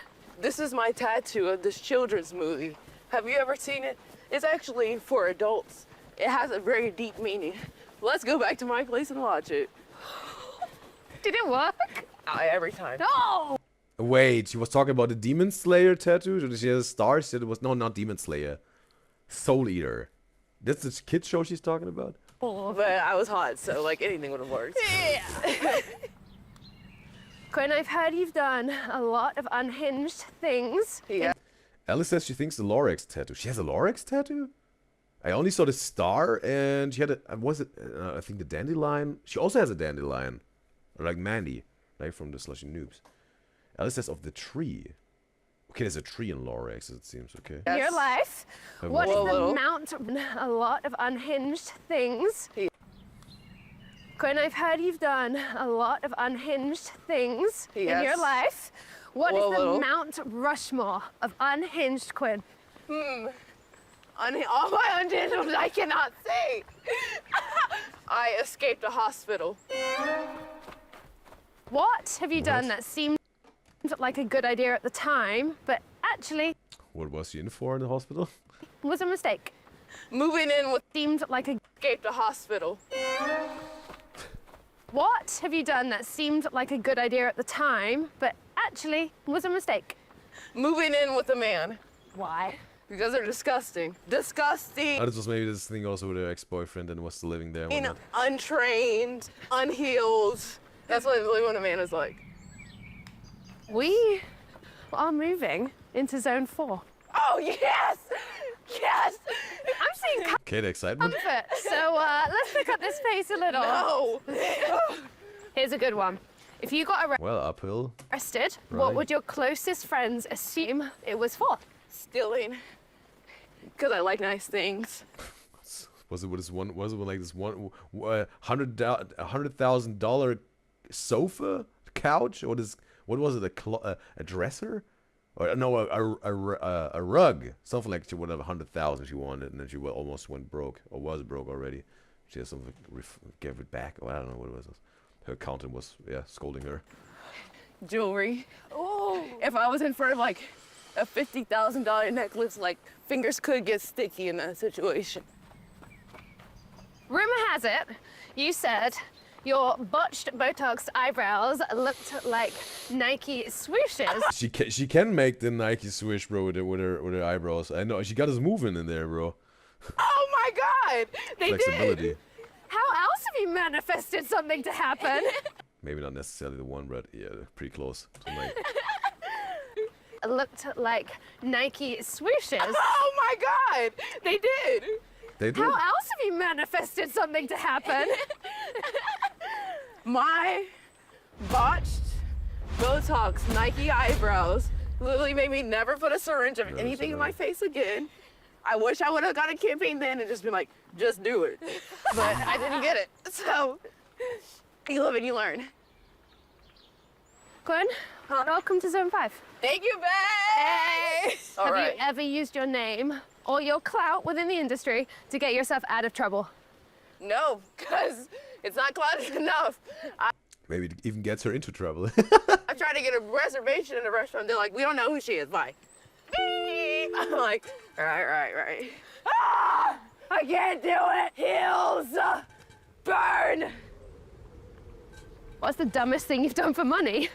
This is my tattoo of this children's movie. Have you ever seen it? It's actually for adults. It has a very deep meaning. Let's go back to my place and watch it. Did it work? Every time. No! Wait, she was talking about the Demon Slayer tattoo? Did she have a star? She said it was, no, not Demon Slayer. Soul Eater. That's the kid's show she's talking about? Oh, but I was hot, so like anything would have worked. Yeah. Quinn, I've heard you've done a lot of unhinged things. Yeah. Alice says she thinks the Lorex tattoo. She has a Lorex tattoo? I only saw the star, and she had a, was it, I think the dandelion? She also has a dandelion. Like Mandy, like from the Slushy Noobs. Alice says of the tree. Okay, there's a tree in Lorex, it seems, okay. In your life, Have what is what? the amount of a lot of unhinged things? Quinn, I've heard you've done a lot of unhinged things in your Yes. life. What is the Little. Mount Rushmore of unhinged Quinn? All my unhinged I cannot say. I escaped a hospital. What have you done that seemed like a good idea at the time, but actually What was she in for in the hospital? was a mistake? Moving in with Seemed like a... escaped a hospital. What have you done that seemed like a good idea at the time, but actually was a mistake? Moving in with a man. Why? Because they're disgusting. Disgusting. Oh, this was maybe this thing also with her ex-boyfriend and was still living there and You know, whatnot. untrained, unhealed. That's what really what a man is like. We are moving into zone 4. Oh, yes! Yes! I'm seeing Okay, the excitement. comfort, so let's pick up this pace a little. No! Here's a good one. If you got Well, uphill. arrested, Right. what would your closest friends assume it was for? Stealing. Because I like nice things. Was it with this one? Was it with like this one $100,000 sofa couch, or this? What was it? A dresser, or no, a rug? Something like she would have 100,000 she wanted, and then she almost went broke or was broke already. She has something gave it back. Oh, I don't know what it was. Her accountant was scolding her. Jewelry. Oh. If I was in front of like a $50,000 necklace, like fingers could get sticky in that situation. Rumor has it, you said your botched Botox eyebrows looked like Nike swooshes. She can make the Nike swoosh, bro, with her eyebrows. I know she got his movement in there, bro. Oh my God, they Flexibility. did. How else have you manifested something to happen? Maybe not necessarily the one, but yeah, pretty close to Nike. Looked like Nike swooshes. Oh my God, they did. They did. How else have you manifested something to happen? My botched Botox Nike eyebrows literally made me never put a syringe of anything in my face again. I wish I would have got a campaign then and just been like, just do it. But I didn't get it. So you live and you learn. Gwen, welcome to Zone 5. Thank you, babe. Have you ever used your name or your clout within the industry to get yourself out of trouble? No, because it's not clouded enough. Maybe it even gets her into trouble. I tried to get a reservation in a restaurant. They're like, we don't know who she is. Bye. Beep. I'm like, right. Ah! I can't do it. Heels. Burn. What's the dumbest thing you've done for money?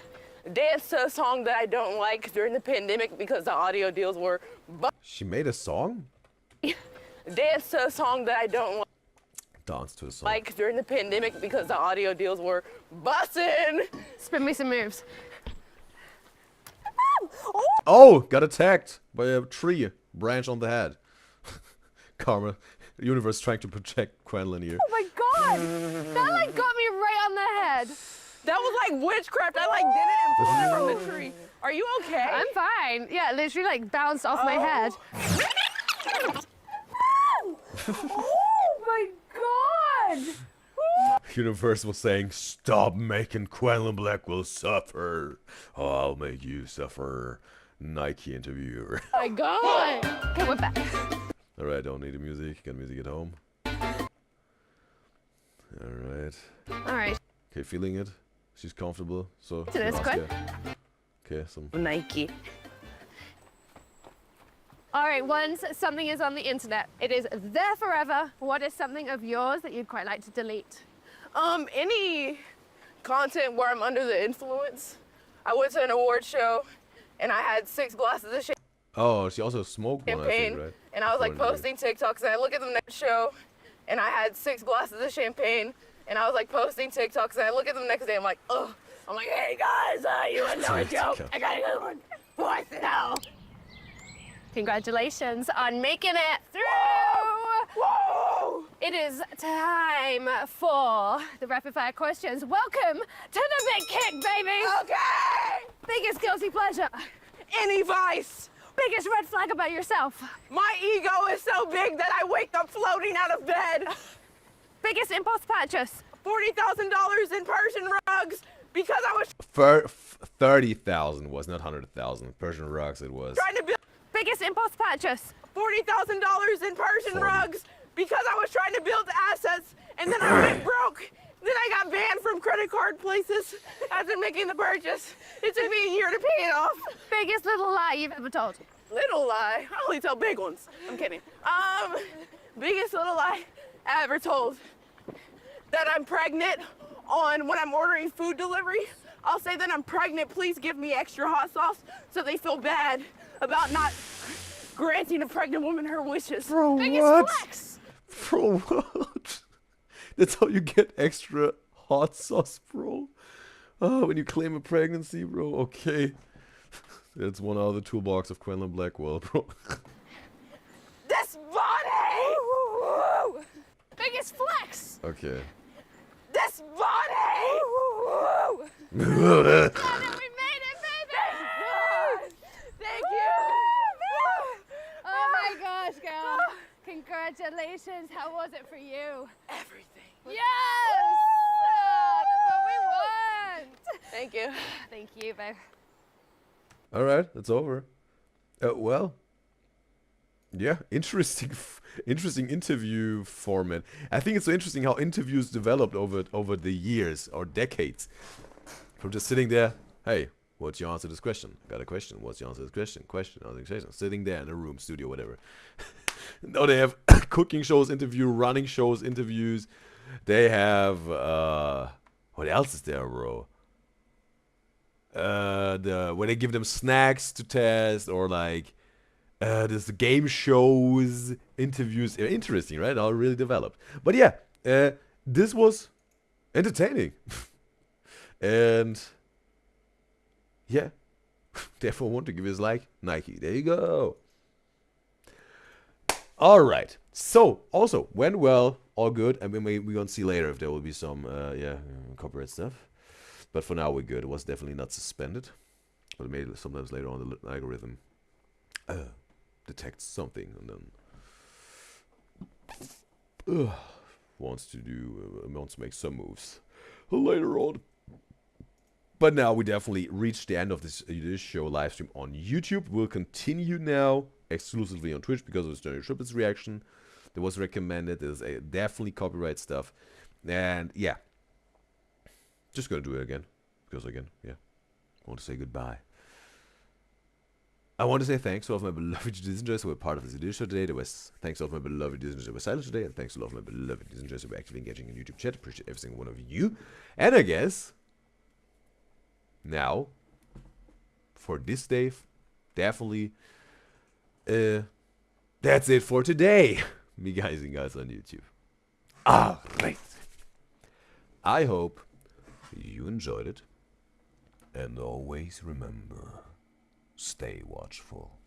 Dance to a song that I don't like during the pandemic because the audio deals were. She made a song? Dance to a song that I don't like. Dance to a song. Like during the pandemic because the audio deals were bussin'. Spin me some moves. Oh, got attacked by a tree branch on the head. Karma, the universe trying to protect Quenlin here. Oh my God! That like got me right on the head. That was like witchcraft. I like did it and pulled it from the tree. Are you okay? I'm fine. Yeah, literally like bounced off my head. Oh my God! Universe was saying, stop making Quenlin Blackwell suffer. Oh, I'll make you suffer. Nike interviewer. Oh my God! Okay, we're back. Alright, don't need the music. Got music at home. Alright. Alright. Okay, feeling it. She's comfortable. So, So that's good. Okay, some Nike. All right, once something is on the internet, it is there forever. What is something of yours that you'd quite like to delete? Any content where I'm under the influence. I went to an award show and I had 6 glasses of champagne. Oh, she also smoked one, I think, right? And I was like Before the posting TikToks and I look at the next show and I had 6 glasses of champagne and I was like posting TikToks and I look at them the next day, I'm like, ugh. I'm like, hey guys, you want to know a joke? I got a good one. Who wants to know? Congratulations on making it through! Whoa! It is time for the rapid fire questions. Welcome to the big kick, baby! Okay! Biggest guilty pleasure. Any vice. Biggest red flag about yourself. My ego is so big that I wake up floating out of bed. Biggest impulse purchase. $40,000 in Persian rugs because I was 30,000 was not 100,000. Persian rugs it was. trying to build Biggest impulse purchase. $40,000 in Persian rugs because I was trying to build assets and then I went broke. Then I got banned from credit card places after making the purchase. It took me a year to pay it off. Biggest little lie you've ever told. Little lie? I only tell big ones. I'm kidding. Biggest little lie I ever told. That I'm pregnant on when I'm ordering food delivery. I'll say that I'm pregnant, please give me extra hot sauce so they feel bad about not granting a pregnant woman her wishes. Bro, Biggest what? flex. Bro, what? That's how you get extra hot sauce, bro. Oh, when you claim a pregnancy, bro. Okay. That's one out of the toolbox of Quenlin Blackwell, bro. This body! Biggest flex. Okay. This body! We made it, baby! Thank you! Oh my gosh, girl. Congratulations. How was it for you? Everything. Yes! That's what we want. Thank you. Thank you, babe. All right, it's over. Well, yeah, interesting interview format. I think it's so interesting how interviews developed over the years or decades. From just sitting there, hey, What's your answer to this question? Got a question. What's your answer to this question? Question. Answer to question. Sitting there in a room, studio, whatever. No, they have cooking shows, interview, running shows, interviews. They have what else is there, bro? Where they give them snacks to test, or like there's the game shows, interviews. Interesting, right? All really developed. But yeah, this was entertaining. And yeah, therefore want to give his like Nike. There you go. All right. So also went well, all good, and we're gonna see later if there will be some copyright stuff. But for now we're good. It was definitely not suspended, but maybe sometimes later on the algorithm detects something and then wants to make some moves later on. But now we definitely reached the end of this show live stream on YouTube. We'll continue now exclusively on Twitch because of the Sterling Triples reaction. That was recommended. There's definitely copyright stuff. And yeah, just gonna do it again. Because again, yeah, I want to say goodbye. I want to say thanks to all of my beloved Udyzyz enjoyers who were part of this video show today. Thanks to all of my beloved Udyzyz enjoyers who were silent today. And thanks to all of my beloved Udyzyz enjoyers who were actively engaging in YouTube chat. Appreciate every single one of you. And I guess now, for this day, definitely, that's it for today. Me guys and guys on YouTube. Alright. I hope you enjoyed it. And always remember, stay watchful.